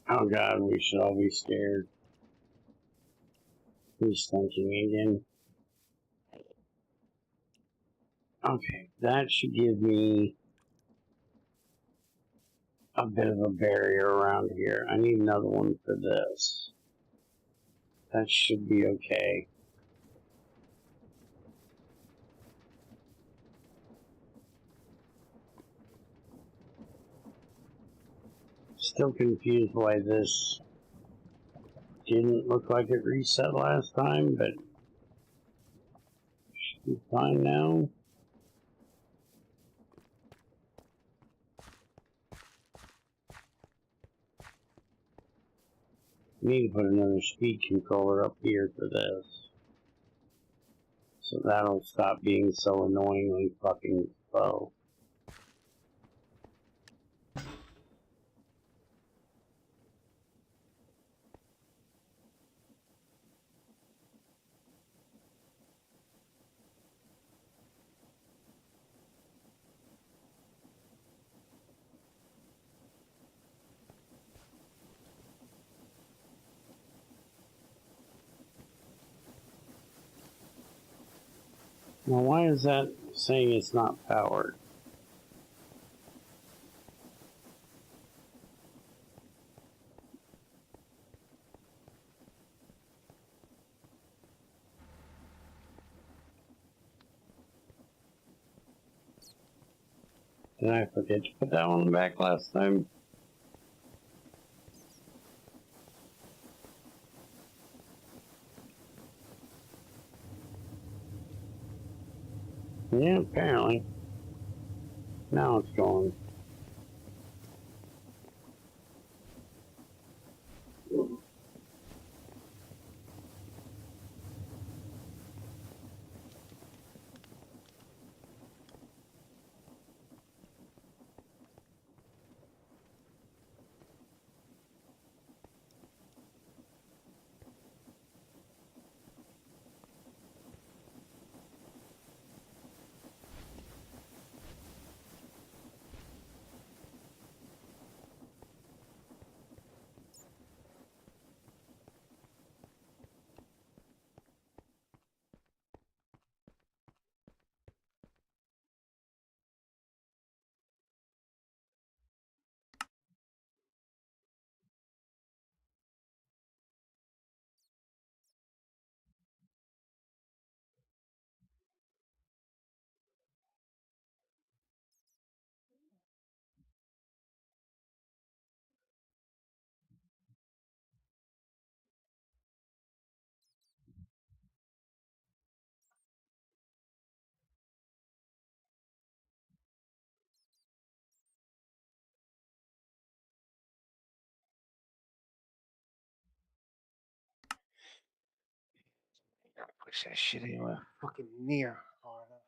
[SPEAKER 2] Oh god, we should all be scared. Who's thinking again? Okay, that should give me a bit of a barrier around here. I need another one for this. That should be okay. Still confused why this didn't look like it reset last time, but should be fine now. Need to put another speed controller up here for this. So that'll stop being so annoyingly fucking slow. Now why is that saying it's not powered? Did I forget to put that one back last time? Yeah, apparently. Now it's going.
[SPEAKER 1] Gotta push that shit anywhere fucking near hard enough.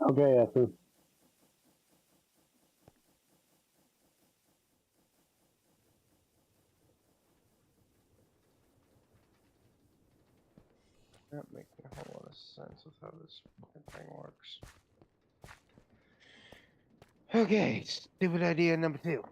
[SPEAKER 2] Okay, Ethan.
[SPEAKER 1] That makes a whole lot of sense with how this fucking thing works. Okay, stupid idea number 2.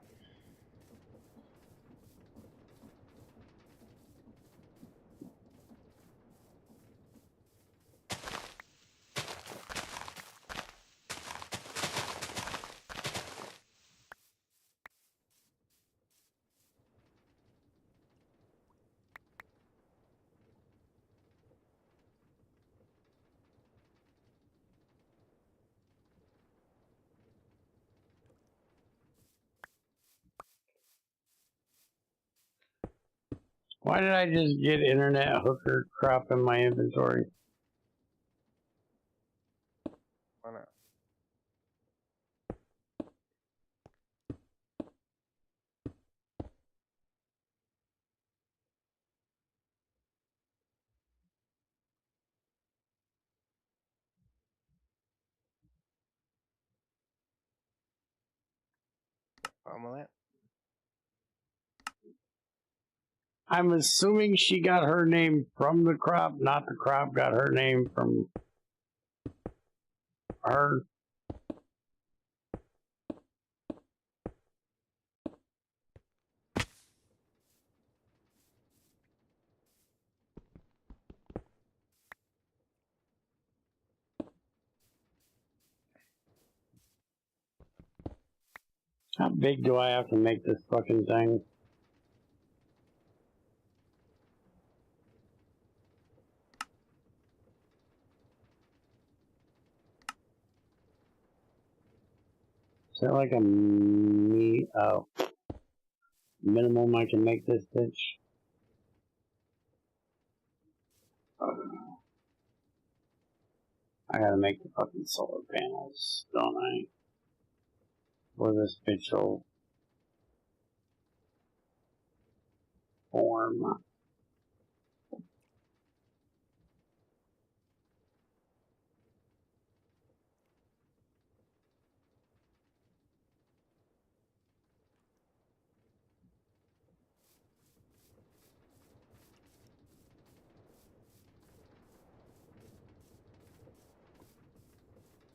[SPEAKER 2] Why did I just get internet hooker crap in my inventory?
[SPEAKER 1] Why not? Problem with that?
[SPEAKER 2] I'm assuming she got her name from the crop, not the crop got her name from her. How big do I have to make this fucking thing? Is that like a minimum I can make this bitch? I gotta make the fucking solar panels, don't I? For this bitch will form.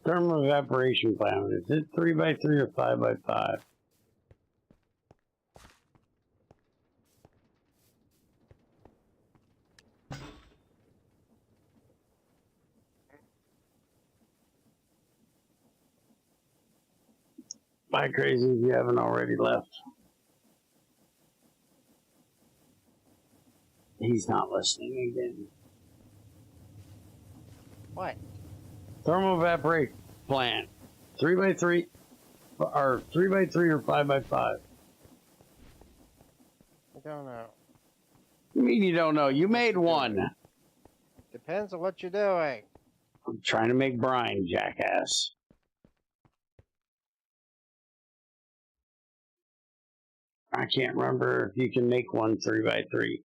[SPEAKER 2] Thermal evaporation plan. Is it 3x3 or 5x5? Bye, crazy, if you haven't already left. He's not listening again.
[SPEAKER 1] What?
[SPEAKER 2] Thermal evaporation plant. 3x3 or 3x3 or 5x5?
[SPEAKER 1] I don't know.
[SPEAKER 2] You mean you don't know? You made one.
[SPEAKER 1] Depends on what you're doing.
[SPEAKER 2] I'm trying to make brine, jackass. I can't remember if you can make one 3x3.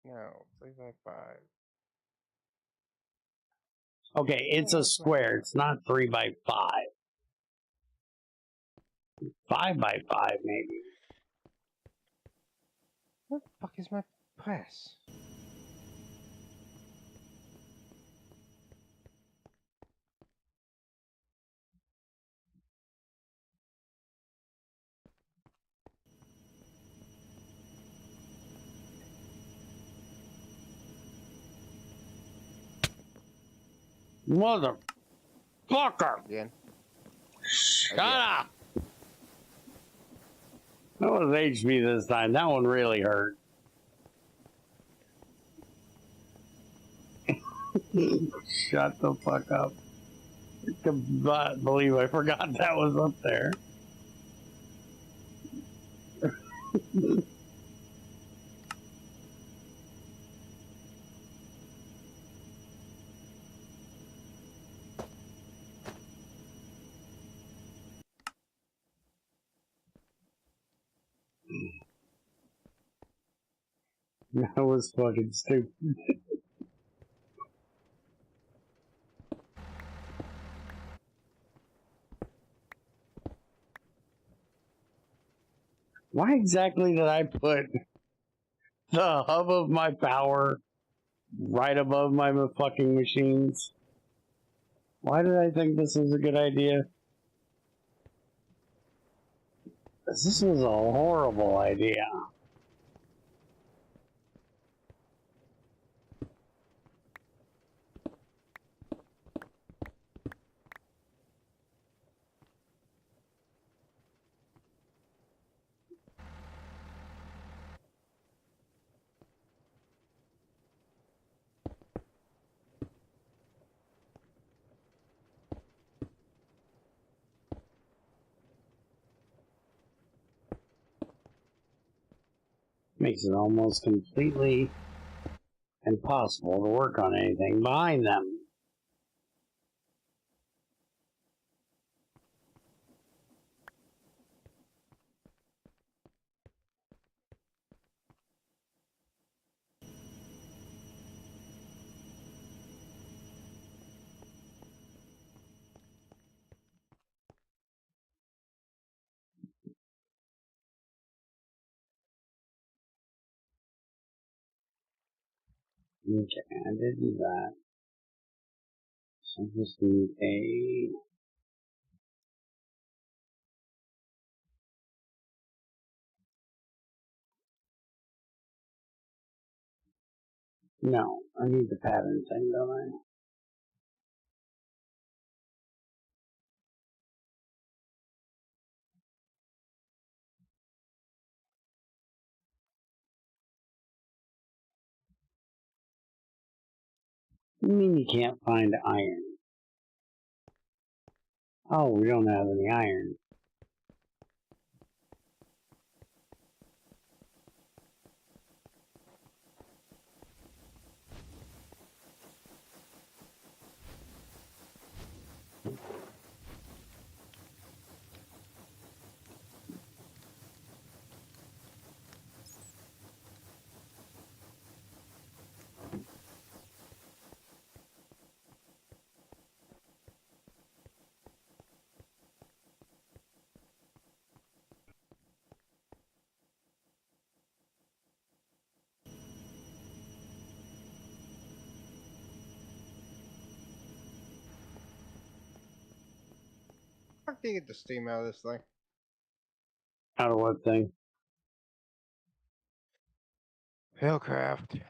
[SPEAKER 1] No, 3x5.
[SPEAKER 2] Okay, it's a square. It's not 3x5. 5x5, maybe.
[SPEAKER 1] Where the fuck is my press?
[SPEAKER 2] Motherfucker!
[SPEAKER 1] Again?
[SPEAKER 2] Shut up! That was HP this time. That one really hurt. Shut the fuck up. I cannot believe I forgot that was up there. That was fucking stupid. Why exactly did I put the hub of my power right above my fucking machines? Why did I think this was a good idea? This was a horrible idea. Makes it almost completely impossible to work on anything behind them. Okay, I did do that. So I just need a... No, I need the pattern thing, don't I? You mean you can't find iron? Oh, we don't have any iron.
[SPEAKER 1] How do you get the steam out of this thing?
[SPEAKER 2] Out of what thing?
[SPEAKER 1] Hillcraft.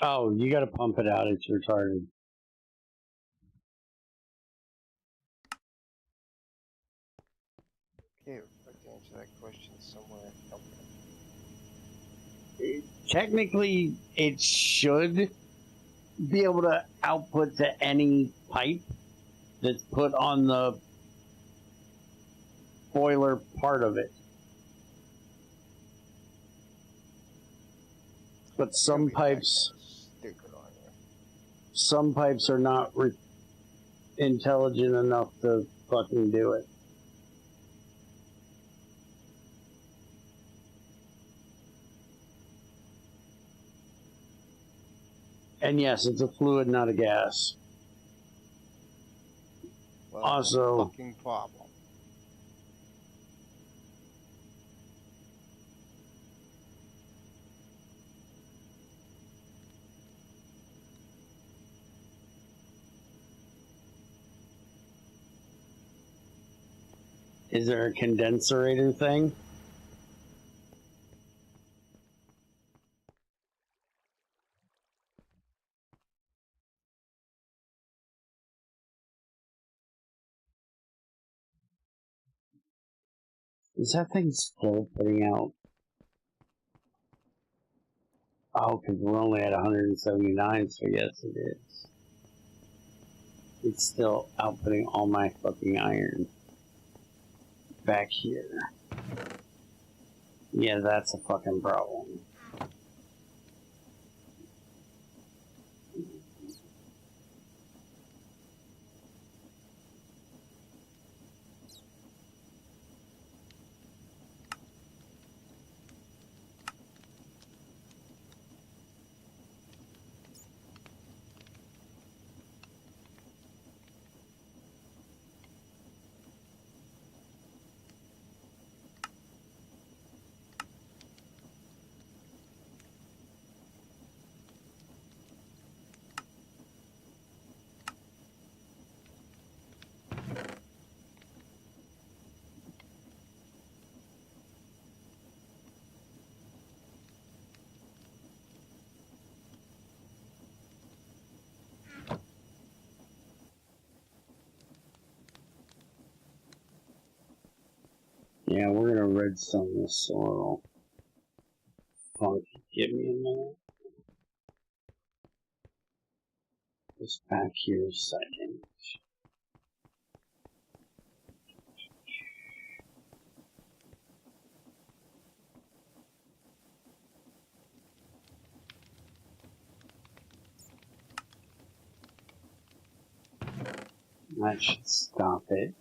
[SPEAKER 2] Oh, you gotta pump it out, it's retarded.
[SPEAKER 1] Okay, I can answer that question somewhere.
[SPEAKER 2] Technically, it should be able to output to any pipe that's put on the boiler part of it. But some pipes are not intelligent enough to fucking do it. And yes, it's a fluid, not a gas.
[SPEAKER 1] Well,
[SPEAKER 2] Also,
[SPEAKER 1] fucking problem.
[SPEAKER 2] is there a condenserator thing? Is that thing still putting out? Oh, because we're only at 179, so yes, it is. It's still outputting all my fucking iron back here. Yeah, that's a fucking problem. Yeah, we're gonna redstone this soil. Funky. Give me a minute. This back here a second. That should stop it.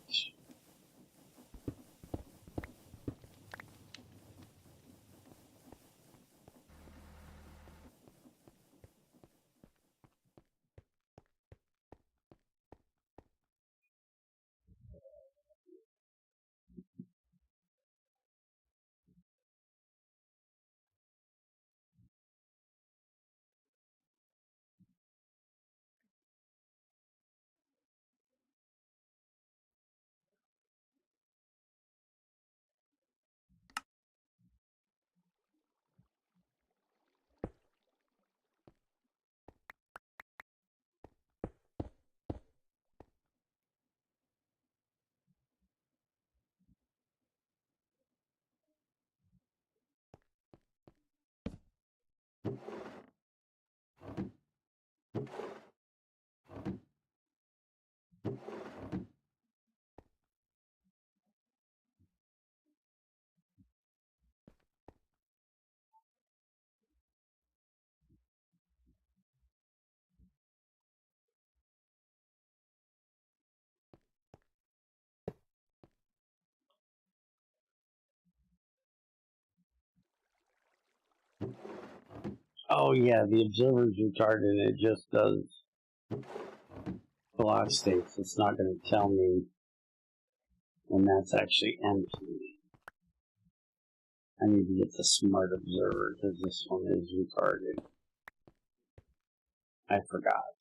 [SPEAKER 2] Oh yeah, the observer's retarded and it just does block states. It's not going to tell me when that's actually empty. I need to get the smart observer because this one is retarded. I forgot.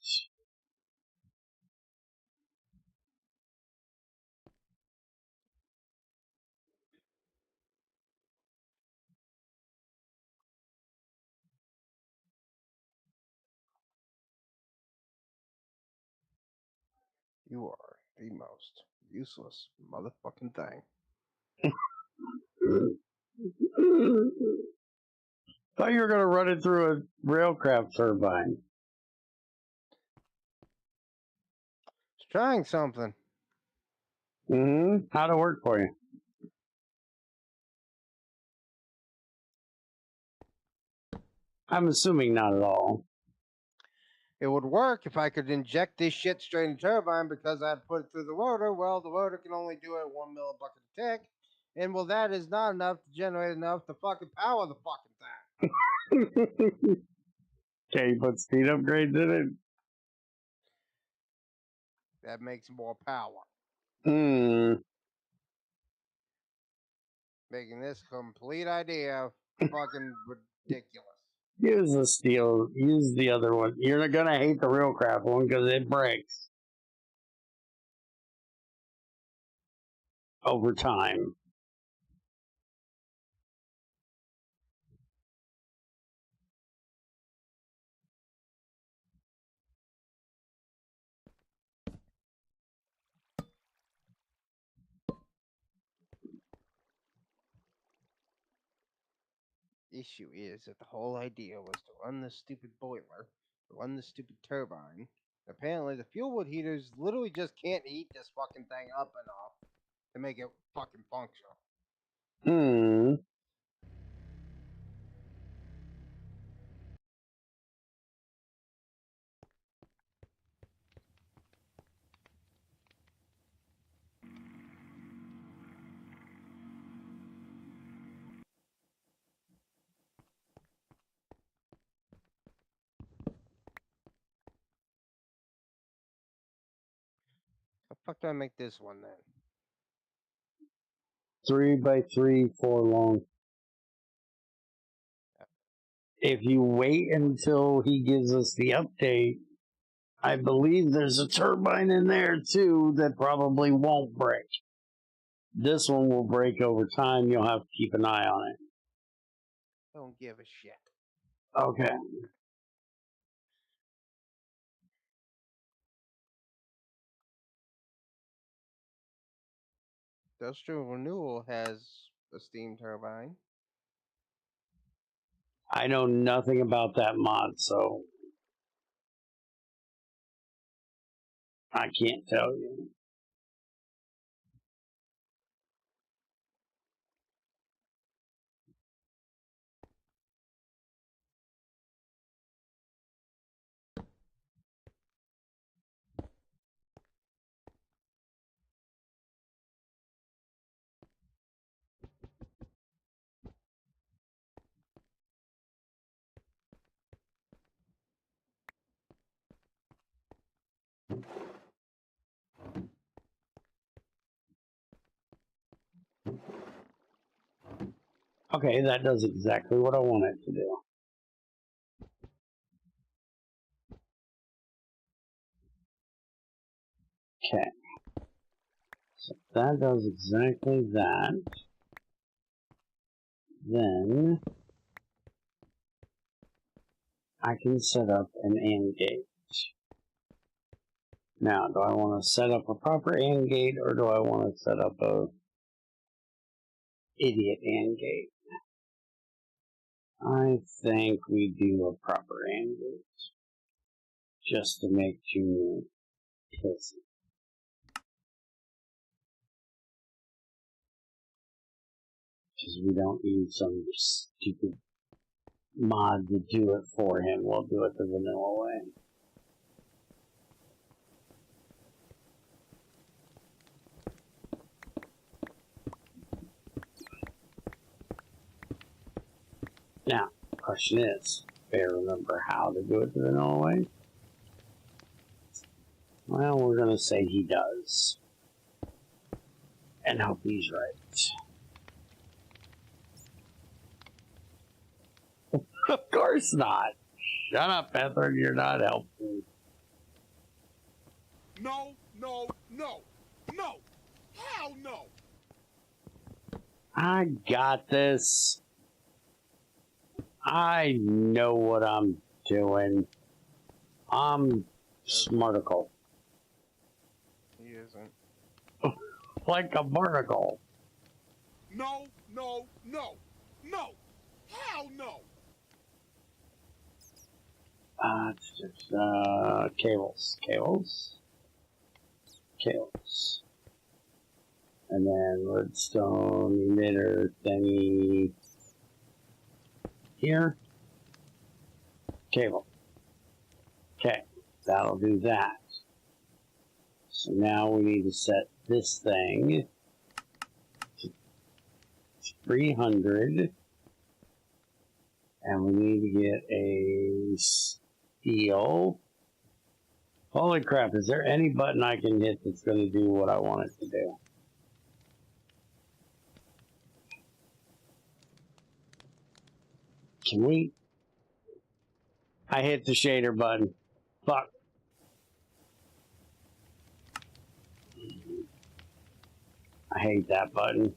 [SPEAKER 1] You are the most useless motherfucking thing.
[SPEAKER 2] Thought you were going to run it through a railcraft turbine.
[SPEAKER 1] It's trying something.
[SPEAKER 2] How'd it work for you? I'm assuming not at all.
[SPEAKER 1] It would work if I could inject this shit straight in the turbine because I'd put it through the rotor. Well, the rotor can only do it 1 millibucket a tick. And well, that is not enough to generate enough to fucking power the fucking thing.
[SPEAKER 2] Okay, you put speed upgrades in it?
[SPEAKER 1] That makes more power. Making this complete idea fucking ridiculous.
[SPEAKER 2] Use the steel. Use the other one. You're not gonna hate the real crap one because it breaks over time.
[SPEAKER 1] Issue is that the whole idea was to run this stupid boiler, to run this stupid turbine. Apparently, the fuel wood heaters literally just can't heat this fucking thing up enough to make it fucking functional. How the fuck do I make this one then?
[SPEAKER 2] 3 by 3, 4 long. If you wait until he gives us the update, I believe there's a turbine in there too that probably won't break. This one will break over time. You'll have to keep an eye on it.
[SPEAKER 1] Don't give a shit.
[SPEAKER 2] Okay.
[SPEAKER 1] Industrial Renewal has a steam turbine.
[SPEAKER 2] I know nothing about that mod, so I can't tell you. Okay, that does exactly what I want it to do. Okay. So that does exactly that. Then I can set up an AND gate. Now, do I want to set up a proper AND gate or do I want to set up a idiot AND gate? I think we do a proper AND gate just to make Junior pissy. Because we don't need some stupid mod to do it for him. We'll do it the vanilla way. Now, the question is, do I remember how to do it the vanilla way? Well, we're going to say he does. And hope he's right. Of course not. Shut up, Panther. You're not helping.
[SPEAKER 4] No, no, no, no. Hell no.
[SPEAKER 2] I got this. I know what I'm doing. I'm smarticle.
[SPEAKER 1] He isn't.
[SPEAKER 2] Like a barnacle.
[SPEAKER 4] No, no, no, no. Hell no.
[SPEAKER 2] Cables. And then redstone emitter thingy here. Cable. Okay, that'll do that. So now we need to set this thing to 300. And we need to get a steel. Holy crap, is there any button I can hit that's going to do what I want it to do? Can we? I hit the shader button. Fuck. I hate that button.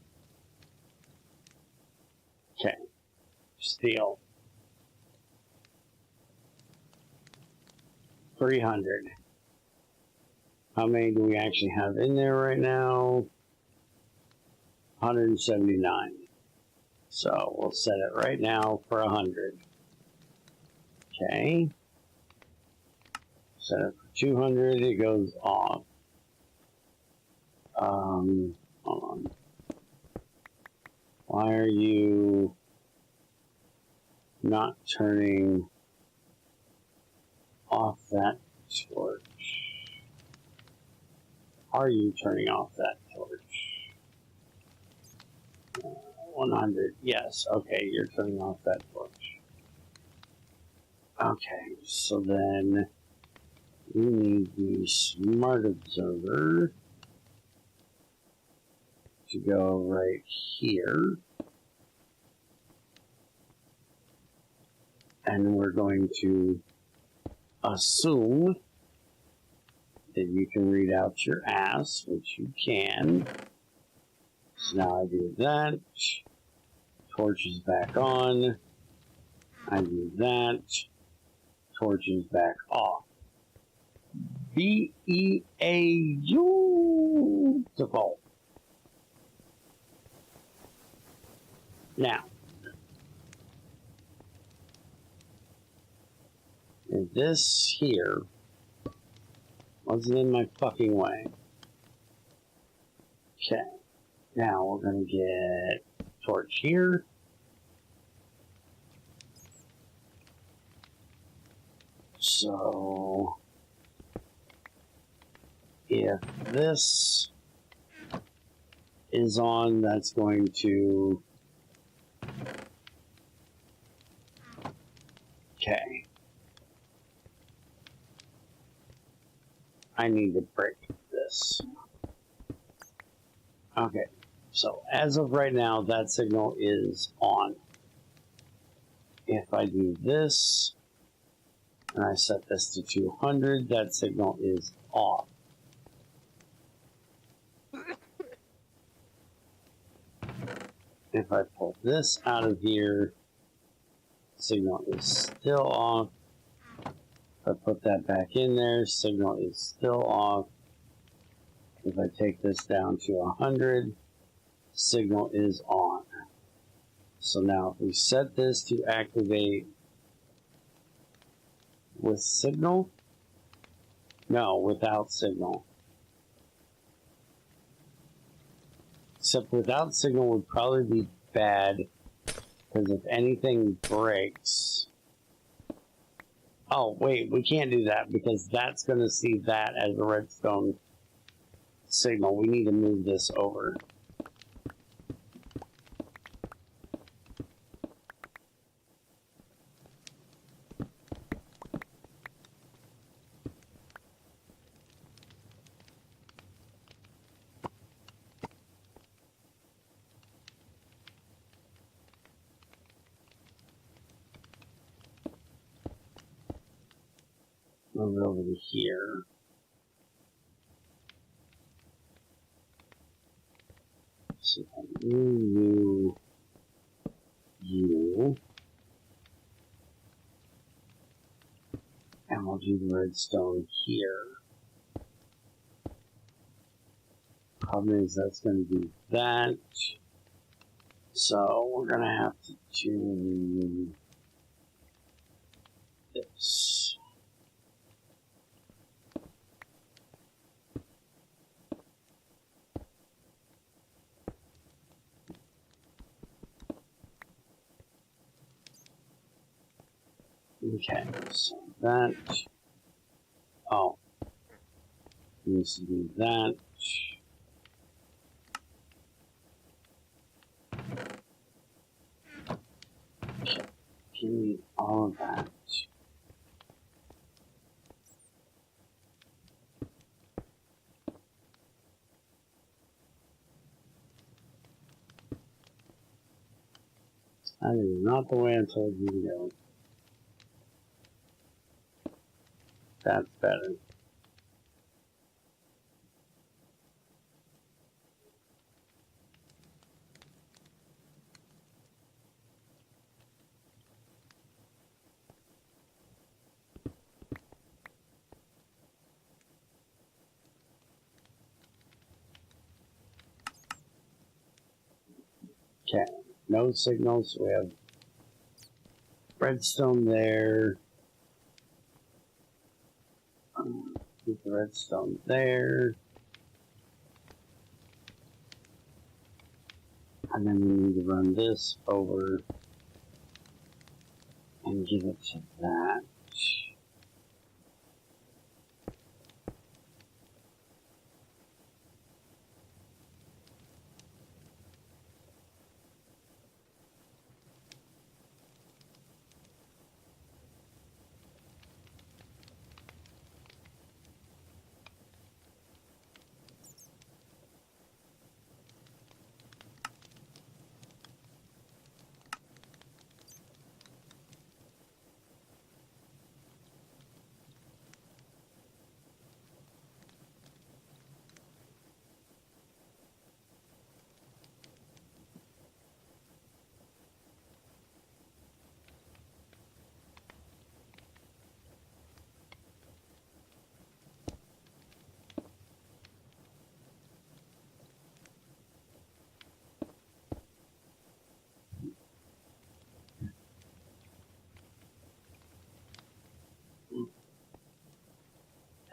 [SPEAKER 2] Okay. Steel. 300. How many do we actually have in there right now? 179. So we'll set it right now for 100. Okay. Set it for 200. It goes off. Hold on. Why are you not turning off that torch? Are you turning off that torch? 100. Yes. Okay, you're turning off that torch. Okay, so then we need the smart observer to go right here. And we're going to assume that you can read out your ass, which you can. So now I do that. Torch is back on. I do that. Torch is back off. Beautiful. Now, if this here wasn't in my fucking way. Okay, now we're gonna get torch here. So, if this is on, that's going to... Okay. I need to break this. Okay, so as of right now, that signal is on. If I do this, and I set this to 200, that signal is off. If I pull this out of here, signal is still off. If I put that back in there, signal is still off. If I take this down to 100, signal is on. So now if we set this to activate with signal, no, without signal. Except without signal would probably be bad, because if anything breaks... Oh, wait, we can't do that, because that's going to see that as a redstone signal. We need to move this over. Move it over to here. So you, and we'll do the redstone here. Problem is that's going to do that. So we're going to have to do this. Okay, so that, oh, needs to do that. Okay, give me all of that. That is not the way I told you to go. That's better. Okay, no signals. We have redstone there. Keep the redstone there. And then we need to run this over and give it to that.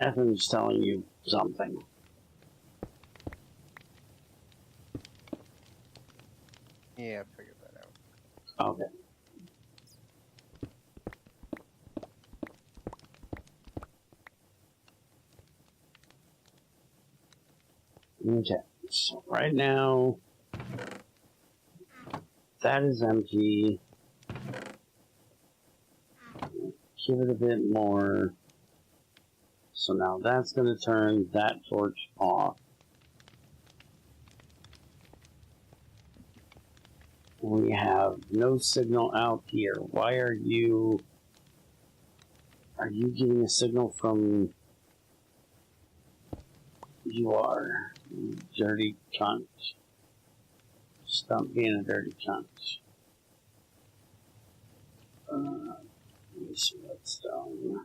[SPEAKER 2] Ethan's telling you something.
[SPEAKER 1] Yeah, I figured that out.
[SPEAKER 2] Okay. Okay, so right now, that is empty. Give it a bit more. So now that's going to turn that torch off. We have no signal out here. Why are you getting a signal from... You are, you dirty cunt. Stop being a dirty cunt. Let me see what's done.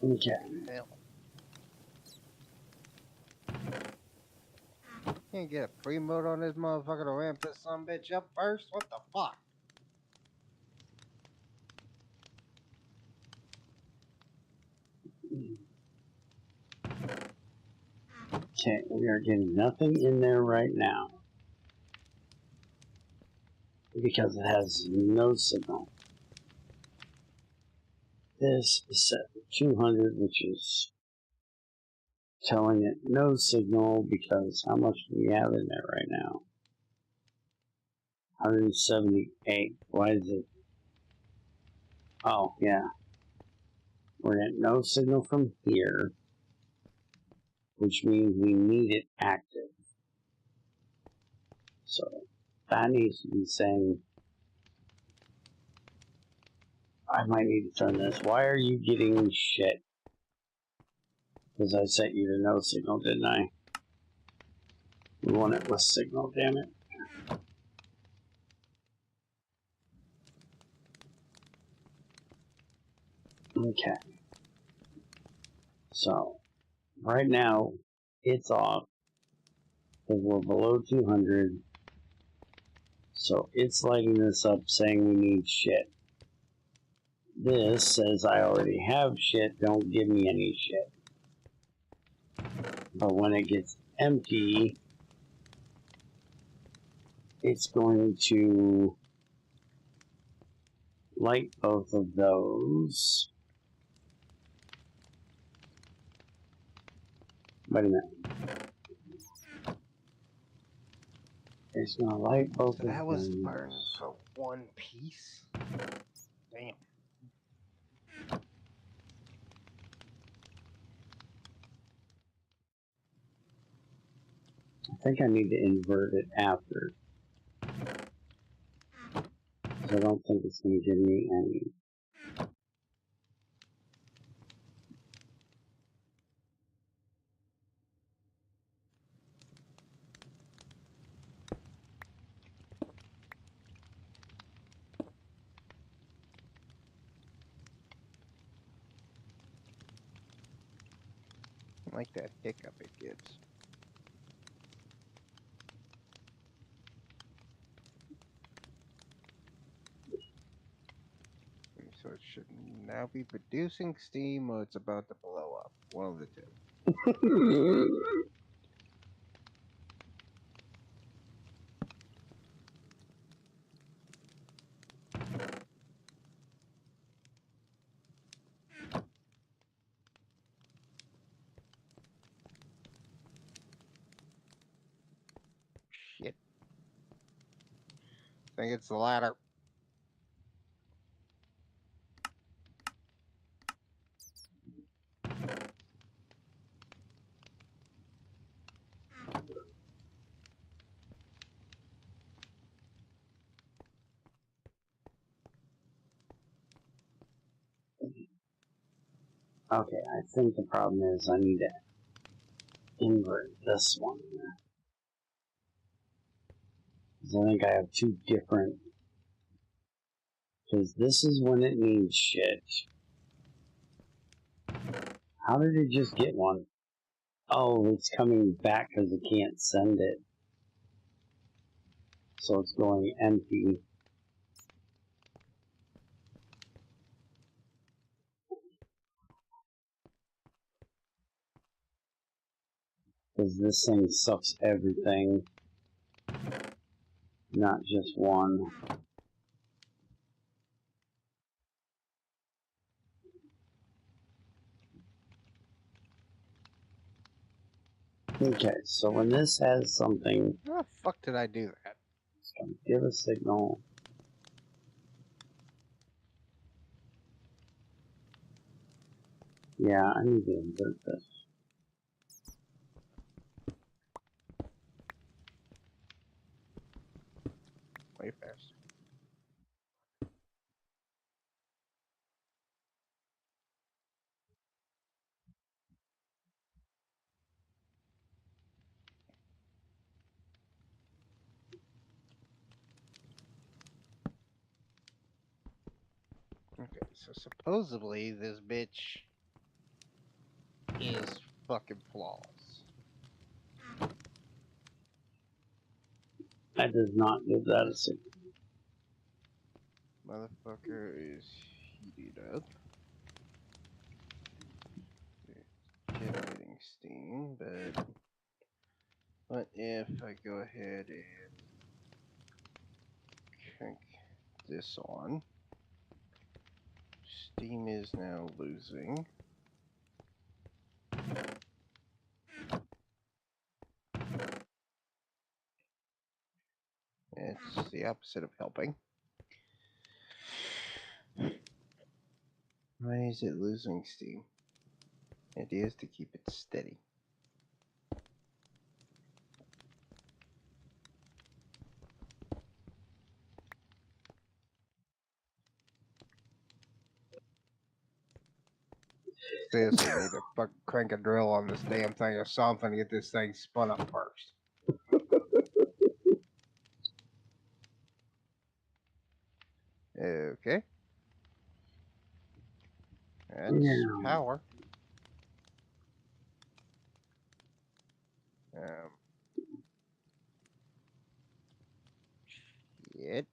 [SPEAKER 2] Okay.
[SPEAKER 1] Hell. Can't get a pre-mode on this motherfucker to ramp this sumbitch up first? What the fuck?
[SPEAKER 2] Okay, we are getting nothing in there right now. Because it has no signal. This is set for 200, which is telling it no signal because how much do we have in there right now? 178. Why is it? Oh, yeah. We're getting no signal from here, which means we need it active. So that needs to be saying, I might need to turn this. Why are you getting shit? Because I set you to no signal, didn't I? We want it with signal, damn it. Okay. So, right now, it's off. Because we're below 200. So, it's lighting this up saying we need shit. This says I already have shit, don't give me any shit. But when it gets empty, it's going to light both of those. Wait a minute. It's going to light both
[SPEAKER 1] So
[SPEAKER 2] of
[SPEAKER 1] that was
[SPEAKER 2] them.
[SPEAKER 1] burned for one piece? Damn.
[SPEAKER 2] I think I need to invert it after. Because I don't think it's going to give me any.
[SPEAKER 1] I like that hiccup it gives. So it should now be producing steam or it's about to blow up. One of the two. Shit. I think it's the latter.
[SPEAKER 2] Okay, I think the problem is I need to invert this one. 'Cause I think I have two different. Because this is when it means shit. How did it just get one? Oh, it's coming back because it can't send it. So it's going empty. Because this thing sucks everything. Not just one. Okay, so when this has something,
[SPEAKER 1] How the fuck did I do that?
[SPEAKER 2] it's going to give a signal. Yeah, I need to invert this.
[SPEAKER 1] Way faster. Okay, so supposedly this bitch is fucking flawless.
[SPEAKER 2] That does not give that a signal.
[SPEAKER 1] Motherfucker is heated up. Generating steam, but what if I go ahead and crank this on? Steam is now losing. It's the opposite of helping. Why is it losing steam? It is to keep it steady. Seriously, need to fucking crank a drill on this damn thing or something to get this thing spun up first. Okay. That's
[SPEAKER 2] Yeah.
[SPEAKER 1] power. Um, shit.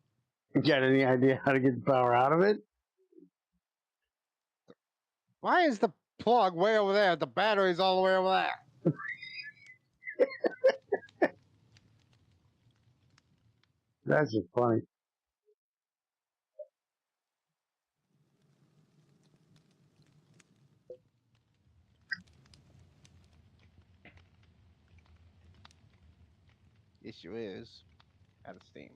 [SPEAKER 2] Got any idea how to get the power out of it?
[SPEAKER 1] Why is the plug way over there? The battery's all the way over there.
[SPEAKER 2] That's just funny.
[SPEAKER 1] Issue is out of steam.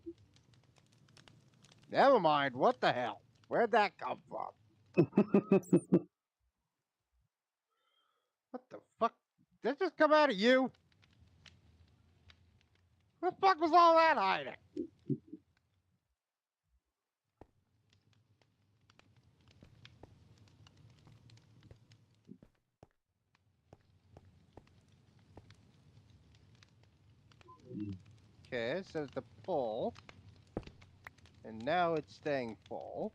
[SPEAKER 1] Never mind. What the hell? Where'd that come from? What the fuck? Did that just come out of you? What the fuck was all that hiding? Okay, it says the pull. And now it's staying full.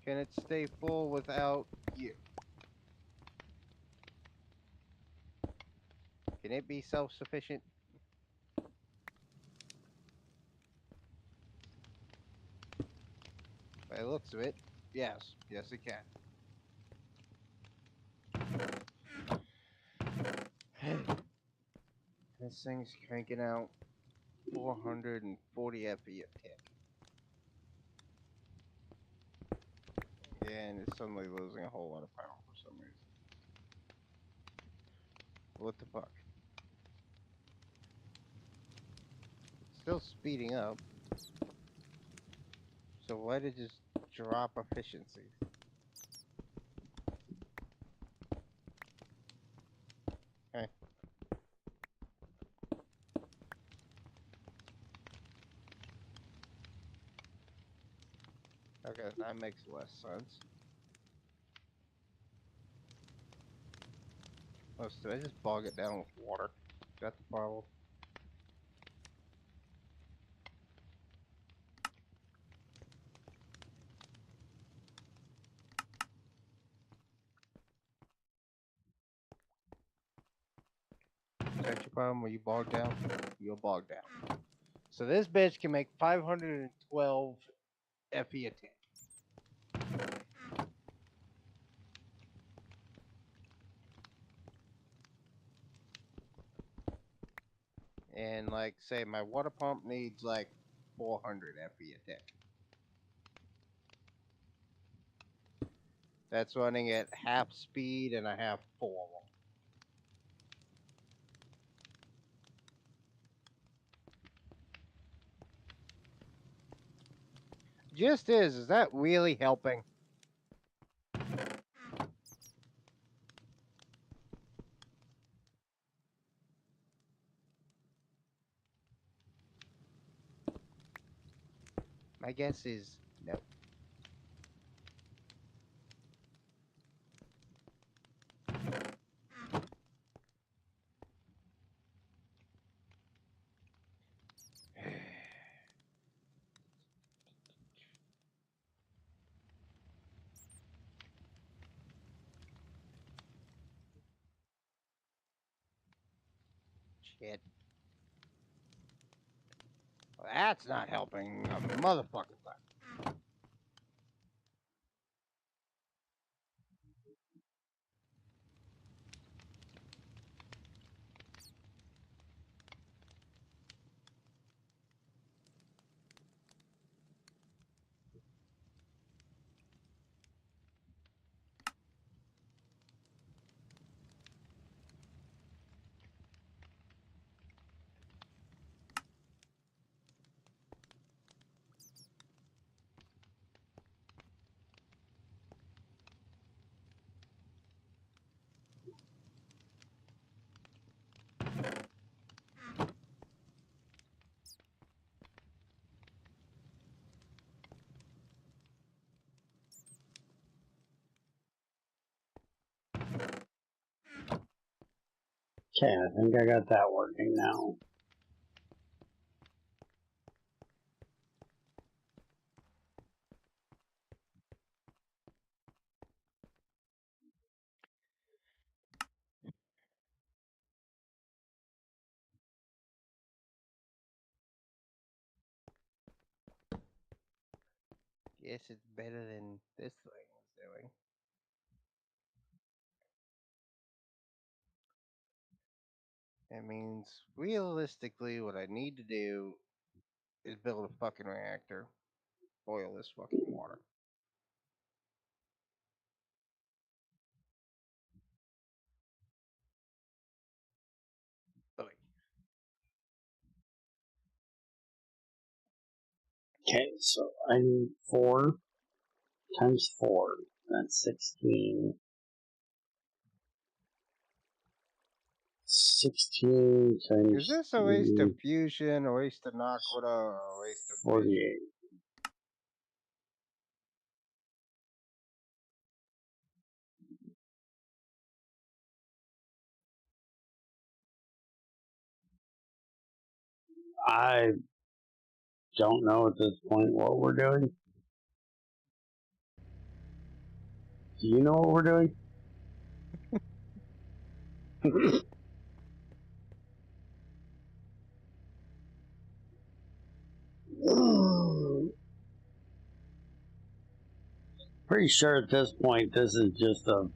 [SPEAKER 1] Can it stay full without you? Can it be self-sufficient? By the looks of it, yes. Yes, it can. This thing's cranking out 440 FE a tick. And it's suddenly losing a whole lot of power for some reason. What the fuck? It's still speeding up. So why did it just drop efficiency? Okay. Okay, that makes less sense. Oh, so did I just bog it down with water? Is that the problem? problem? Were you bogged down? You're bogged down. So this bitch can make 512 FE a tick. And like, say my water pump needs like 400 FE a tick. That's running at half speed, and I have 4 of them. Just is that really helping? My guess is no. Shit. Well, that's not helping a motherfucker.
[SPEAKER 2] Okay, I think I got that working now.
[SPEAKER 1] Guess it's better than this thing was doing. That means, realistically, what I need to do is build a fucking reactor, boil this fucking water. Like,
[SPEAKER 2] Okay, so I need 4 times 4. That's 16. 16 times
[SPEAKER 1] is this a waste
[SPEAKER 2] 3,
[SPEAKER 1] of fusion, a waste of Nakoda, or a waste of fission?
[SPEAKER 2] 48. I don't know at this point what we're doing. Do you know what we're doing? Pretty sure at this point this is just a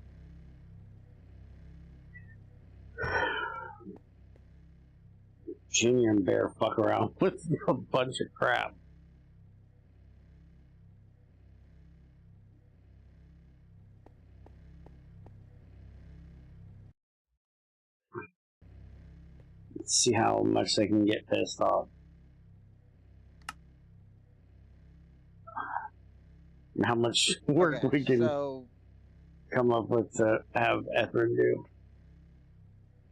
[SPEAKER 2] Junior and Bear fuck around with a bunch of crap. Let's see how much they can get pissed off. And how much work we can come up with to have Ethrin do.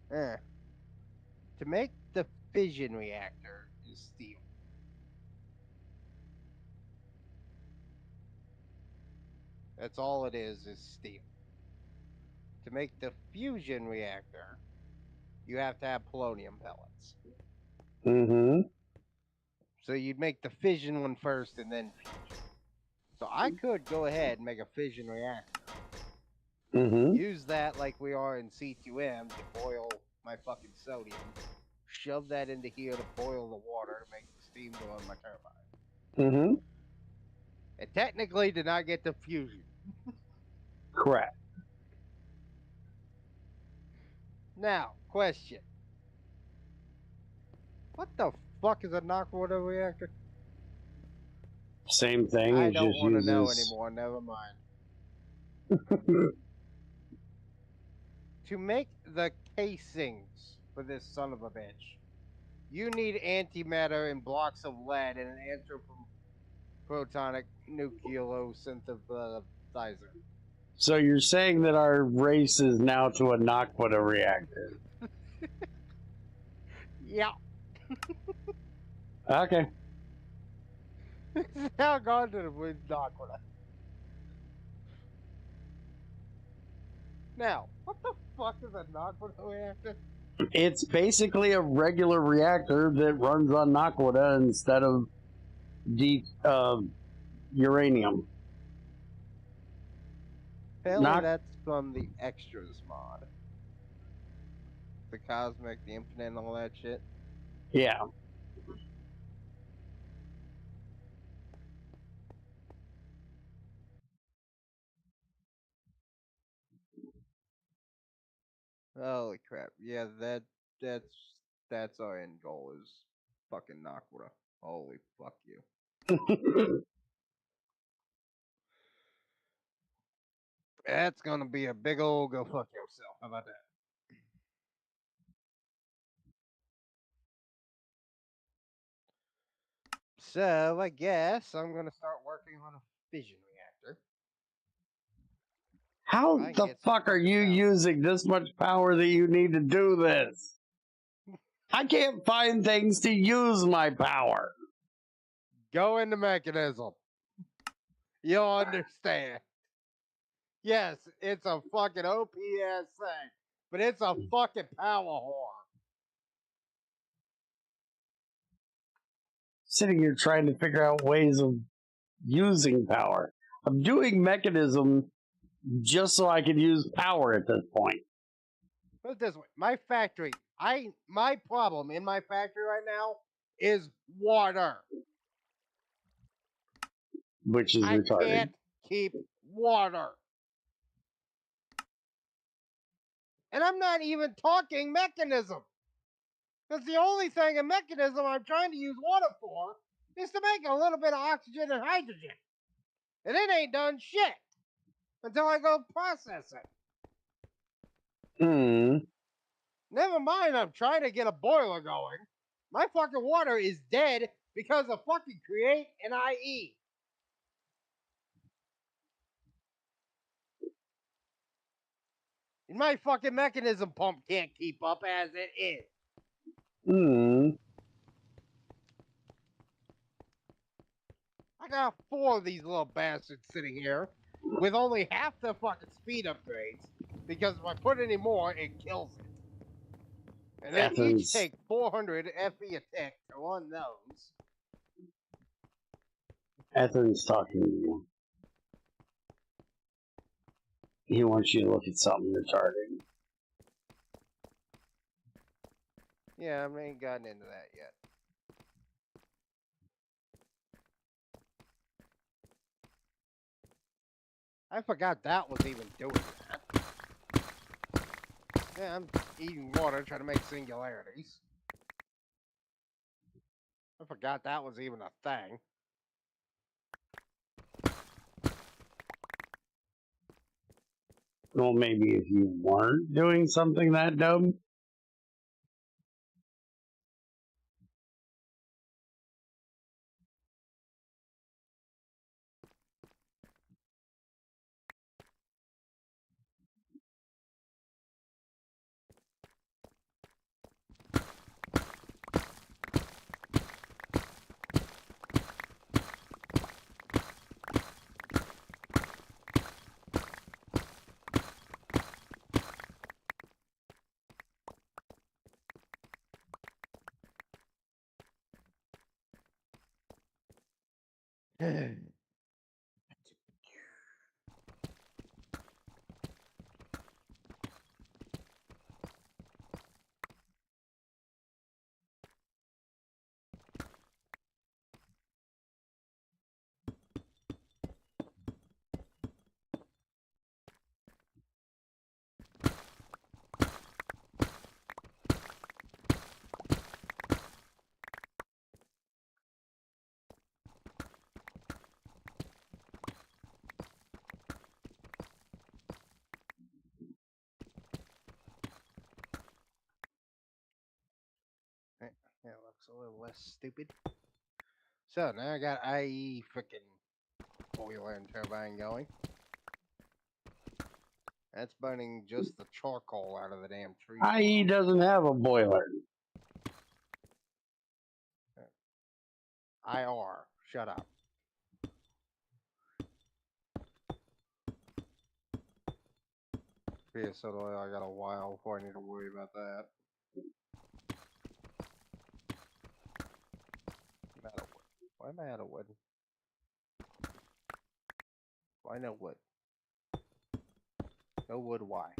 [SPEAKER 1] To make the fission reactor is steel. That's all it is steel. To make the fusion reactor, you have to have polonium pellets.
[SPEAKER 2] Mm-hmm.
[SPEAKER 1] So you'd make the fission one first and then fusion. So I could go ahead and make a fission reactor.
[SPEAKER 2] Mm-hmm.
[SPEAKER 1] Use that like we are in C2M to boil my fucking sodium, shove that into here to boil the water to make the steam go on my turbine.
[SPEAKER 2] Mm-hmm.
[SPEAKER 1] It technically did not get to fusion.
[SPEAKER 2] Correct.
[SPEAKER 1] Now, question. What the fuck is a knock water reactor?
[SPEAKER 2] Same thing.
[SPEAKER 1] I
[SPEAKER 2] It
[SPEAKER 1] don't
[SPEAKER 2] just
[SPEAKER 1] want to know
[SPEAKER 2] uses.
[SPEAKER 1] anymore. Never mind. To make the casings for this son of a bitch, you need antimatter and blocks of lead and an anthroprotonic nucleosynthesizer.
[SPEAKER 2] So you're saying that our race is now to a Naquita reactor?
[SPEAKER 1] Yeah.
[SPEAKER 2] Okay.
[SPEAKER 1] It's now gone to the wind Aquila. Now, what the fuck is a Naquita reactor?
[SPEAKER 2] It's basically a regular reactor that runs on Naquita instead of uranium.
[SPEAKER 1] Apparently
[SPEAKER 2] Knock.
[SPEAKER 1] that's from the extras mod. The cosmic, the infinite, and all that shit.
[SPEAKER 2] Yeah.
[SPEAKER 1] Holy crap. Yeah, that's our end goal is fucking Naquita. Holy fuck you. That's gonna be a big old go fuck yourself. How about that? So I guess I'm gonna start working on a fission reactor.
[SPEAKER 2] How
[SPEAKER 1] I can
[SPEAKER 2] the
[SPEAKER 1] get some
[SPEAKER 2] fuck are
[SPEAKER 1] fucking
[SPEAKER 2] you
[SPEAKER 1] power.
[SPEAKER 2] using this much power that you need to do this? I can't find things to use my power.
[SPEAKER 1] Go into mechanism. You'll understand. Yes, it's a fucking OPS thing, but it's a fucking power whore.
[SPEAKER 2] Sitting here trying to figure out ways of using power. I'm doing mechanism just so I can use power at this point.
[SPEAKER 1] Put it this way, my factory, my problem in my factory right now is water.
[SPEAKER 2] Which is
[SPEAKER 1] I
[SPEAKER 2] retarded.
[SPEAKER 1] can't keep water. And I'm not even talking mechanism. Because the only thing in mechanism I'm trying to use water for is to make a little bit of oxygen and hydrogen. And it ain't done shit until I go process it. Never mind, I'm trying to get a boiler going. My fucking water is dead because of fucking create and IE. And my fucking mechanism pump can't keep up as it is. I got 4 of these little bastards sitting here with only half the fucking speed upgrades because if I put any more, it kills it. And they each take 400 FE a tick to run those.
[SPEAKER 2] Ethan's talking to you. He wants you to look at something retarded.
[SPEAKER 1] Yeah, I ain't gotten into that yet. I forgot that was even doing that. Yeah, I'm eating water trying to make singularities. I forgot that was even a thing.
[SPEAKER 2] Well, maybe if you weren't doing something that dumb.
[SPEAKER 1] Yeah, it looks a little less stupid. So now I got IE freaking boiler and turbine going. That's burning just the charcoal out of the damn tree.
[SPEAKER 2] IE doesn't have a boiler.
[SPEAKER 1] IR, shut up. Yeah, so I got a while before I need to worry about that. I'm out of wood. Why am I out of wood? Why no wood? No wood, why?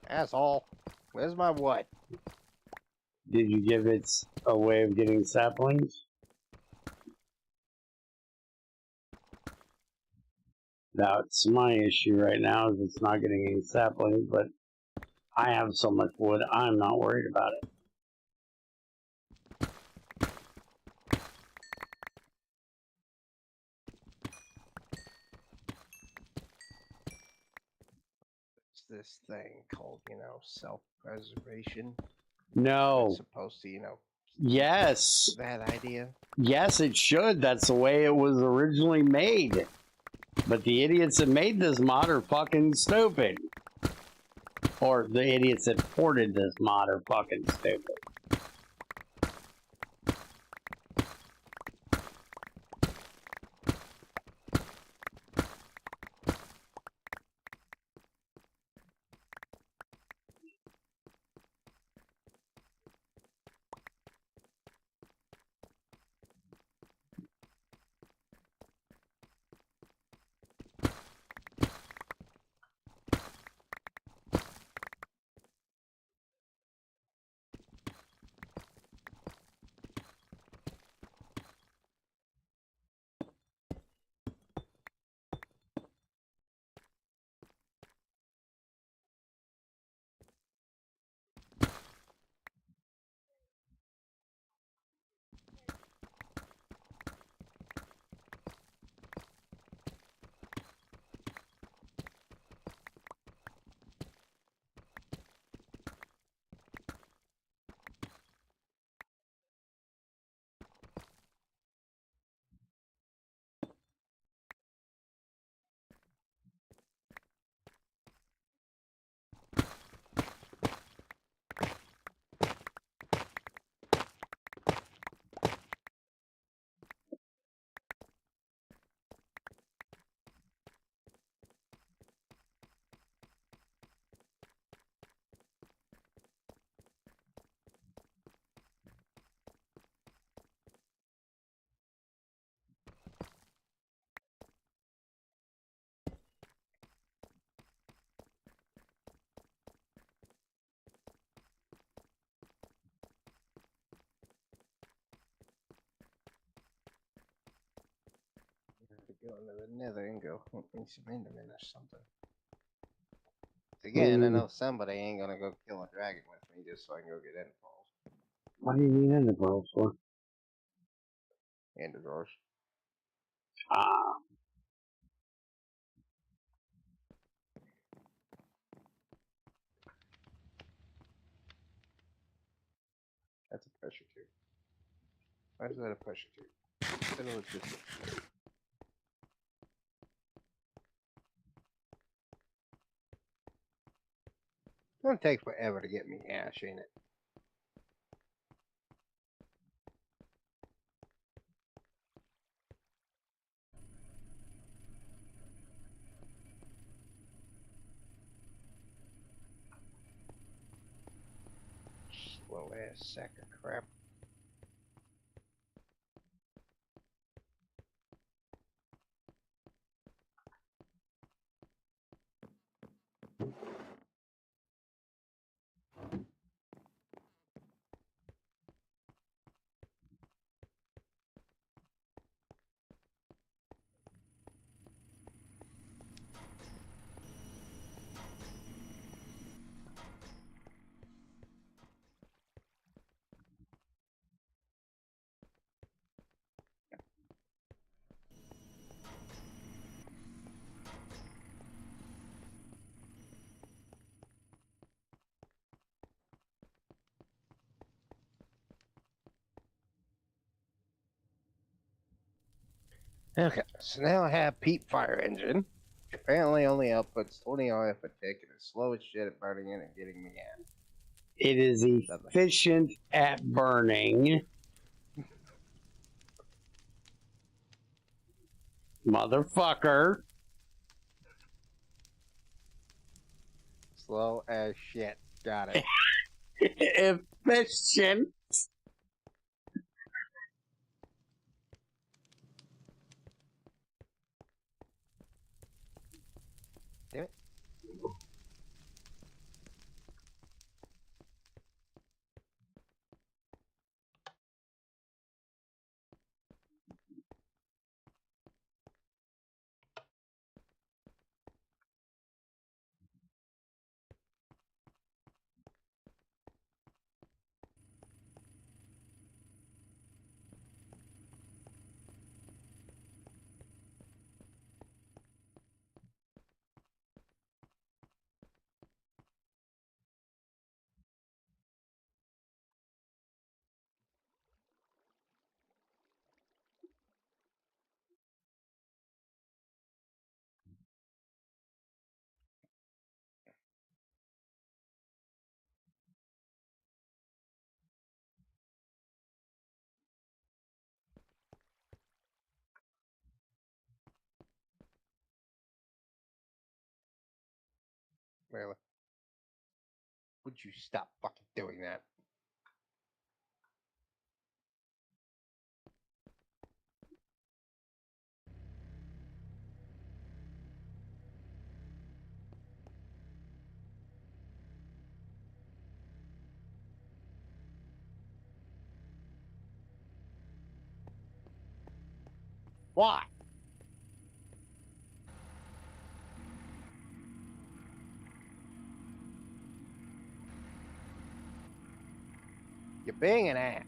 [SPEAKER 1] Asshole. Where's my wood?
[SPEAKER 2] Did you give it a way of getting saplings? That's my issue right now, is it's not getting any saplings, but I have so much wood, I'm not worried about it.
[SPEAKER 1] It's this thing called, self-preservation.
[SPEAKER 2] No.
[SPEAKER 1] It's supposed to,
[SPEAKER 2] Yes.
[SPEAKER 1] that idea.
[SPEAKER 2] Yes, it should. That's the way it was originally made. But the idiots that made this mod are fucking stupid. Or the idiots that ported this mod are fucking stupid.
[SPEAKER 1] To go into the nether and go hunt me some endermen or something. Again, I know somebody ain't gonna go kill a dragon with me just so I can go get ender pearls.
[SPEAKER 2] What do you need ender pearls for?
[SPEAKER 1] Ender drawers.
[SPEAKER 2] Ah.
[SPEAKER 1] That's a pressure tube. Why is that a pressure tube? That was just It's gonna take forever to get me ash, ain't it? Slow ass sack of crap. Okay, so now I have peat fire engine, which apparently only outputs 20 RF a tick and is slow as shit at burning in and getting me in.
[SPEAKER 2] It is efficient at burning. Motherfucker.
[SPEAKER 1] Slow as shit. Got it.
[SPEAKER 2] Efficient.
[SPEAKER 1] Damn it. Really? Would you stop fucking doing that? Why? You're being an ass.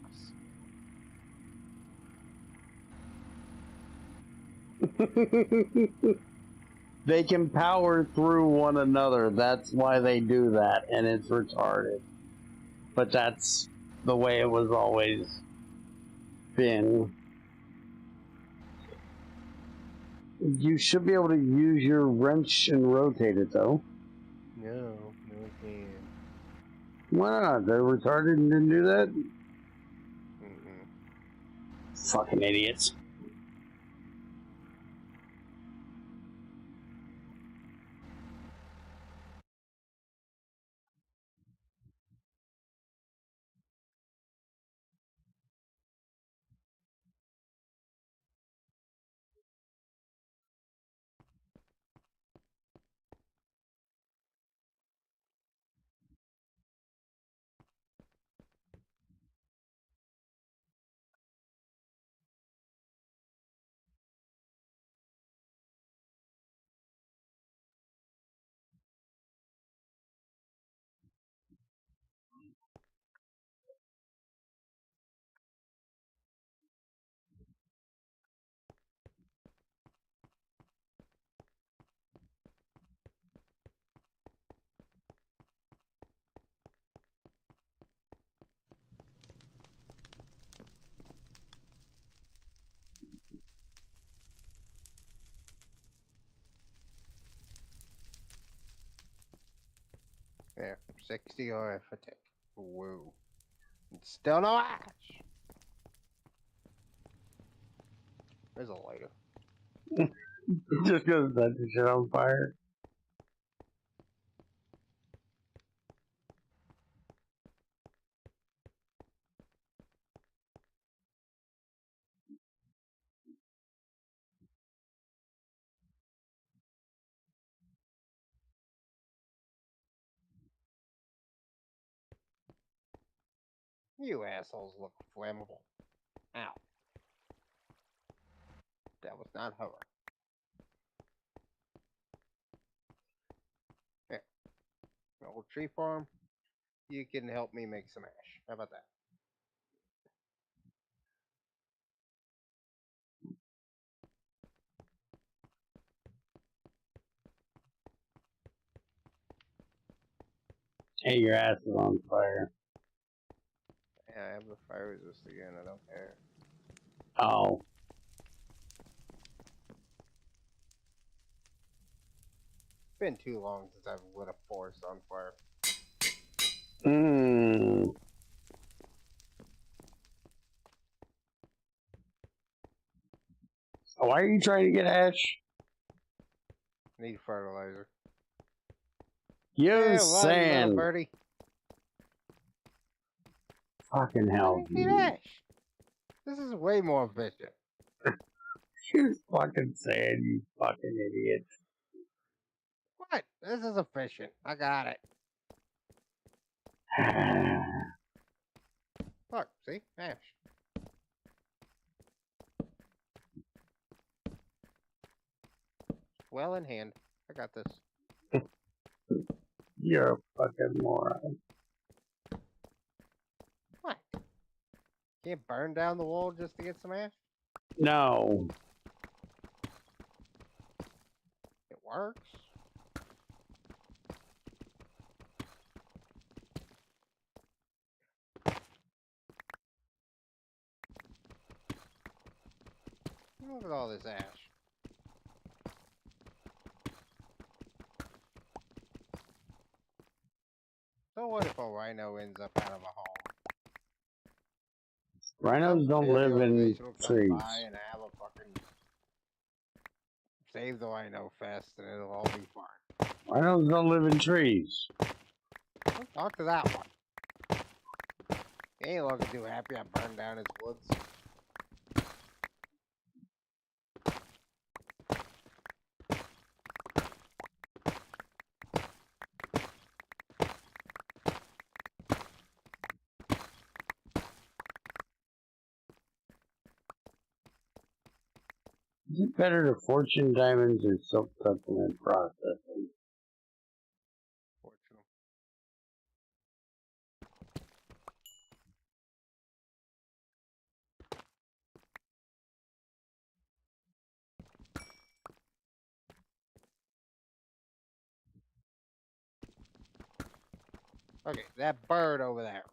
[SPEAKER 2] They can power through one another. That's why they do that, and it's retarded. But that's the way it was always been. You should be able to use your wrench and rotate it, though.
[SPEAKER 1] No, I can't.
[SPEAKER 2] Why not? They're retarded and didn't do that?
[SPEAKER 1] Mm-mm.
[SPEAKER 2] Fucking idiots.
[SPEAKER 1] Yeah, 60 RF a tick. Whoa. And still no ash. There's a lighter.
[SPEAKER 2] Just because that's the shit on fire.
[SPEAKER 1] You assholes look flammable. Ow. That was not her. Here. Old tree farm. You can help me make some ash. How about that?
[SPEAKER 2] Hey, your ass is on fire.
[SPEAKER 1] Yeah, I have the fire resist again. I don't care.
[SPEAKER 2] Oh.
[SPEAKER 1] been too long since I've lit a forest on fire.
[SPEAKER 2] Hmm. Why are you trying to get ash?
[SPEAKER 1] Need fertilizer.
[SPEAKER 2] Use
[SPEAKER 1] Yeah, well, you little
[SPEAKER 2] sand.
[SPEAKER 1] birdie.
[SPEAKER 2] Fucking hell,
[SPEAKER 1] Need
[SPEAKER 2] dude.
[SPEAKER 1] ash. This is way more efficient.
[SPEAKER 2] Use fucking sand, you fucking idiot.
[SPEAKER 1] What? This is efficient. I got it. Look, see? Ash. Well in hand. I got this.
[SPEAKER 2] You're a fucking moron.
[SPEAKER 1] What? Can't burn down the wall just to get some ash?
[SPEAKER 2] No.
[SPEAKER 1] It works. Look at all this ash. So what if a rhino ends up out of a home?
[SPEAKER 2] Rhinos
[SPEAKER 1] Some
[SPEAKER 2] don't live in
[SPEAKER 1] organization will come
[SPEAKER 2] trees.
[SPEAKER 1] by and have a fucking save the rhino fest and it'll all be fine.
[SPEAKER 2] Rhinos don't live in trees.
[SPEAKER 1] Well, talk to that one. He ain't looking too happy I burned down his woods.
[SPEAKER 2] Is it better to fortune diamonds or silk supplement processing?
[SPEAKER 1] Fortunately. Okay, that bird over there.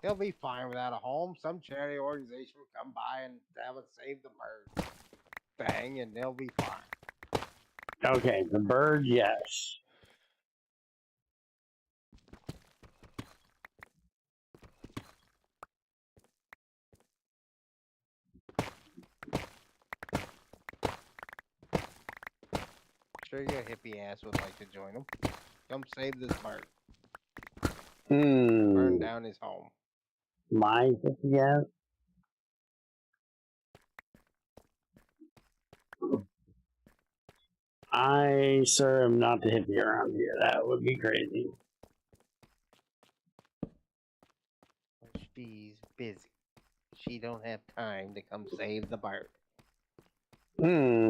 [SPEAKER 1] He'll be fine without a home. Some charity organization will come by and have us save the bird thing, and they'll be fine.
[SPEAKER 2] Okay, the bird, yes.
[SPEAKER 1] Sure, your hippie ass would like to join them. Come save this bird.
[SPEAKER 2] Hmm.
[SPEAKER 1] Burn down his home.
[SPEAKER 2] My yes. I, sir, am not the hippie around here. That would be crazy.
[SPEAKER 1] She's busy. She don't have time to come save the bird.
[SPEAKER 2] Hmm.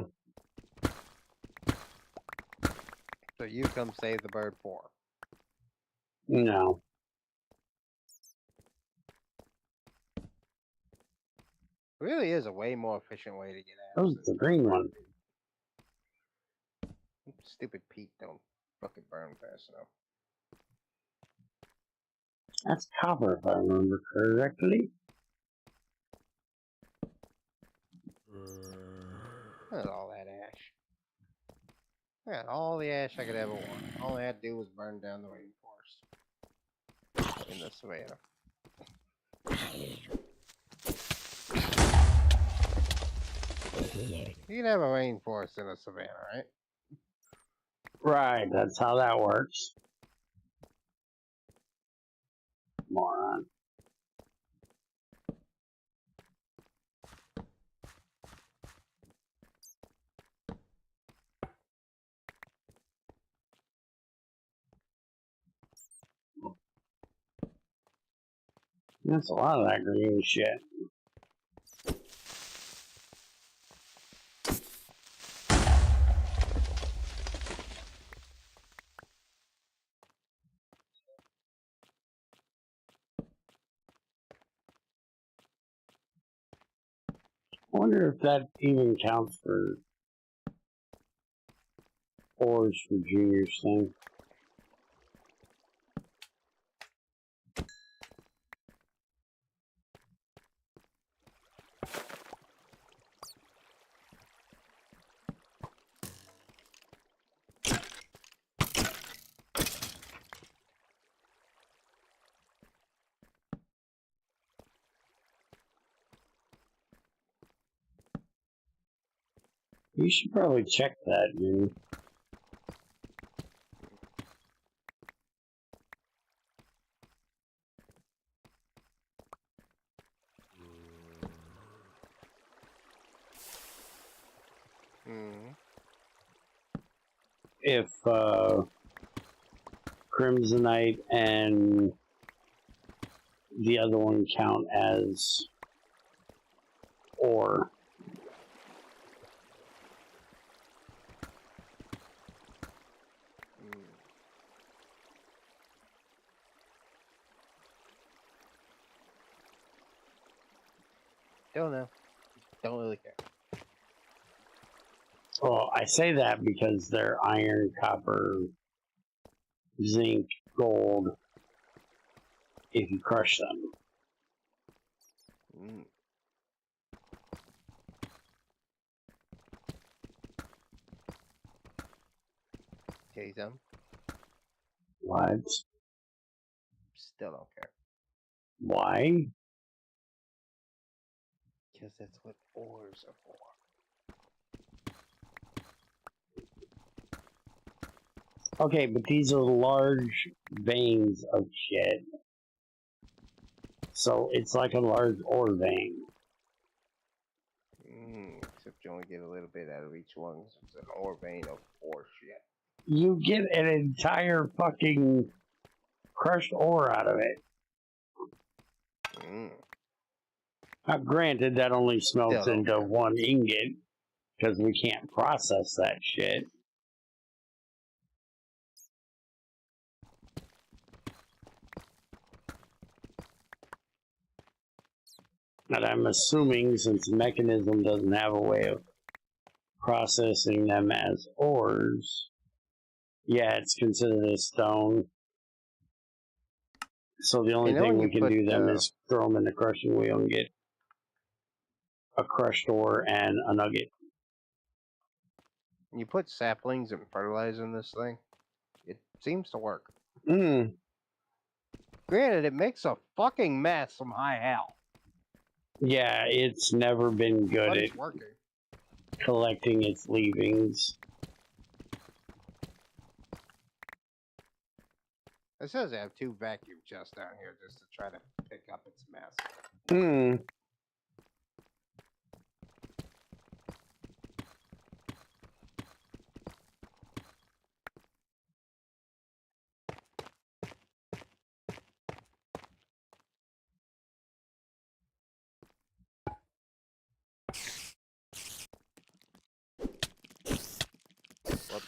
[SPEAKER 1] So you come save the bird for her.
[SPEAKER 2] No.
[SPEAKER 1] Really is a way more efficient way to get
[SPEAKER 2] Oh,
[SPEAKER 1] ash.
[SPEAKER 2] it's the green one.
[SPEAKER 1] Stupid Pete don't fucking burn fast enough.
[SPEAKER 2] That's copper, if I remember correctly.
[SPEAKER 1] Look at all that ash. I got all the ash I could ever want. All I had to do was burn down the rainforest in the savannah. You can have a rainforest in a savannah, right?
[SPEAKER 2] Right, that's how that works. Moron. That's a lot of that green shit. I wonder if that even counts for ores for juniors thing. You should probably check that, dude.
[SPEAKER 1] Hmm.
[SPEAKER 2] If Crimsonite and the other one count as ore.
[SPEAKER 1] Don't know. Don't really care.
[SPEAKER 2] Well, I say that because they're iron, copper, zinc, gold, if you crush them.
[SPEAKER 1] Mm. Okay, them.
[SPEAKER 2] What?
[SPEAKER 1] Still don't care.
[SPEAKER 2] Why?
[SPEAKER 1] Because that's what ores are for.
[SPEAKER 2] Okay, but these are large veins of shit. So it's like a large ore vein.
[SPEAKER 1] Except you only get a little bit out of each one. So it's an ore vein of ore shit.
[SPEAKER 2] You get an entire fucking crushed ore out of it. Now, granted, that only smelts
[SPEAKER 1] Still
[SPEAKER 2] into one ingot, because we can't process that shit. And I'm assuming, since Mekanism doesn't have a way of processing them as ores, yeah, it's considered a stone. So the only thing we can do them is throw them in the crushing wheel and get a crushed ore and a nugget.
[SPEAKER 1] You put saplings and fertilizer in this thing, it seems to work.
[SPEAKER 2] Mm.
[SPEAKER 1] Granted, it makes a fucking mess from high hell.
[SPEAKER 2] Yeah, it's never been good
[SPEAKER 1] But
[SPEAKER 2] at
[SPEAKER 1] it's working.
[SPEAKER 2] collecting its leavings.
[SPEAKER 1] It says I have 2 vacuum chests down here just to try to pick up its mess.
[SPEAKER 2] Hmm.
[SPEAKER 1] Whoops.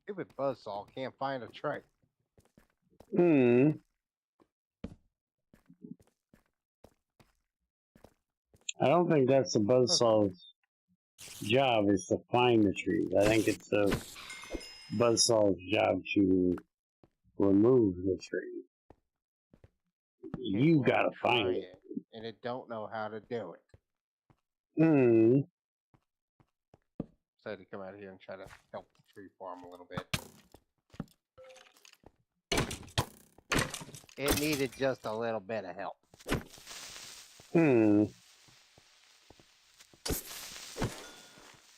[SPEAKER 1] Stupid buzzsaw can't find a tray.
[SPEAKER 2] Hmm. I don't think that's the buzzsaw's job, is to find the trees. I think it's the buzzsaw's job to remove the tree. You gotta find it.
[SPEAKER 1] And it don't know how to do it.
[SPEAKER 2] Hmm.
[SPEAKER 1] So I had to come out here and try to help the tree farm a little bit. It needed just a little bit of help.
[SPEAKER 2] Hmm.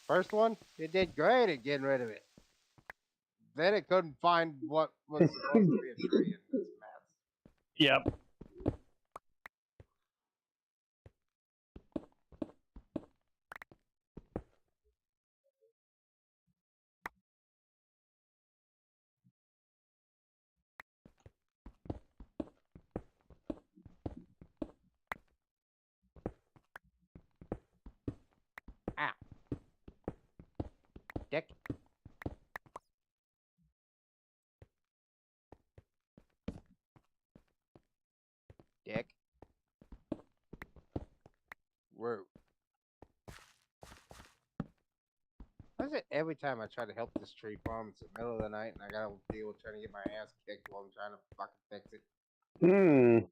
[SPEAKER 1] First one, it did great at getting rid of it. Then it couldn't find what was supposed to be a tree in this mess.
[SPEAKER 2] Yep.
[SPEAKER 1] Ow. Dick. Dick. Rude. Why is it every time I try to help this tree farm, it's the middle of the night and I gotta deal with trying to get my ass kicked while I'm trying to fucking fix it?
[SPEAKER 2] Hmm.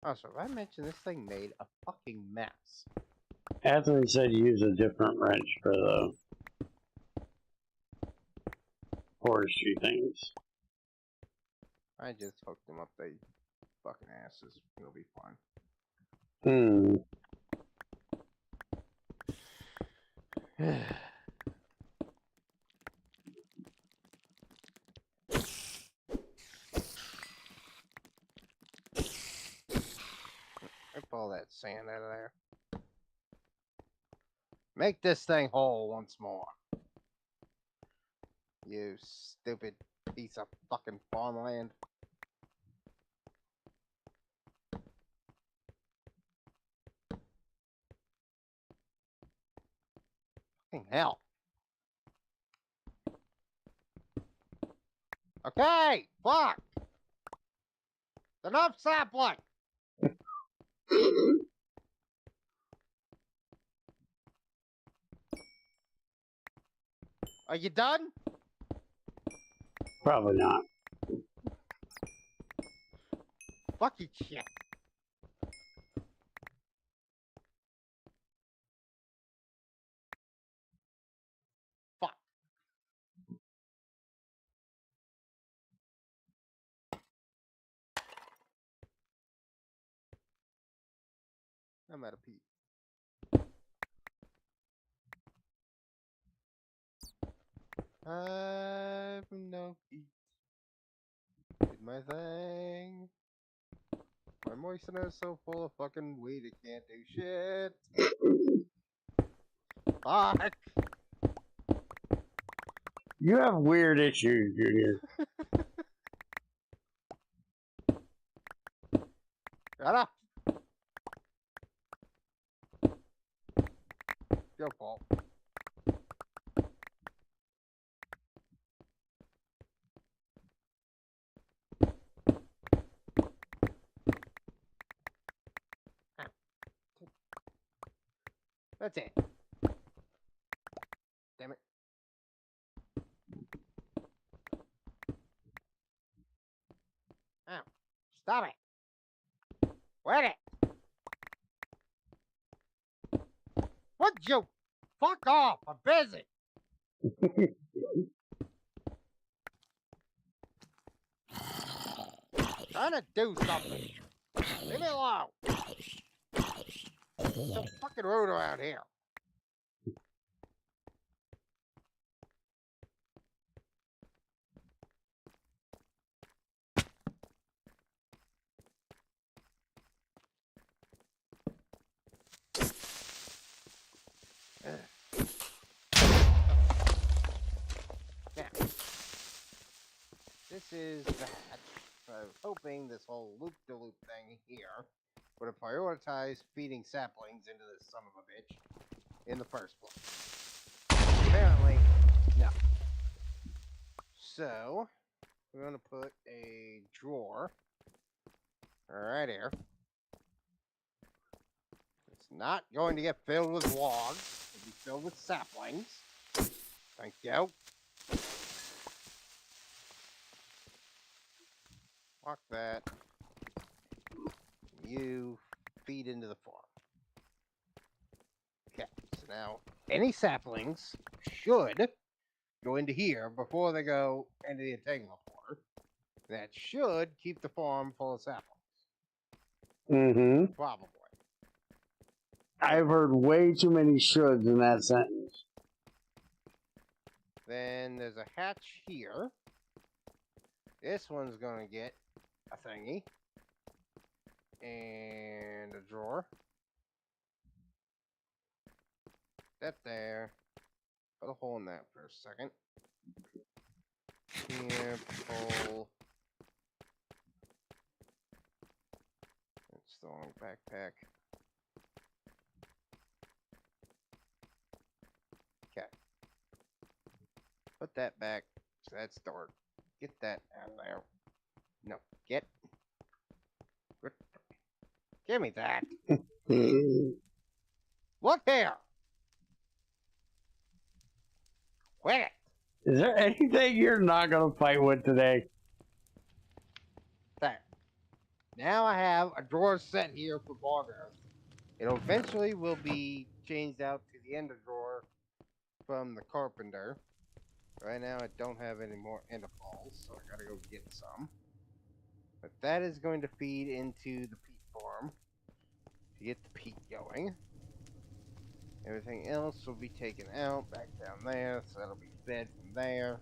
[SPEAKER 1] Oh, so I mentioned this thing made a fucking mess.
[SPEAKER 2] Anthony said use a different wrench for the forestry things.
[SPEAKER 1] I just hooked them up, they fucking asses. It'll be fine.
[SPEAKER 2] Hmm.
[SPEAKER 1] Rip all that sand out of there. Make this thing whole once more. You stupid piece of fucking farmland. Fucking hell. Okay, fuck. Enough sapling. Are you done?
[SPEAKER 2] Probably not.
[SPEAKER 1] Fucking shit. Fuck. I'm out of pee. I've no pee. Did my thing. My moistener is so full of fucking weed it can't do shit. Fuck.
[SPEAKER 2] You have weird issues, Junior.
[SPEAKER 1] Shut up. Your fault. That's it. Damn it. Ow. Stop it. Quit it. Would you fuck off? I'm busy. Trying to do something. Leave me alone. It's so fucking rude around here. Now, this is that. I was hoping this whole loop-de-loop thing here would have prioritized feeding saplings into this son of a bitch in the first place. Apparently, no. So, we're going to put a drawer right here. It's not going to get filled with logs. It'll be filled with saplings. Thank you. Lock that. You feed into the farm. Okay, so now any saplings should go into here before they go into the entanglement border. That should keep the farm full of saplings.
[SPEAKER 2] Mm-hmm.
[SPEAKER 1] Probably.
[SPEAKER 2] I've heard way too many shoulds in that sentence.
[SPEAKER 1] Then there's a hatch here. This one's gonna get a thingy. And a drawer. That there. Put a hole in that for a second. Here, pull. It's the wrong backpack. Okay. Put that back. So that's dark. Get that out of there. No, get. Give me that. Look here. Quit it.
[SPEAKER 2] Is there anything you're not going to fight with today?
[SPEAKER 1] There. Now I have a drawer set here for Barger. It eventually will be changed out to the ender drawer from the carpenter. Right now I don't have any more ender balls, so I gotta go get some. But that is going to feed into the peat farm to get the peat going. Everything else will be taken out back down there, so that'll be fed from there.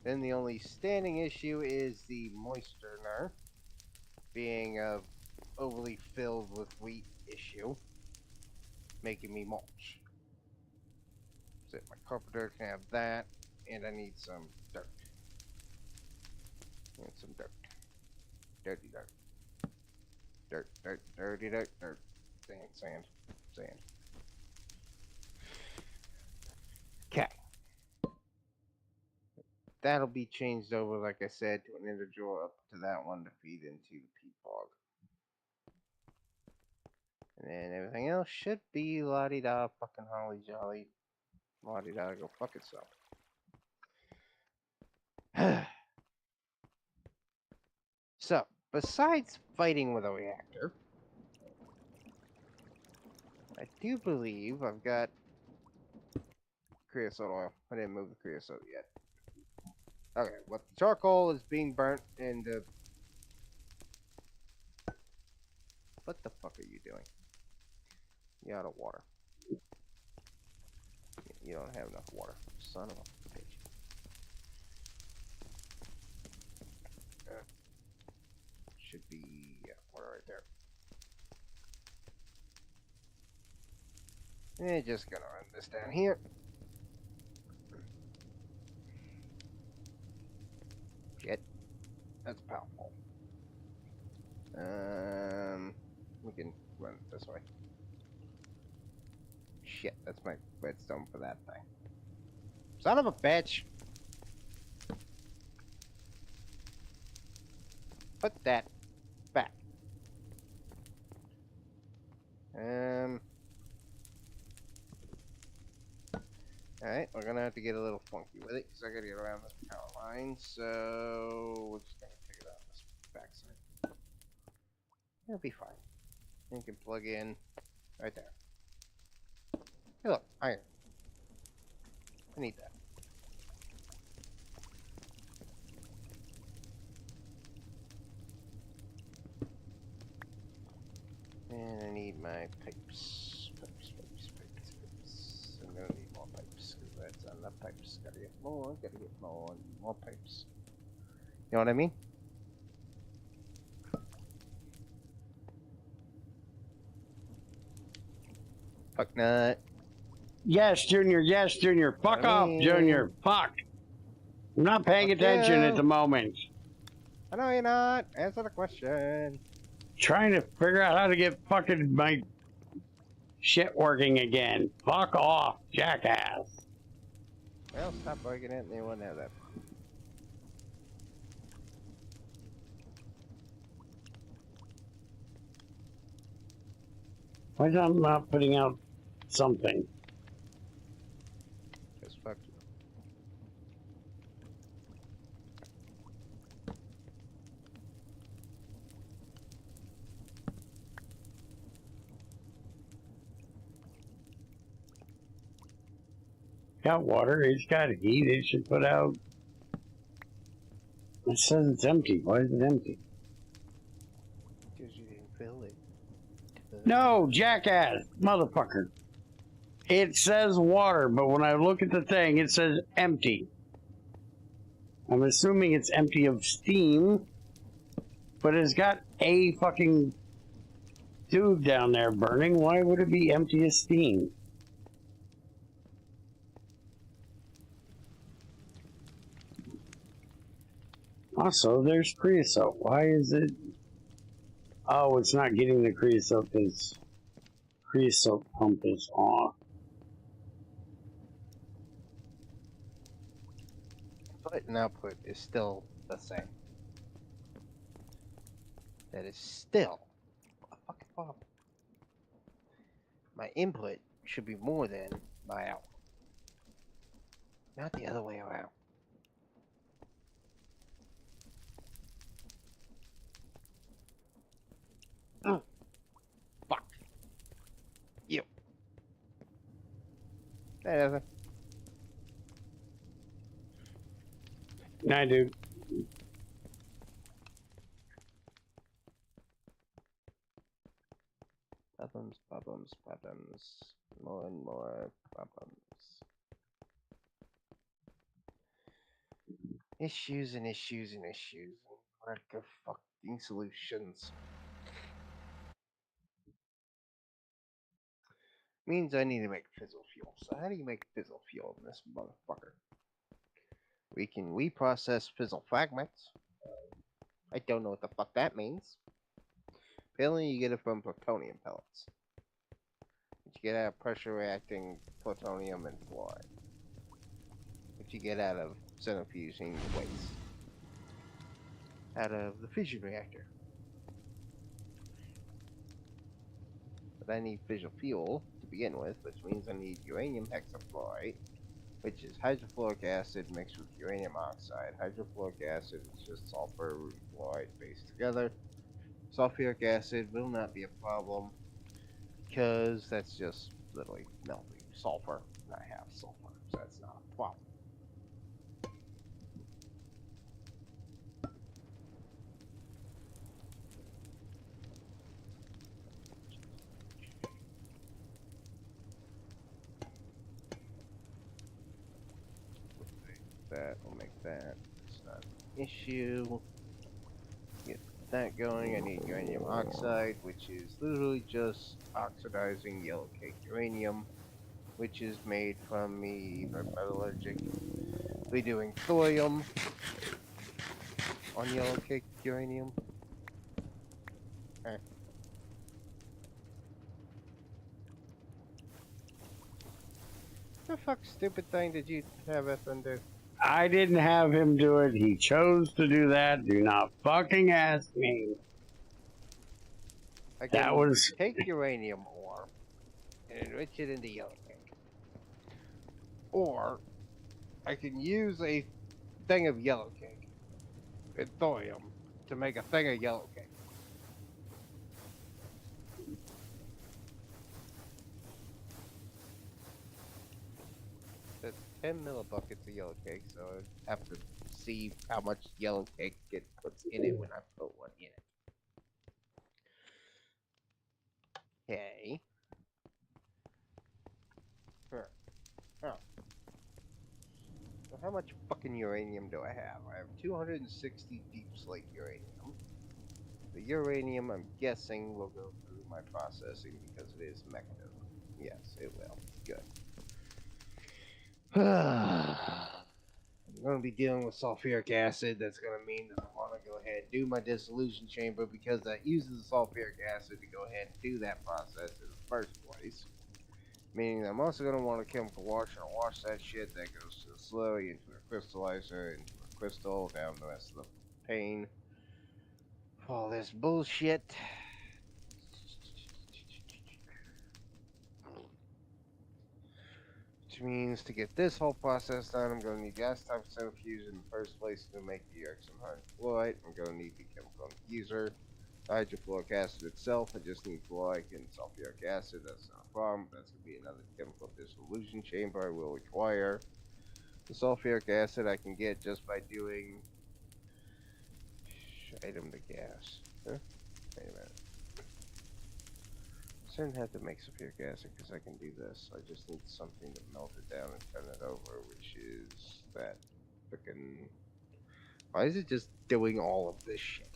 [SPEAKER 1] Then the only standing issue is the moistener being overly filled with wheat issue, making me mulch. So my carpenter can have that, and I need some dirt. And some dirt. Dirty dirt. Dirt, dirt, dirty dirt, dirt. Sand, sand, sand. Okay. That'll be changed over, like I said, to an ender drawer up to that one to feed into the peat bog. And then everything else should be la-di-da, fucking holly jolly. La-di-da, go fuck itself. So, besides fighting with a reactor, I do believe I've got creosote oil. I didn't move the creosote yet. Okay, well, the charcoal is being burnt in the... What the fuck are you doing? You're out of water. You don't have enough water. Son of a bitch. Should be, yeah, water right there. And just gonna run this down here. Shit. That's powerful. We can run it this way. Shit, that's my redstone for that thing. Son of a bitch! Put that back. Alright, we're gonna have to get a little funky with it, because I gotta get around this power line, so we're just gonna take it out this backside. It'll be fine. You can plug in right there. Hey look, iron. I need that. And I need my pipes. I'm gonna need more pipes, because that's not enough pipes. Gotta get more, need more pipes. You know what I mean? Fuck nut.
[SPEAKER 2] Yes, Junior. Yes, Junior. Fuck off, Junior. Fuck. I'm not paying attention at the moment.
[SPEAKER 1] I know you're not. Answer the question.
[SPEAKER 2] Trying to figure out how to get fucking my shit working again. Fuck off, jackass.
[SPEAKER 1] Well, stop breaking it and you wouldn't have that.
[SPEAKER 2] Why is I'm not putting out something?
[SPEAKER 1] Just fuck you.
[SPEAKER 2] got water, it's got heat, it should put out... It says it's empty. Why is it empty?
[SPEAKER 1] Because you didn't fill it.
[SPEAKER 2] No, jackass, motherfucker. It says water, but when I look at the thing, it says empty. I'm assuming it's empty of steam, but it's got a fucking tube down there burning. Why would it be empty of steam? Also, there's creosote. Why is it... Oh, it's not getting the creosote because creosote pump is off.
[SPEAKER 1] Input and output is still the same. That is still a fucking problem. My input should be more than my output. Not the other way around. Oh, fuck. You. Hey, Evan.
[SPEAKER 2] Nah, dude.
[SPEAKER 1] Problems. More and more problems. Issues and issues and issues. Lack of fucking solutions. Means I need to make fizzle fuel. So how do you make fizzle fuel in this motherfucker? We can reprocess fizzle fragments. I don't know what the fuck that means. Apparently you get it from plutonium pellets. Which you get out of pressure reacting plutonium and fluoride. Which you get out of centrifuging waste. Out of the fission reactor. But I need fission fuel to begin with, which means I need uranium hexafluoride, which is hydrofluoric acid mixed with uranium oxide. Hydrofluoric acid is just sulfur and fluoride based together. Sulfuric acid will not be a problem because that's just literally melting sulfur. I have sulfur, so that's not a problem. That will make that. It's not an issue. Get that going. I need uranium oxide, which is literally just oxidizing yellow cake uranium, which is made from me either metallurgically doing thorium on yellow cake uranium. Okay. What the fuck stupid thing did you have FN do?
[SPEAKER 2] I didn't have him do it. He chose to do that. Do not fucking ask me.
[SPEAKER 1] I can
[SPEAKER 2] That was...
[SPEAKER 1] take uranium ore and enrich it into yellow cake. Or I can use a thing of yellow cake and thorium to make a thing of yellow cake. That's 10 millibuckets of yellow cake, so I have to see how much yellow cake it puts in it when I put one in it. Okay. Sure. Oh. So how much fucking uranium do I have? I have 260 deep slate uranium. The uranium, I'm guessing, will go through my processing because it is Mekanism. Yes, it will. Good. I'm going to be dealing with sulfuric acid. That's going to mean that I want to go ahead and do my dissolution chamber because that uses the sulfuric acid to go ahead and do that process in the first place. Meaning I'm also going to want a chemical washer to wash that shit. That goes to the slurry, into a crystallizer, into a crystal, down the rest of the pane. All this bullshit. Which means to get this whole process done, I'm going to need gas type centrifuge in the first place to make the UX100 fluoride. I'm going to need the chemical diffuser.
[SPEAKER 5] Hydrofluoric acid itself, I just need fluoride and sulfuric acid. That's not a problem. That's going to be another chemical dissolution chamber I will require. The sulfuric acid I can get just by doing item to gas. Huh? Wait a minute. I shouldn't have to make sulfuric acid because I can do this. I just need something to melt it down and turn it over, which is that frickin'. Why is it just doing all of this shit?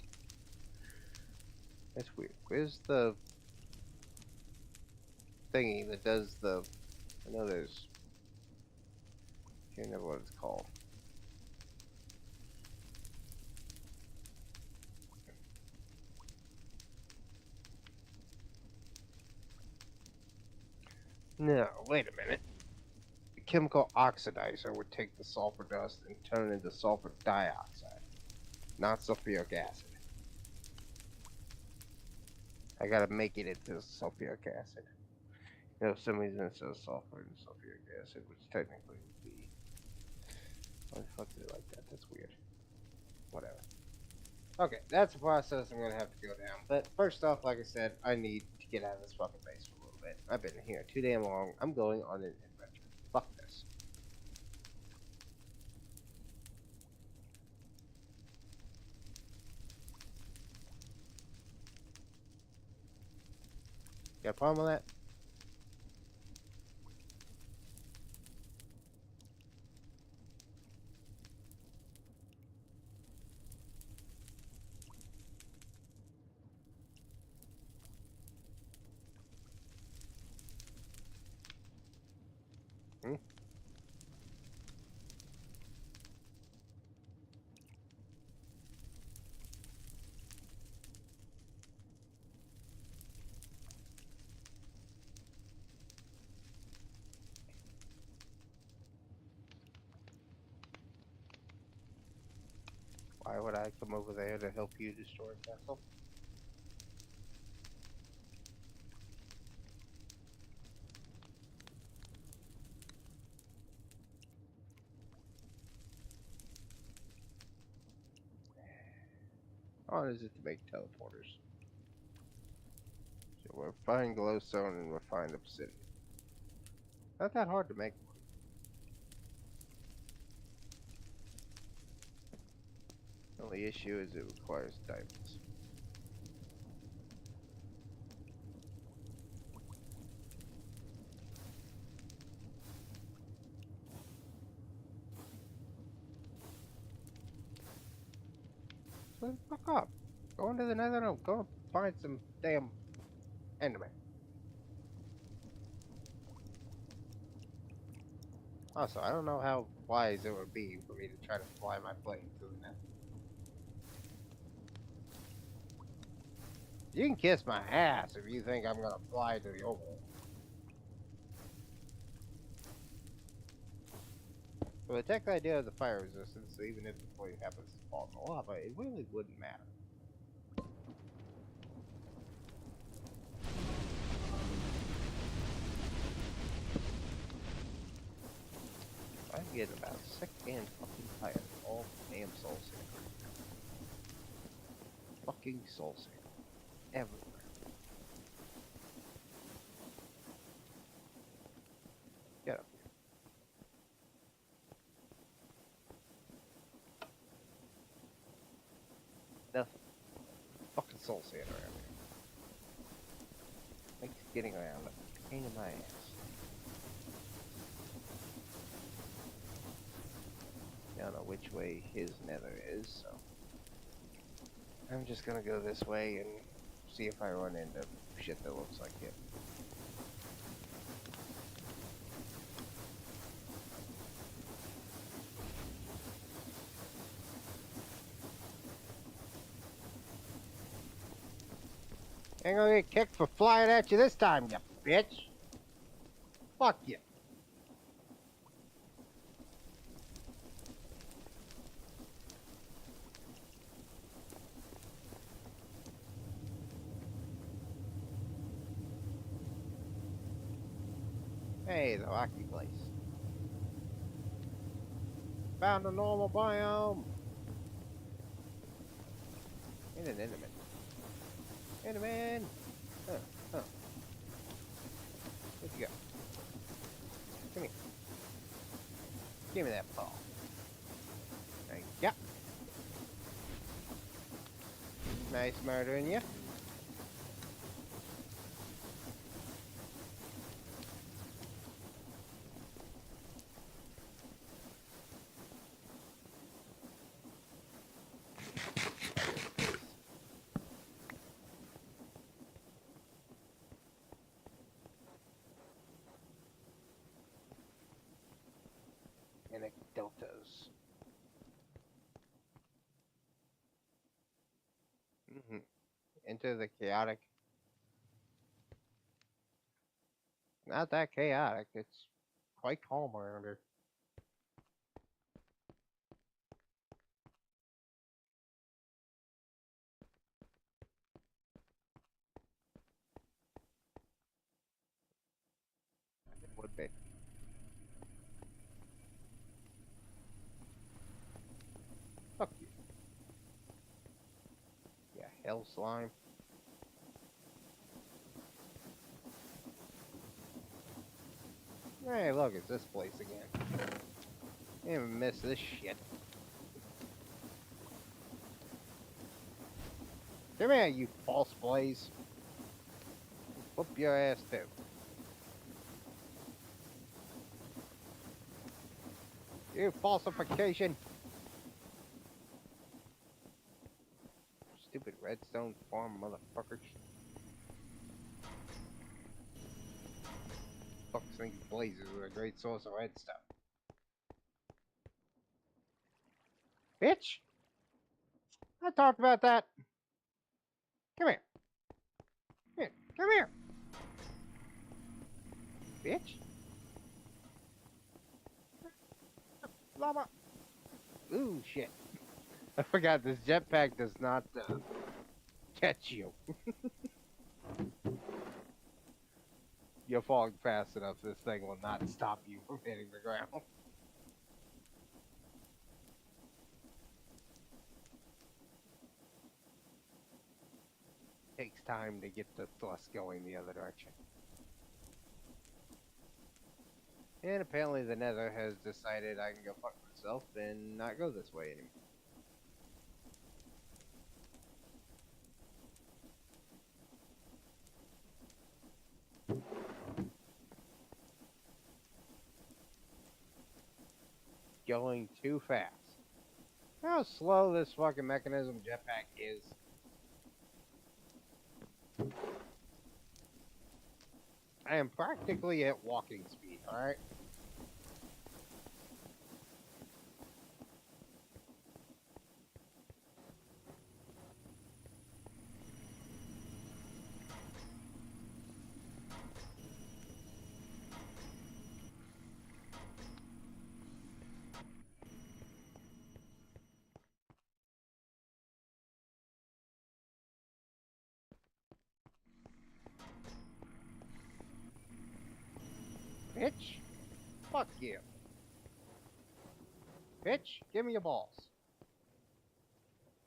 [SPEAKER 5] That's weird. Where's the thingy that does the? I know there's. Can't remember what it's called. No, wait a minute. The chemical oxidizer would take the sulfur dust and turn it into sulfur dioxide, not sulfuric acid. I gotta make it into sulfuric acid. You know, for some reason it says sulfur and sulfuric acid, which technically would be. Why the fuck is it like that? That's weird. Whatever. Okay, that's a process I'm gonna have to go down. But first off, like I said, I need to get out of this fucking base for a little bit. I've been here too damn long. I'm going on an adventure. Fuck this. Got a problem with that? Hmm? Why would I come over there to help you destroy a castle? How hard is it to make teleporters? So we're refined glowstone and refined obsidian. Not that hard to make one. The only issue is it requires diamonds. So fuck up. Go into the nether and go find some damn enderman. Also, I don't know how wise it would be for me to try to fly my plane through the nether. You can kiss my ass if you think I'm gonna fly to the overworld. For the tech idea of the fire resistance, even if the plane happens to fall in the lava, it really wouldn't matter. I'm getting about sick and fucking tired of all the damn soul sand. Fucking soul sand. Everywhere. Get up here. Nothing. Fucking soul sand around here. Makes getting around a pain in my ass. I don't know which way his nether is, so I'm just gonna go this way and see if I run into shit that looks like it. Ain't gonna get kicked for flying at you this time, you bitch. Fuck you. Hey, the rocky place. Found a normal biome. And an enemy. Enderman! Huh, huh. Where'd you go? Come here. Give me that ball. Thank ya. Nice murdering you. Anecdotas. Into the chaotic. Not that chaotic. It's quite calm around here. It would be. Fuck you. Yeah, hell slime. Hey, look, it's this place again. I even miss this shit. Come here, you false blaze. Whoop your ass too. You falsification. Stupid redstone farm motherfuckers. Fuck think blazes are a great source of redstone. Bitch! I talked about that. Come here. Here, come here. Bitch. Llama. Ooh, shit. I forgot this jetpack does not catch you. You're falling fast enough, this thing will not stop you from hitting the ground. Takes time to get the thrust going the other direction. And apparently the Nether has decided I can go fuck myself and not go this way anymore. Going too fast. How slow this fucking Mekanism jetpack is. I am practically at walking speed, alright? Bitch? Fuck you. Bitch, give me your balls.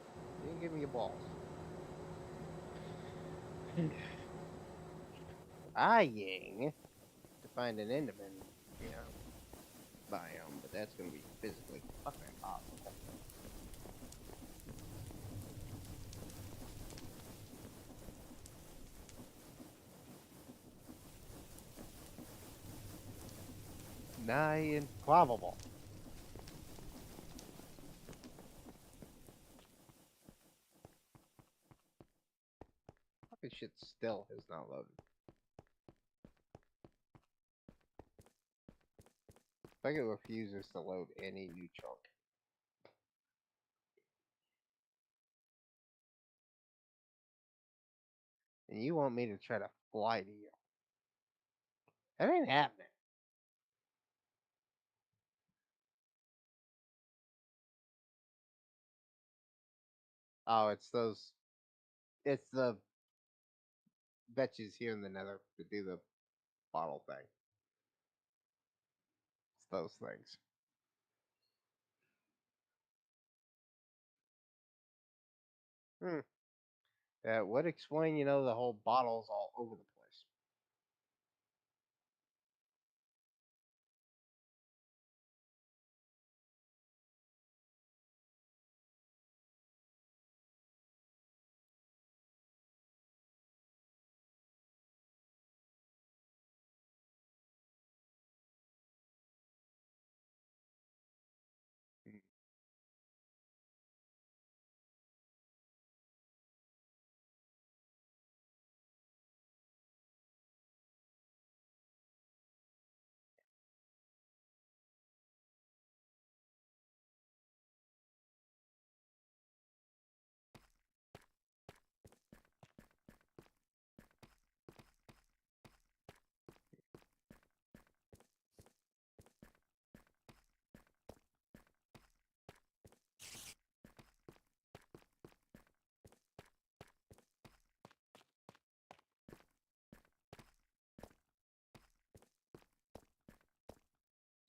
[SPEAKER 5] You didn't give me your balls. Eyeing to find an Enderman, you know, biome, but that's gonna be physically fucking impossible. Nigh improbable. Fucking shit still has not loaded. Like it refuses to load any new chunk. And you want me to try to fly to you. That ain't happening. Oh, it's those. It's the betches here in the Nether to do the bottle thing. It's those things. That would explain, the whole bottles all over the place.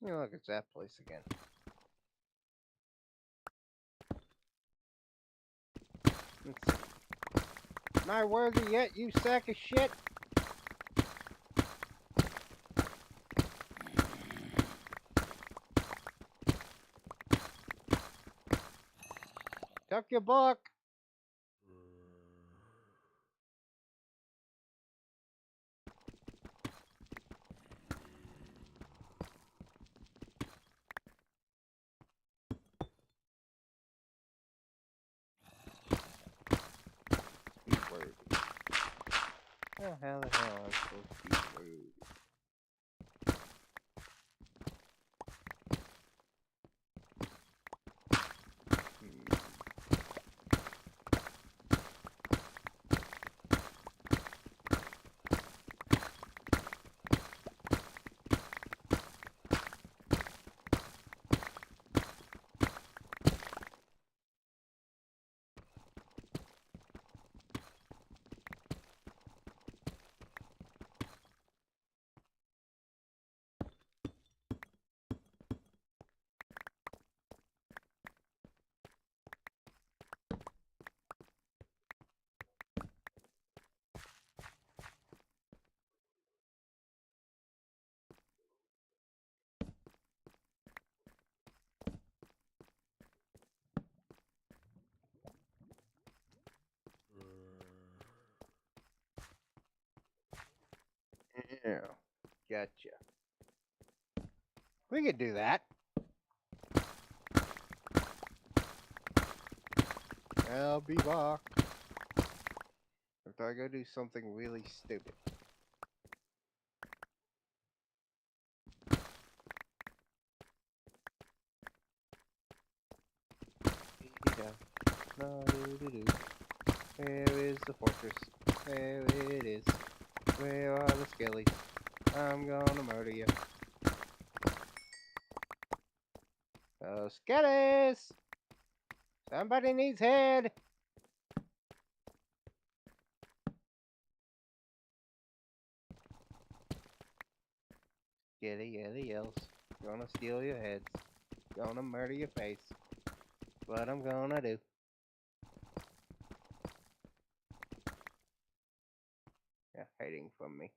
[SPEAKER 5] Look, it's that place again. Let's see. Am I worthy yet, you sack of shit? Tuck your book. Be worthy. Oh, how the hell am I supposed to be worthy? Yeah, gotcha. We could do that. I'll be back. After I go do something really stupid. Where is the fortress? There it is. Where are the skellies? I'm gonna murder you. Oh, skellies! Somebody needs head! Skelly else. Gonna steal your heads. Gonna murder your face. What I'm gonna do. Yeah, hiding from me.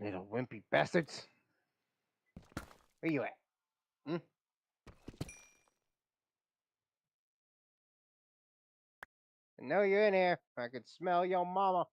[SPEAKER 5] Little wimpy bastards. Where you at? Hmm? I know you're in here. I could smell your mama.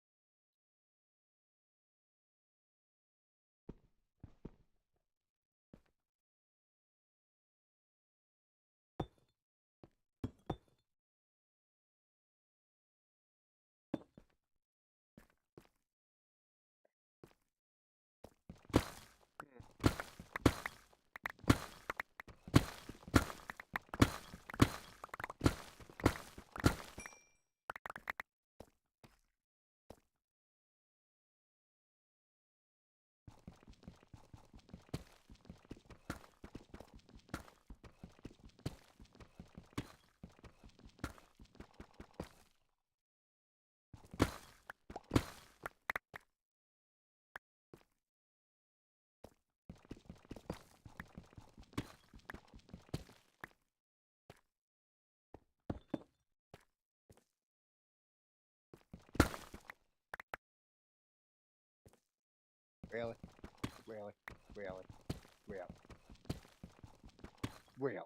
[SPEAKER 5] Really? Really? Really? Really? Really?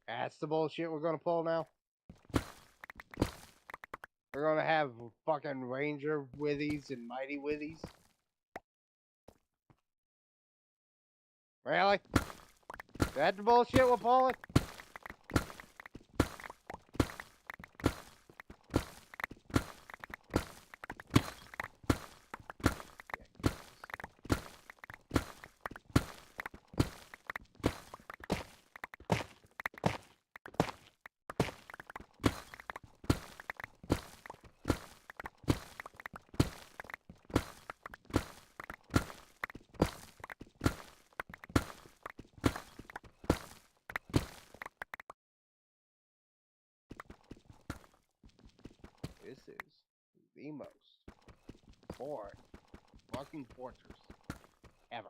[SPEAKER 5] That's the bullshit we're gonna pull now? We're gonna have fucking Ranger Withies and Mighty Withies? Really? That the bullshit we're pulling? This is the most boring fucking fortress ever.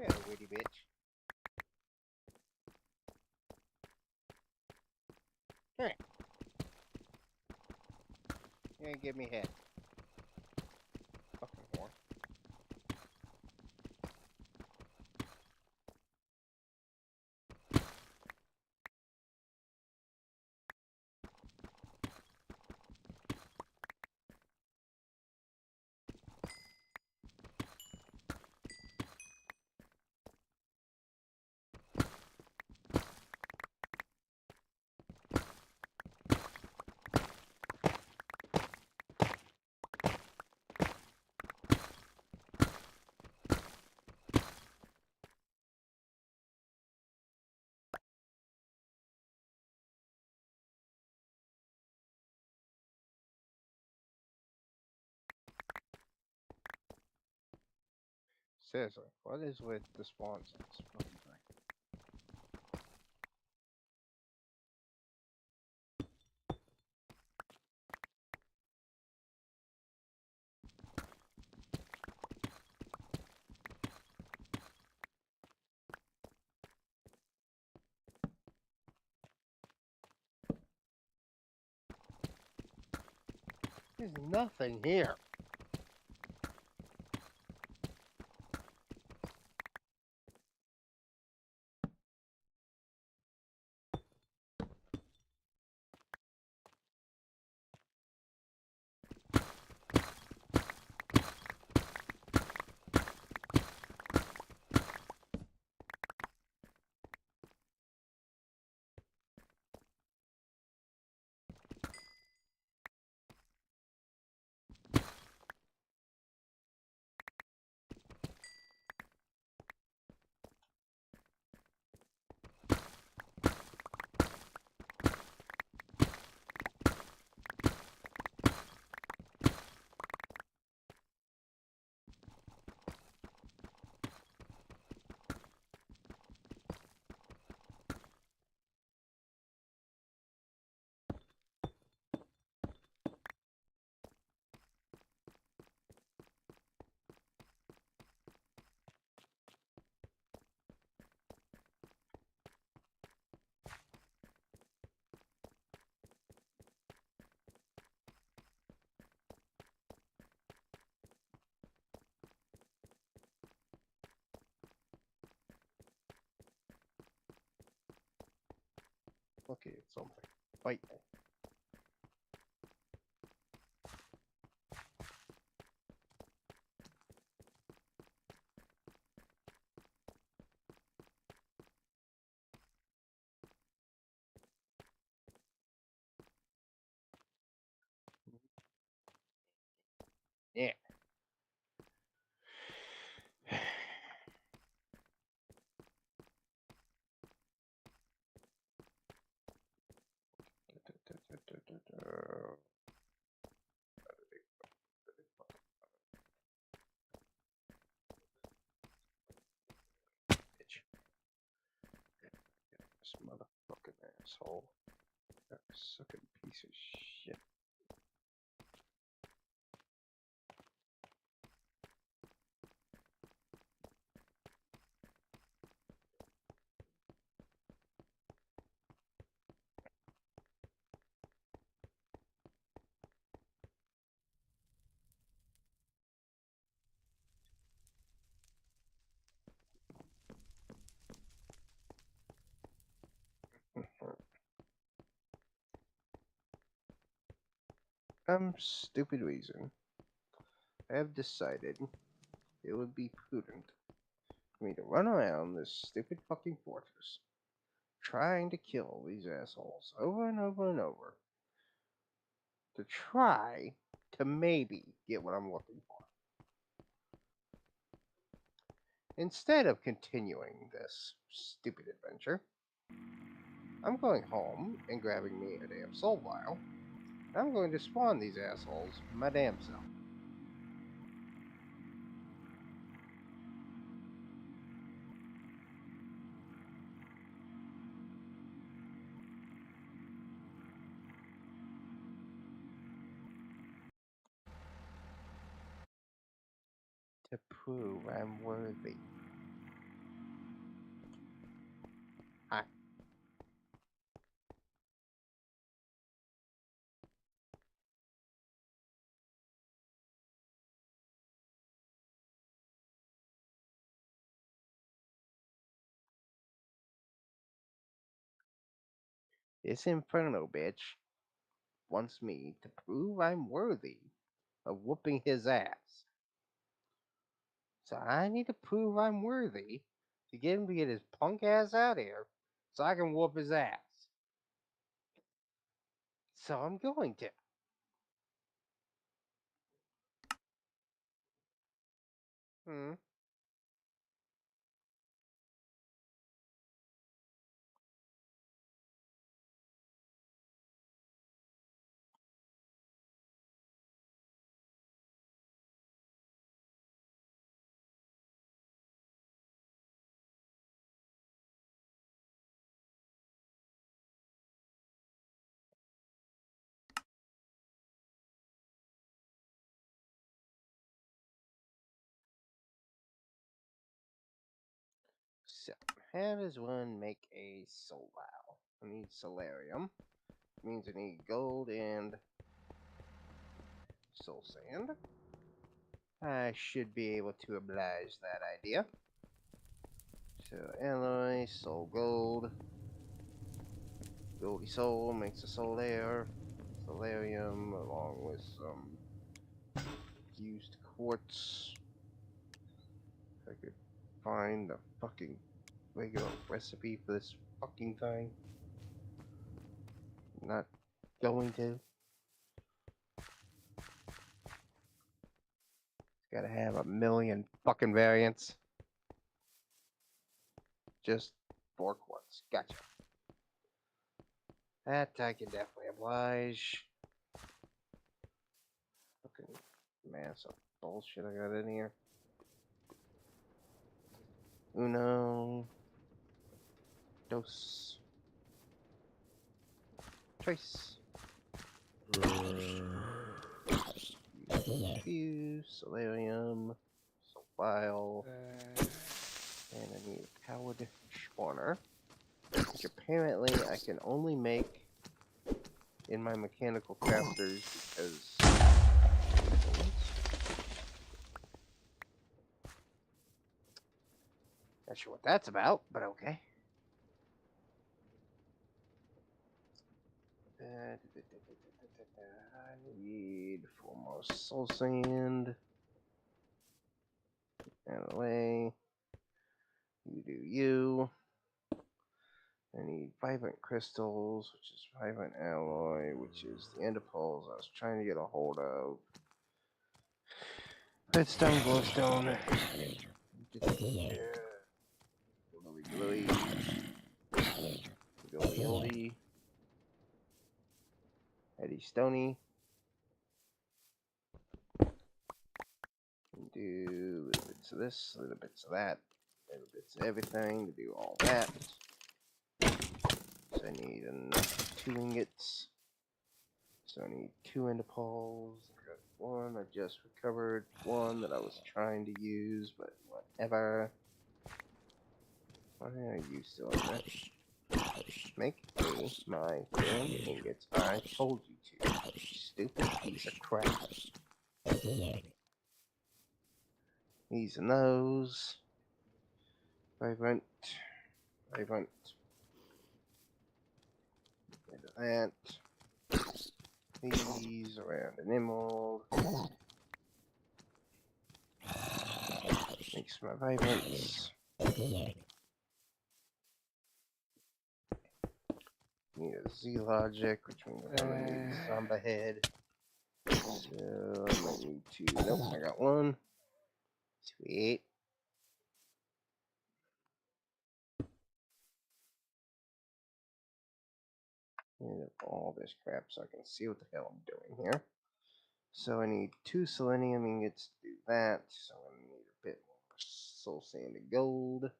[SPEAKER 5] Yeah, witty bitch. Come here. You ain't give me head. Fucking whore. Seriously, what is with the spawns on this fucking thing? There's nothing here. Look at something. Bite me. Yeah. Bitch. This motherfucking asshole. Sucking piece of shit. Some stupid reason, I have decided it would be prudent for me to run around this stupid fucking fortress, trying to kill these assholes over and over and over, to try to maybe get what I'm looking for. Instead of continuing this stupid adventure, I'm going home and grabbing me a damn soul vial. I'm going to spawn these assholes my damn self. To prove I'm worthy. Hi. This Inferno bitch wants me to prove I'm worthy of whooping his ass. So I need to prove I'm worthy to get him to get his punk ass out of here so I can whoop his ass. So I'm going to. Hmm. So, how does one make a soul vial? I need solarium. Means I need gold and soul sand. I should be able to oblige that idea. So, alloy, soul gold. Goldie soul makes a solar. Solarium along with some used quartz. If I could find the fucking regular recipe for this fucking thing. Not going to. It's gotta have a million fucking variants. Just 4 quartz. Gotcha. That I can definitely oblige. Fucking massive bullshit I got in here. Uno. Dos. Trace. Fuse. Solarium. Sulfile. And I need a powered spawner. Which apparently I can only make in my mechanical crafters because... Not sure what that's about, but okay. I need 4 more soul sand. Out of the way. You do you. I need vibrant crystals, which is vibrant alloy, which is the enderpearls I was trying to get a hold of. Redstone, glowstone. Glowy, glowy. Glowy, oldy. Eddie Stony. Do little bits of this, little bits of that, little bits of everything to do all that. So I need enough 2 ingots. So I need 2 enderpearls. I got 1 I just recovered, 1 that I was trying to use, but whatever. Why are you still in there? Make me my damn ingots. I told you to. Stupid piece of crap. These and those. Vibrant. Vibrant. Into that. These around an emerald. Mix my vibrants. Need a Z logic, which means I'm gonna need a zombie head. So I might need 2. Nope, I got 1. Sweet. Need all this crap so I can see what the hell I'm doing here. So I need 2 selenium ingots to do that. So I'm gonna need a bit more soul sand and gold.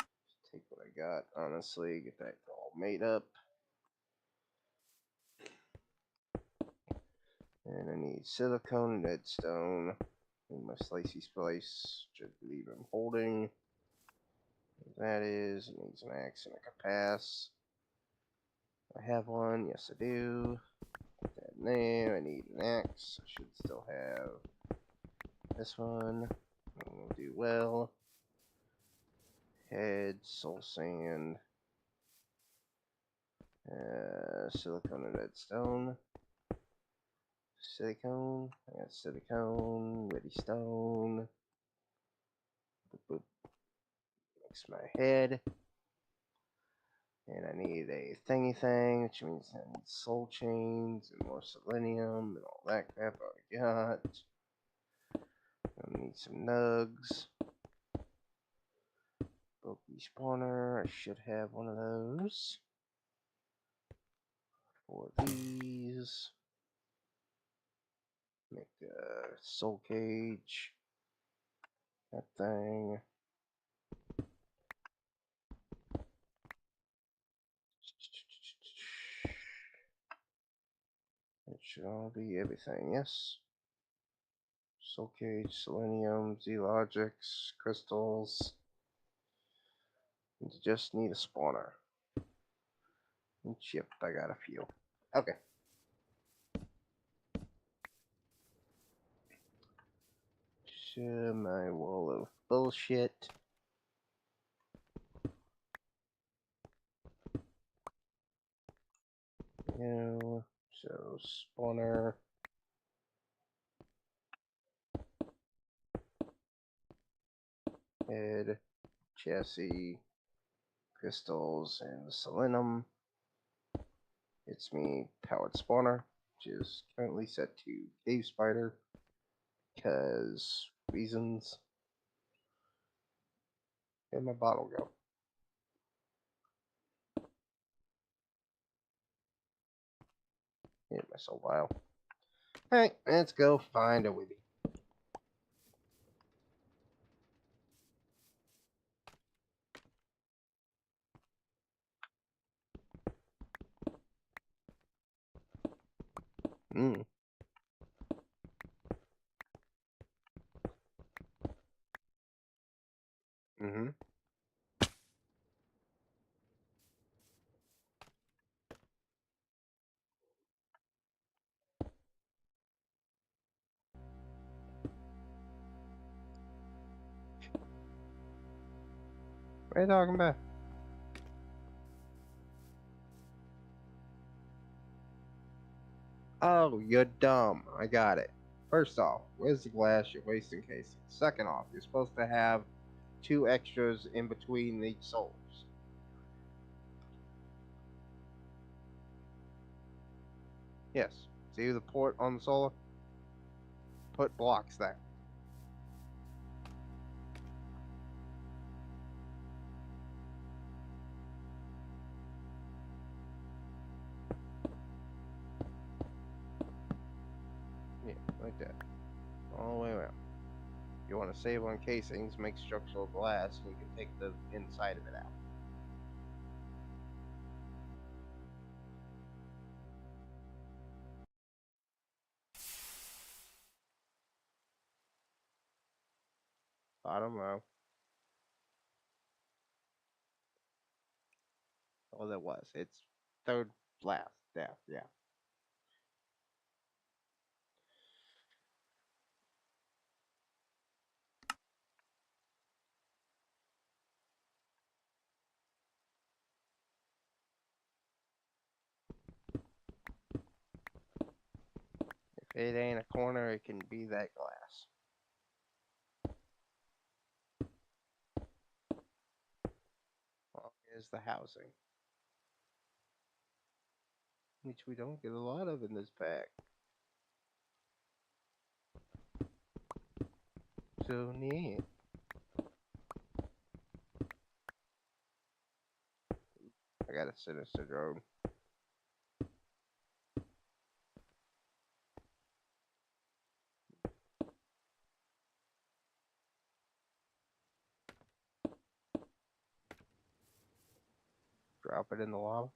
[SPEAKER 5] Just take what I got, honestly, get that all made up. And I need silicone and redstone. In my slicey splice, which I believe I'm holding. That is, it needs an axe and a compass. I have one, yes I do. Put that in there, I need an axe. I should still have this one. Will do well. Head, soul sand, silicone and redstone. Silicone, I got silicone, ready stone. Boop, boop. Mix my head. And I need a thingy thing, which means I need soul chains and more selenium and all that crap I already got. I need some nugs. Bulky spawner, I should have one of those. 4 of these. Make a soul cage. That thing. It should all be everything, yes. Soul cage, selenium, Z-logics, crystals. And just need a spawner. And chip, I got a few. Okay. Show my wall of bullshit. So spawner. Head, chassis, crystals, and selenium. It's me powered spawner, which is currently set to cave spider, because reasons. Where'd my bottle go? Hit my soul vial. Alright, let's go find a Wibby. Mm. Mm-hmm. What are you talking about? Oh, you're dumb. I got it. First off, where's the glass you're wasting casing? Second off, you're supposed to have 2 extras in between each solars. Yes. See the port on the solar? Put blocks there. Yeah, like that. All the way around. If you want to save on casings, make structural glass and you can take the inside of it out. Bottom row. Oh, that was. It's third last. Yeah. If it ain't a corner, it can be that glass. Well, here's the housing. Which we don't get a lot of in this pack. So neat. I got a sinister drone. Drop it in the lava.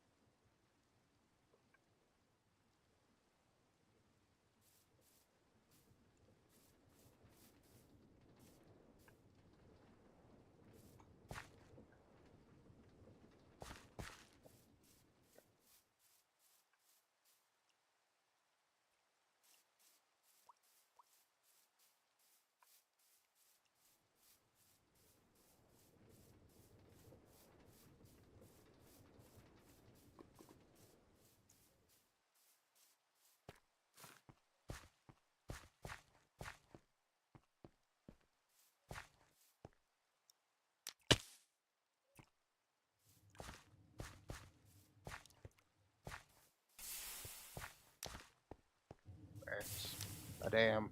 [SPEAKER 5] There's a damn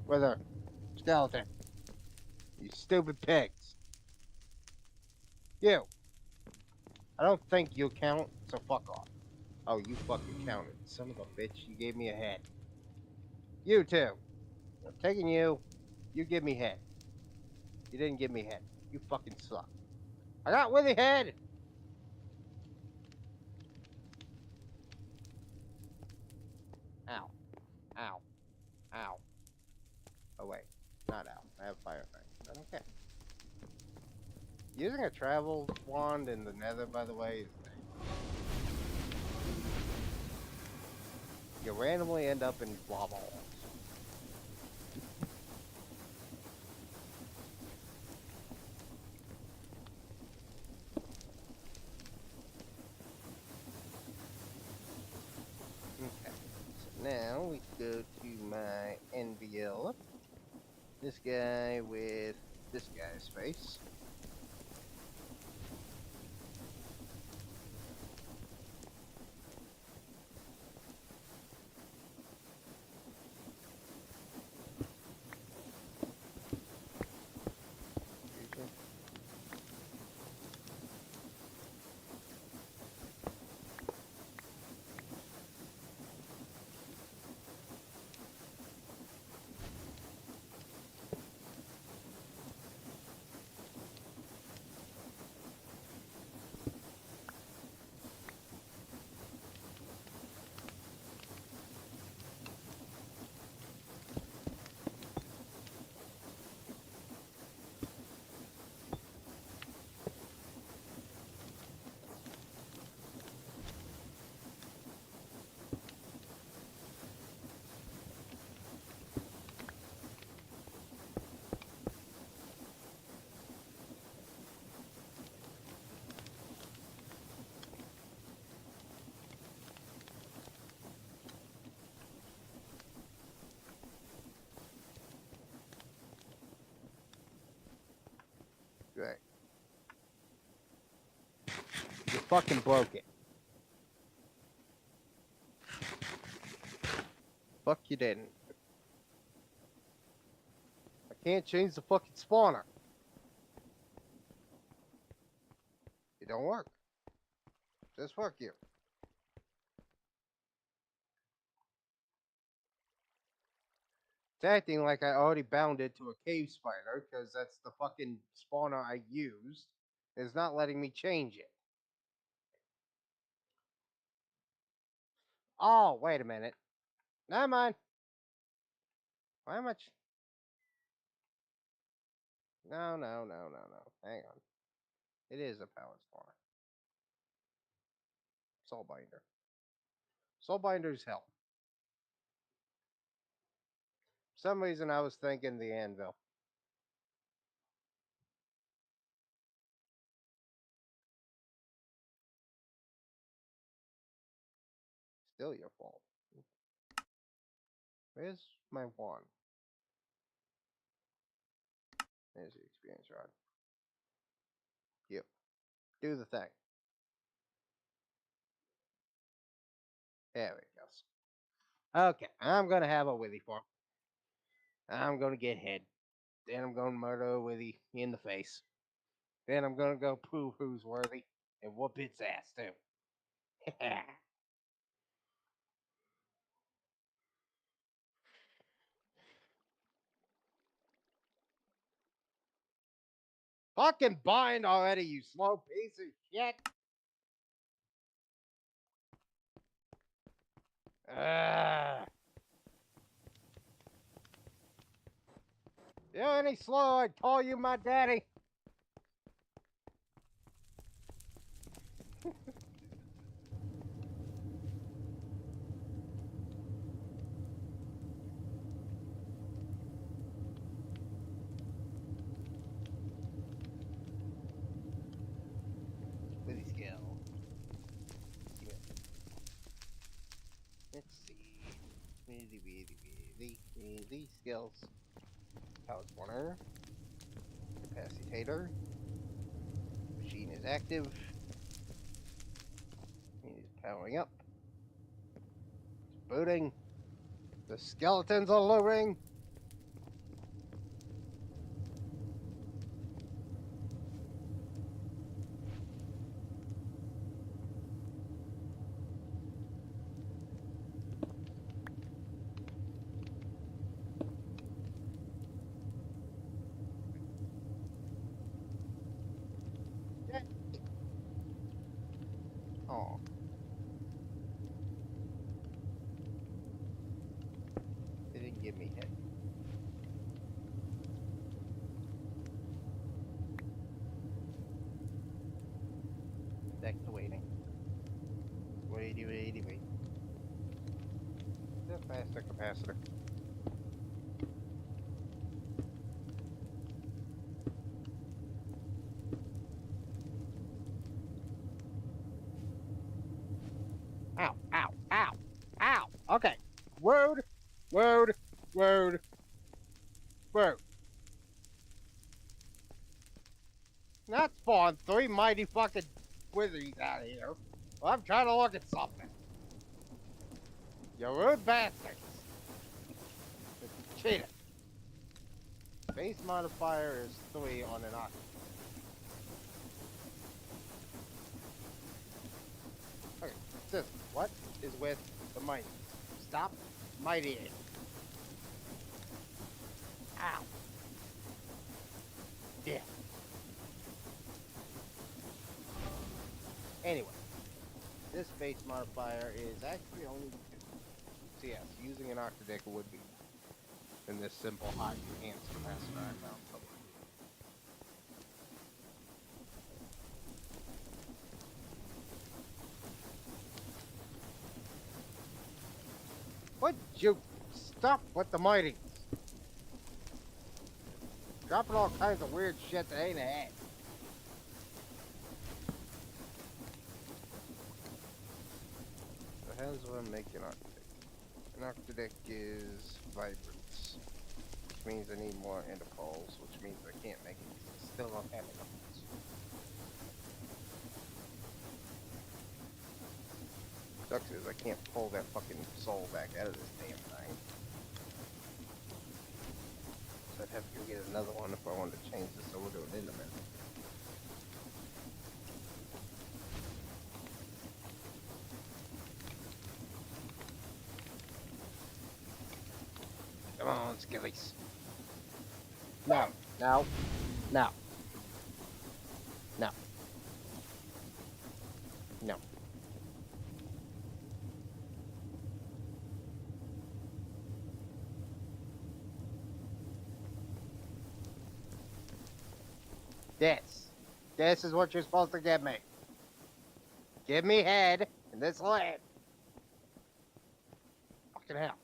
[SPEAKER 5] wither skeleton. You stupid pigs. You. I don't think you count, so fuck off. Oh, you fucking counted. Son of a bitch, you gave me a head. You too. I'm taking you. You give me head. You didn't give me head. You fucking suck. I got withy head! Ow. Ow. Ow. Oh wait. Not ow. I have fire thing. But okay. Using a travel wand in the nether, by the way, is you randomly end up in lava holes. Okay. So now we go to my envelope. This guy with this guy's face. Right. You fucking broke it. Fuck you didn't. I can't change the fucking spawner. It don't work. Just fuck you. It's acting like I already bound it to a cave spider because that's the fucking spawner I used. It's not letting me change it. Oh, wait a minute. Never mind. Why am I? No. Hang on. It is a power spawner. Soulbinder. Soulbinder's help. For some reason I was thinking the anvil. Still your fault. Where's my wand? There's the experience rod. Yep. Do the thing. There it goes. Okay, I'm gonna have a Willy farm. I'm gonna get head. Then I'm gonna murder a Willy in the face. Then I'm gonna go prove who's worthy and whoop its ass too. Fucking bind already, you slow piece of shit. You any slow, I'd call you my daddy. Willy skill. Yeah. Let's see. Willy skills. Power spawner. Capacitator. Machine is active. It is powering up. It's booting. The skeletons are luring. Oh. They didn't give me hit. Back to waiting. Wait. The faster capacitor. Ow. Okay. Word. Not spawn 3 mighty fucking wizards out of here. Well, I'm trying to look at something. You rude bastards. Cheated. Base modifier is 3 on an ox. Okay, sis, what is with the mighty? Stop mightying. Ow. Yeah. Anyway, this base modifier is actually only 2. So yes, using an octadick would be in this simple hot enhanced capacitor I found somewhere. Would you stop with the mighty? Dropping all kinds of weird shit that ain't a head. How's what I'm making octadick? An octadick is vibrance. which means I need more ender pearls, which means I can't make it. I still don't have enough. Sucks is I can't pull that fucking soul back out of this damn thing. So I'd have to go get another one if I wanted to change this over to an enderman. Come on, skillies. No, no, no. No. No. This is what you're supposed to give me. Give me head in this land. Fucking hell.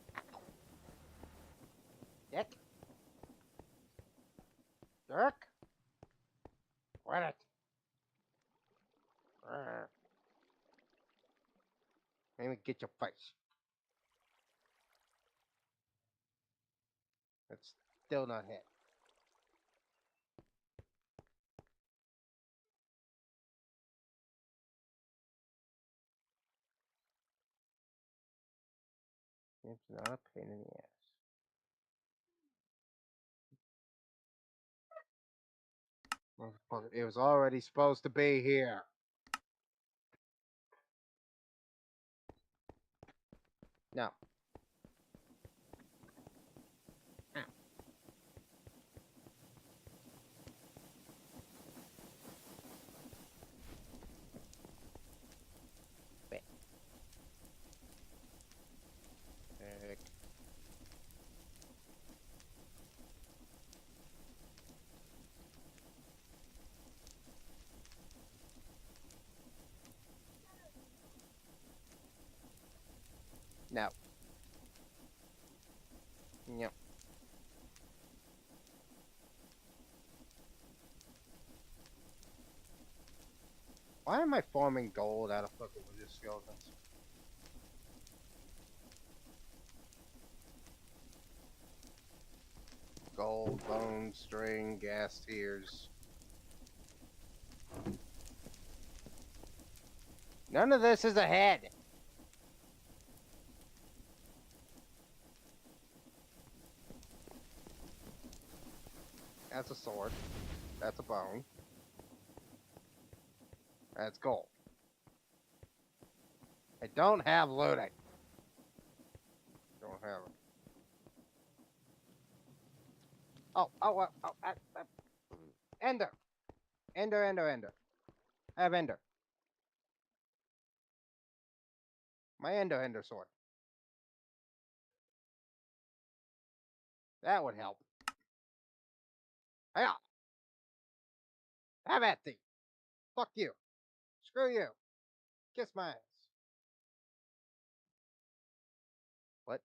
[SPEAKER 5] Dick. Dirk. Win it. Let me get your face. It's still not hit. It's not a pain in the ass. Motherfucker, it was already supposed to be here. No. Wait. No. No. Why am I farming gold out of fucking wither skeletons? Gold, bone, string, gas tears. None of this is a head. That's a sword. That's a bone. That's gold. I don't have looting. Don't have it. Ender. Ender. I have ender. My ender sword. That would help. Hiya! Have at thee. Fuck you. Screw you. Kiss my ass. What?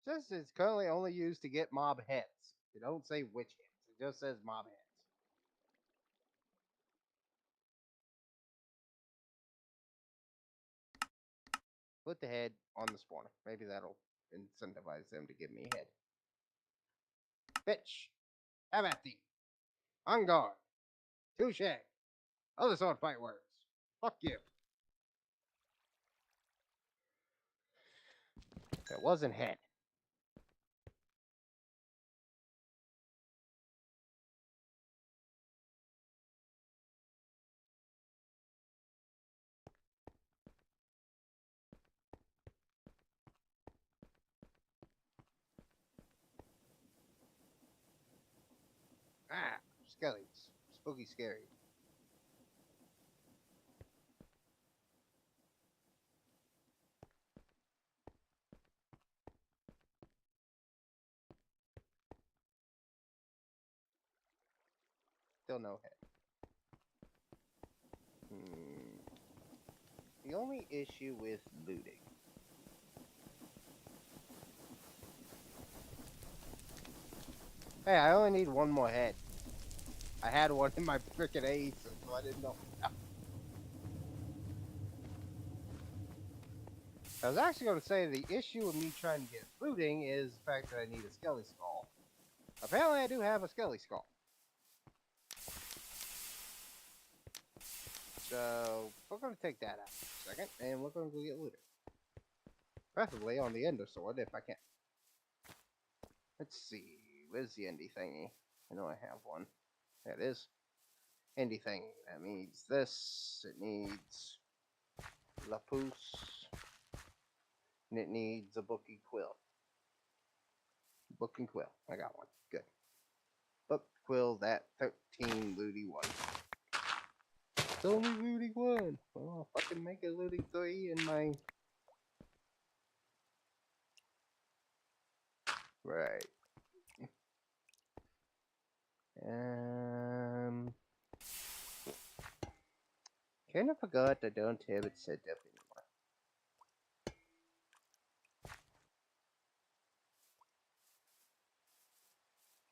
[SPEAKER 5] Just it's currently only used to get mob heads. It don't say which heads. It just says mob heads. Put the head on the spawner. Maybe that'll incentivize them to give me head. Bitch. Have at thee. On guard. Touche. Other sword fight words. Fuck you. That wasn't head. Ah, skellies. Spooky scary. Still no head. The only issue with looting. Hey, I only need one more head. I had one in my frickin' ace, so I didn't know. I was actually going to say the issue with me trying to get looting is the fact that I need a skelly skull. Apparently, I do have a skelly skull. So we're going to take that out for a second, and we're going to go get looted. Preferably on the ender sword if I can. Let's see. Where's the endy thingy? I know I have one. There it is. Endy thingy. That needs this. It needs lapus. And it needs a bookie quill. Book and quill. I got one. Good. Book quill, that 13 looty one. It's only looty one. Well, I'll fucking make a looty 3 in my... Right. Kind of forgot I don't have it set up anymore.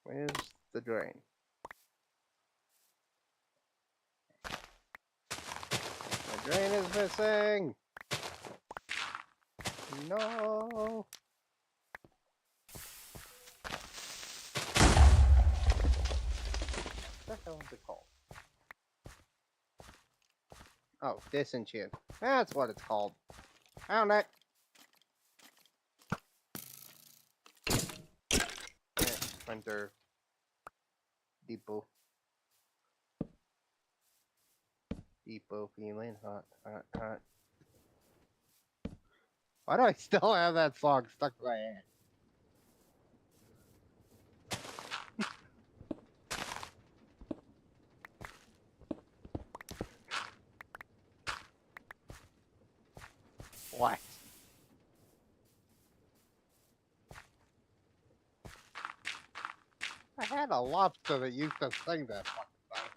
[SPEAKER 5] Where's the drain? The drain is missing! No! What the hell is it called? Oh, disenchant. That's what it's called. Found it! Hunter. Depot. Depot feeling hot, hot, hot. Why do I still have that song stuck in my head? What? I had a lobster that used to sing that fucking thing.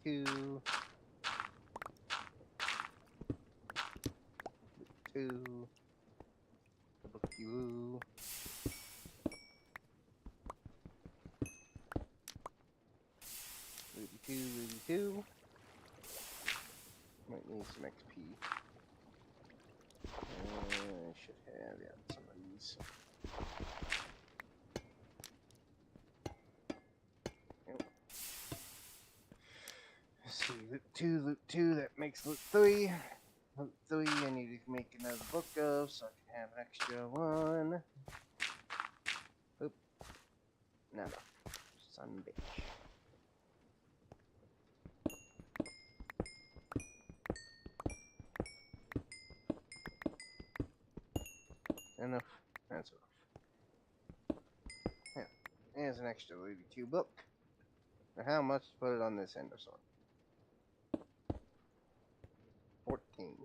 [SPEAKER 5] Two. Two. Book you. Two. Might need some XP. I should have, yeah, some of these. Yep. Let's see, loot two, that makes loot 3. Loot 3, I need to make another book of so I can have an extra one. Oop. No. Son of a bitch. Enough. That's enough. Yeah. There's an extra Lady 2 book. Now how much to put it on this ender sword? 14.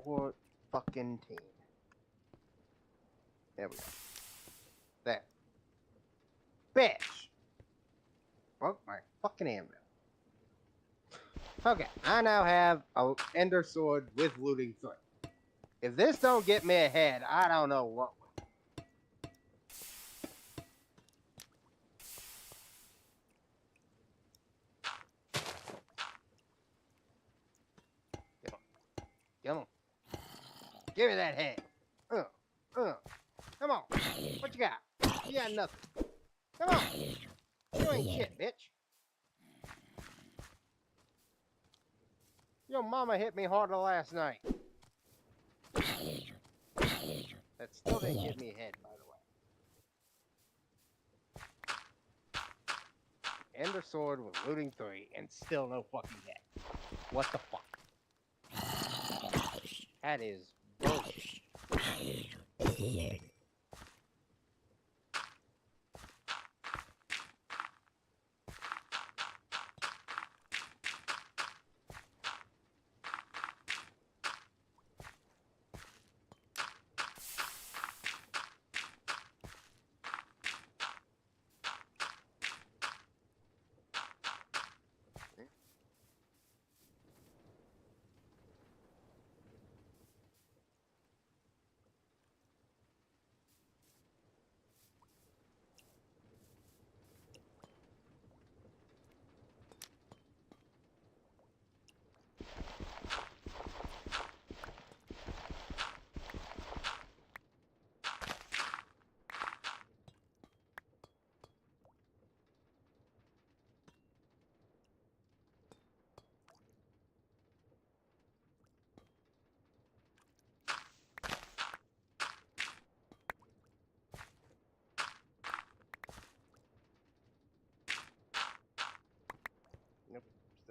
[SPEAKER 5] 4 fucking teen. There we go. There. Bitch! Broke my fucking anvil. Okay, I now have a ender sword with looting 3. If this don't get me ahead, I don't know what will. Come on. Give me that head. Come on. What you got? You got nothing. Come on. You ain't shit, bitch. Your mama hit me harder last night. That still didn't get me ahead, by the way. Ender sword with looting 3 and still no fucking head. What the fuck? That is bullshit.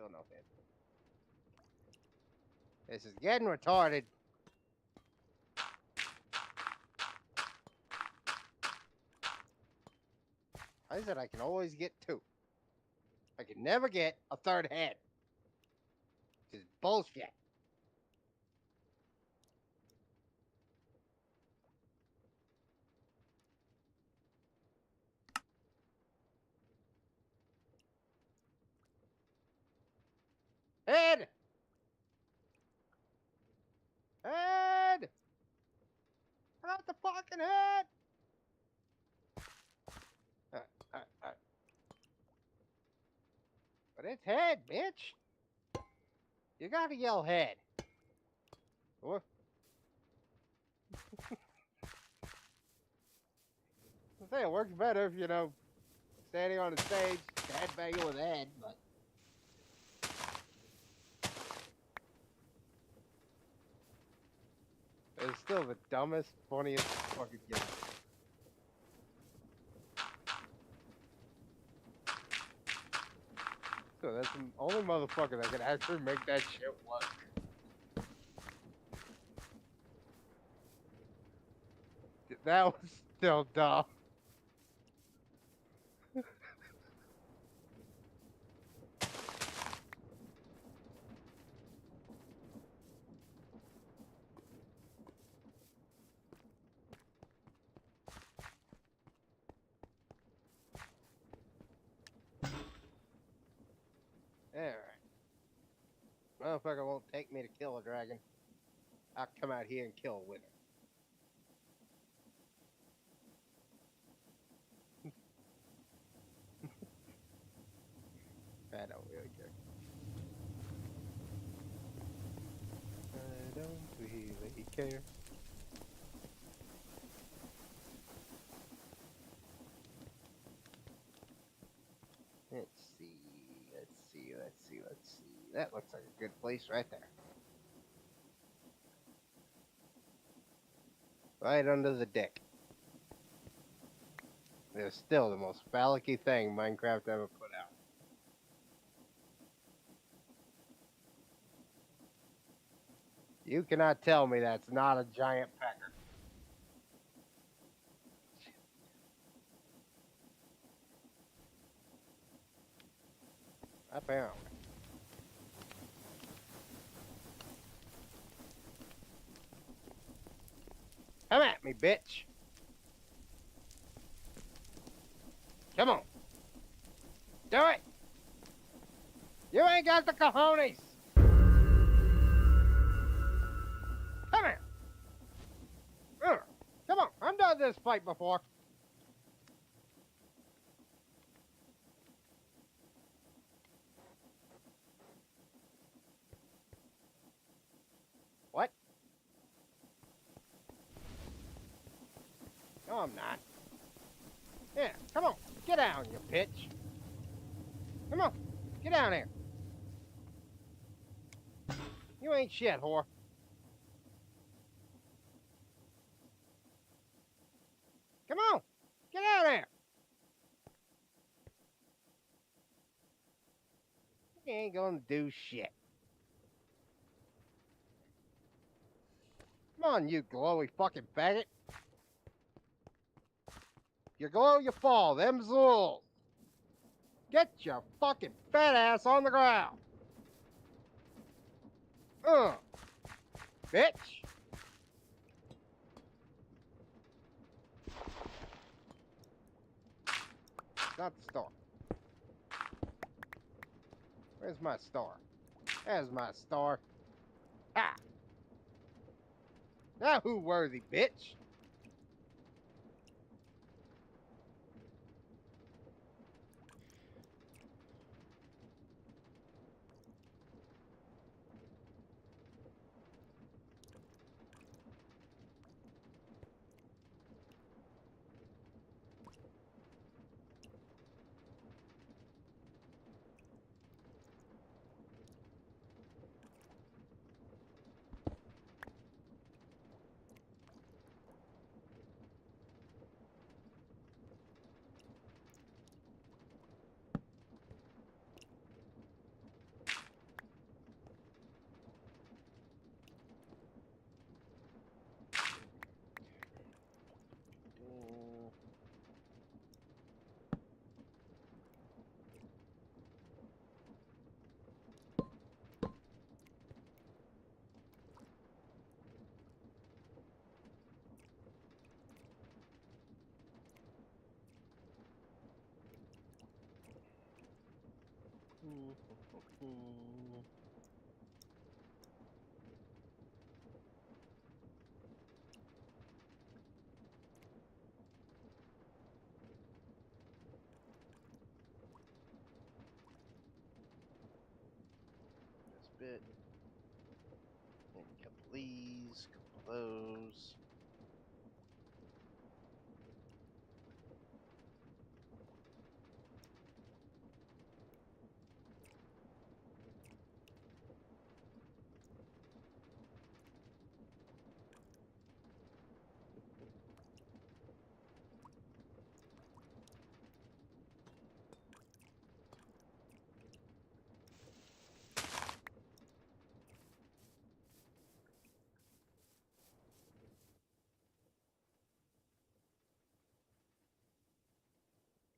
[SPEAKER 5] Still no head. This is getting retarded. I said I can always get 2. I can never get a 3rd head. This is bullshit. Head! Head! I got the fucking head! Alright. But it's head, bitch! You gotta yell head. Or I say it works better if, standing on the stage, headbanging with head, but it's still the dumbest, funniest fucking game. So that's the only motherfucker that can actually make that shit work. That was still dumb. Alright. Motherfucker won't take me to kill a dragon. I'll come out here and kill a winner. I don't really care. I don't really care. Let's see. That looks like a good place right there. Right under the deck. It's still the most phallic-y thing Minecraft ever put out. You cannot tell me that's not a giant pecker. Apparently. Come at me, bitch. Come on. Do it. You ain't got the cojones. Come here. Come on. I've done this fight before. What? No, I'm not. Yeah, come on. Get down, you bitch. Come on. Get down here. You ain't shit, whore. Come on. Get out there. You ain't gonna do shit. Come on, you glowy fucking faggot. You glow, you fall. Them's the rules. Get your fucking fat ass on the ground. Bitch. Not the star. Where's my star? There's my star. Ha! Now who worthy, bitch? Hmm. This bit. And a couple of these, couple of those.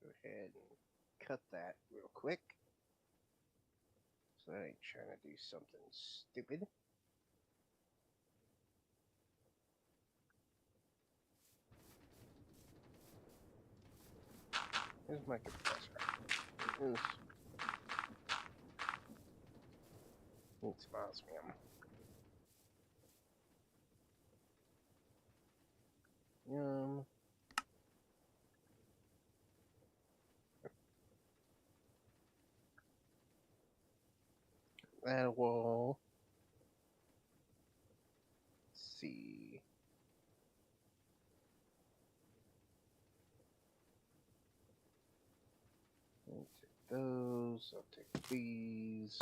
[SPEAKER 5] Go ahead and cut that real quick. So I ain't trying to do something stupid. Here's my compressor. It's osmium. That will see. I'll take those. I'll take these.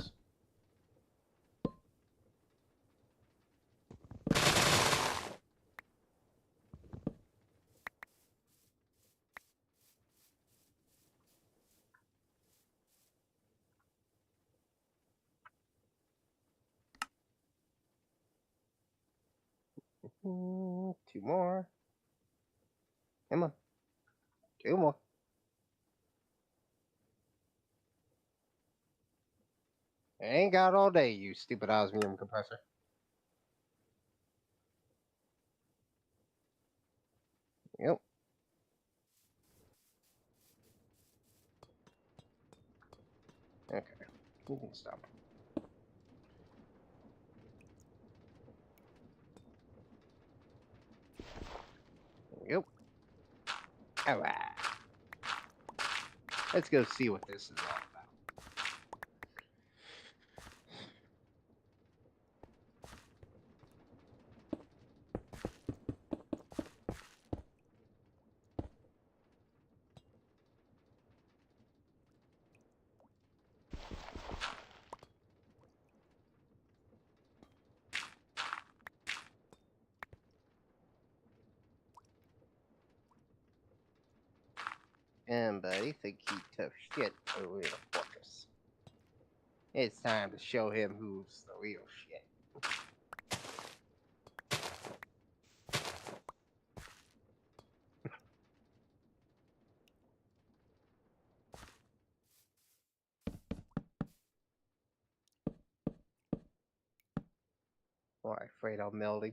[SPEAKER 5] Two more. Come on. Two more. I ain't got all day, you stupid osmium compressor. Yep. Okay. You can stop. Yep. Alright. Let's go see what this is all about. And buddy, think he tough shit, but we're gonna focus. It's time to show him who's the real shit. Why, afraid I'll melt him?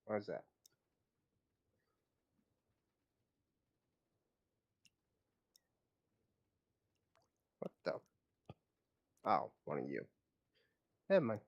[SPEAKER 5] Why's that? What the? Oh, one of you. Never mind.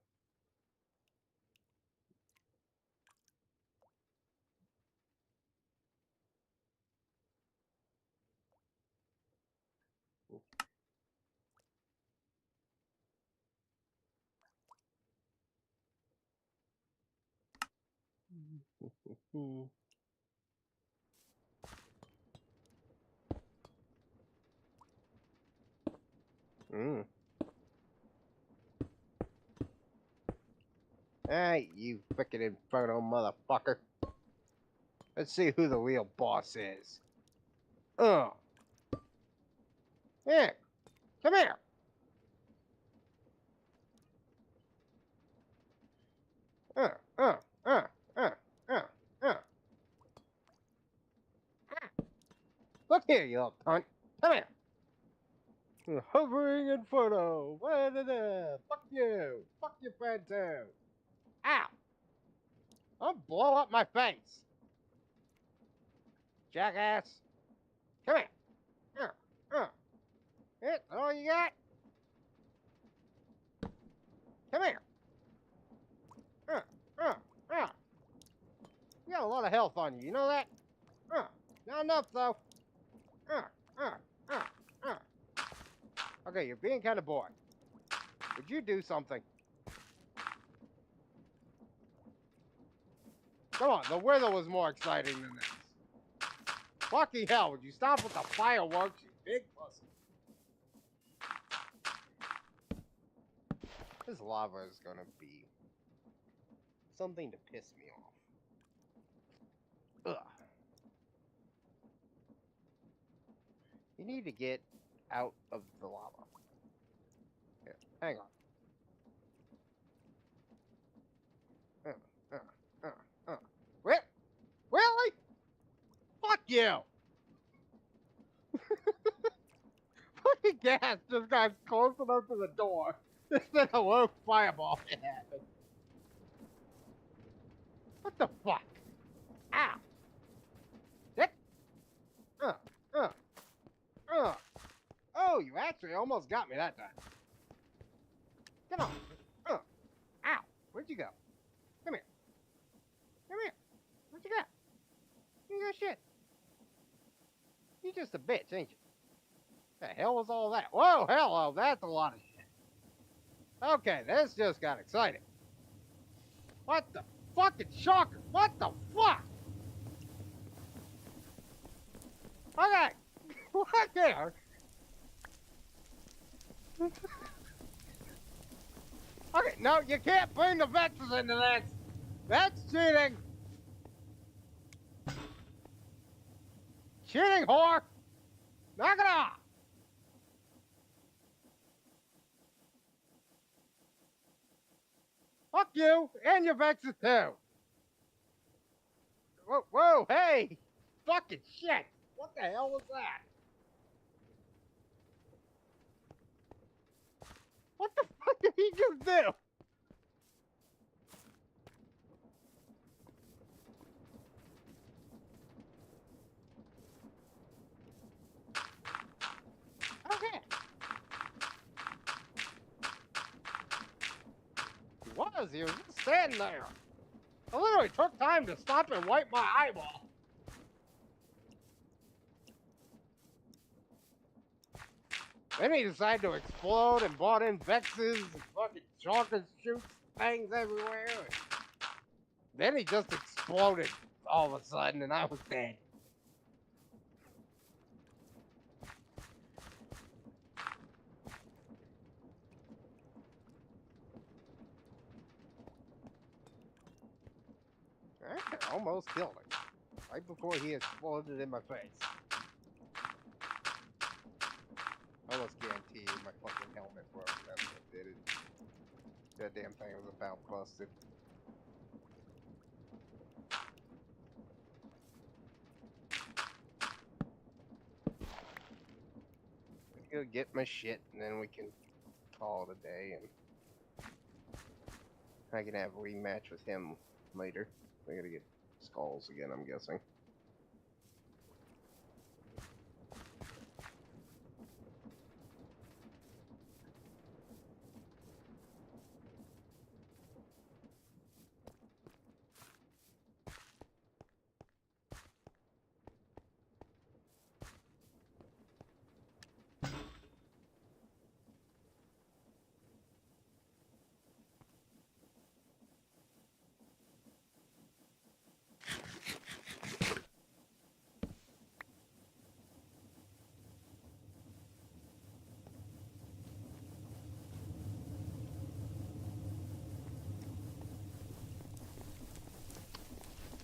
[SPEAKER 5] Mm. Hey, you frickin' infernal motherfucker. Let's see who the real boss is. Oh. Yeah. Come here. uh, uh, uh, uh, uh, uh. Look here, you little cunt. Come here. You're hovering in photo. Fuck you. Fuck your friend too. Ow. Don't blow up my face. Jackass. Come here. That's all you got? Come here. Uh, uh. You got a lot of health on you. You know that? Not enough though. Uh, uh, uh, uh. Okay, you're being kind of bored. Would you do something? Come on, the weather was more exciting than this. Fucking hell, would you stop with the fireworks, you big pussy? This lava is gonna be something to piss me off. Ugh. You need to get out of the lava. Here, hang on. Really? Fuck you! Fucking gas just got close enough to the door. Instead of one fireball it happened. What the fuck? Ow! Dick! Oh, you actually almost got me that time. Come on. Ow! Where'd you go? Come here. Come here. What you got? You got shit. You just a bitch, ain't you? The hell was all that? Whoa, hello, that's a lot of shit. Okay, this just got exciting. What the fucking shocker? What the fuck? Okay, what there? Okay, no, you can't bring the vexes into this. That's cheating. Cheating, whore. Knock it off. Fuck you and your vexes too. Whoa, hey. Fucking shit. What the hell was that? What the fuck did he just do? Okay. He was just standing there. I literally took time to stop and wipe my eyeball. Then he decided to explode and brought in vexes and fucking chocolate shoots things everywhere. Then he just exploded all of a sudden and I was dead. I almost killed him. Right before he exploded in my face. I almost guarantee you my fucking helmet broke. That's what did it. That damn thing was about busted. Go get my shit and then we can call it a day and I can have a rematch with him later. I gotta get skulls again, I'm guessing.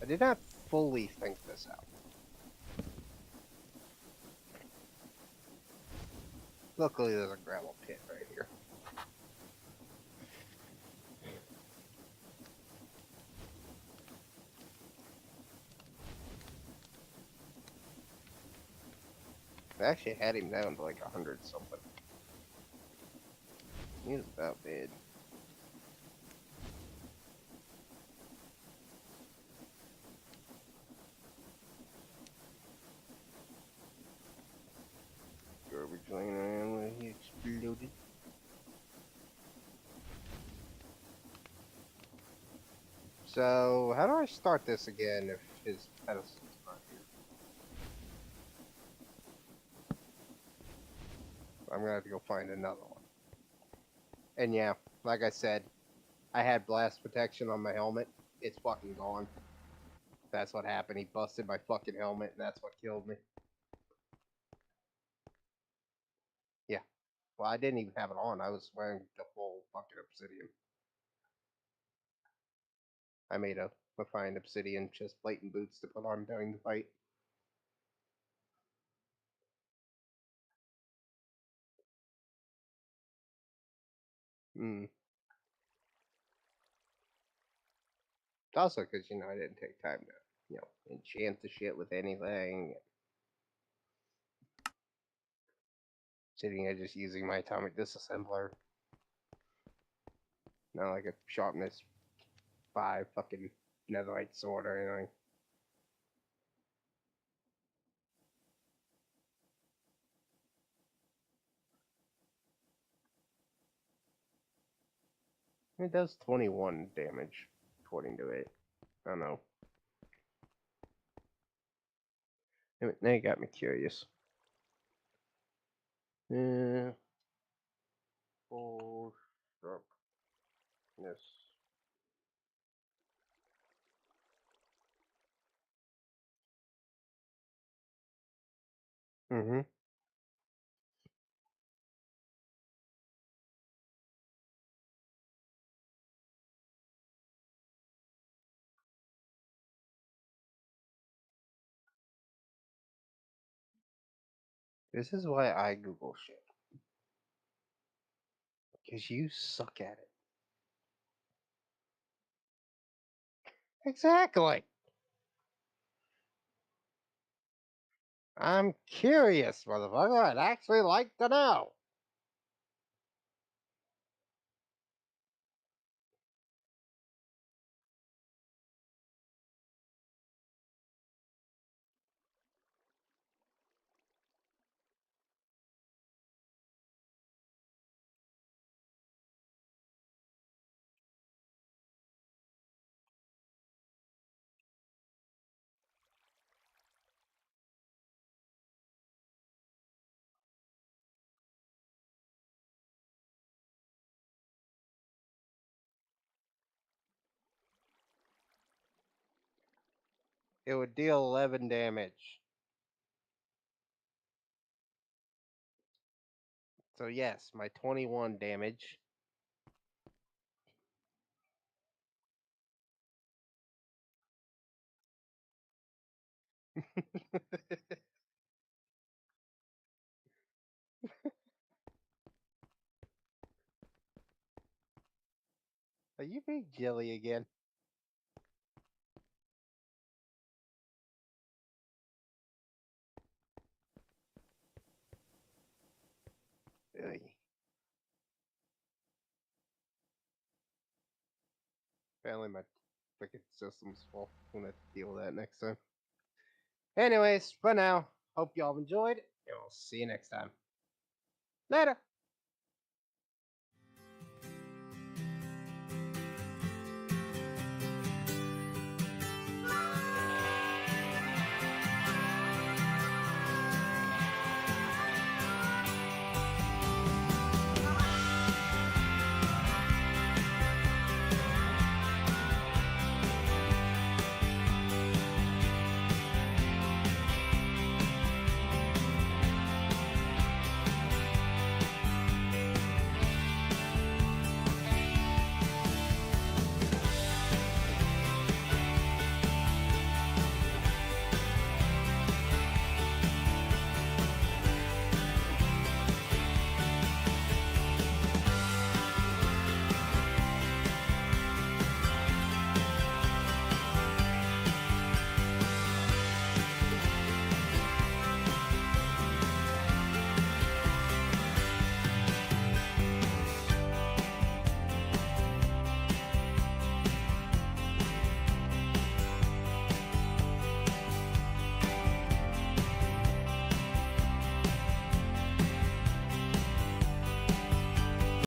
[SPEAKER 5] I did not fully think this out. Luckily there's a gravel pit right here. I actually had him down to like 100 something. He was about dead. Garbage laying around when he exploded. So, how do I start this again if his pedestal's not here? I'm gonna have to go find another one. And yeah, like I said, I had blast protection on my helmet. It's fucking gone. That's what happened. He busted my fucking helmet, and that's what killed me. Yeah. Well, I didn't even have it on. I was wearing the full fucking obsidian. I made a refined obsidian chest plate and boots to put on during the fight. Hmm. Also, because, you know, I didn't take time to, you know, enchant the shit with anything. Sitting here just using my atomic disassembler. Not like a sharpness 5 fucking netherite sword or anything. It does 21 damage, according to it. I don't know. Now you got me curious. Full sharpness. Mm-hmm. This is why I Google shit. Because you suck at it. Exactly. I'm curious, motherfucker. I'd actually like to know. It would deal 11 damage. So yes, my 21 damage. Are you being jelly again? Really? Apparently my freaking system's full. I'm gonna have to deal with that next time. Anyways, for now, hope y'all enjoyed, and we'll see you next time. Later!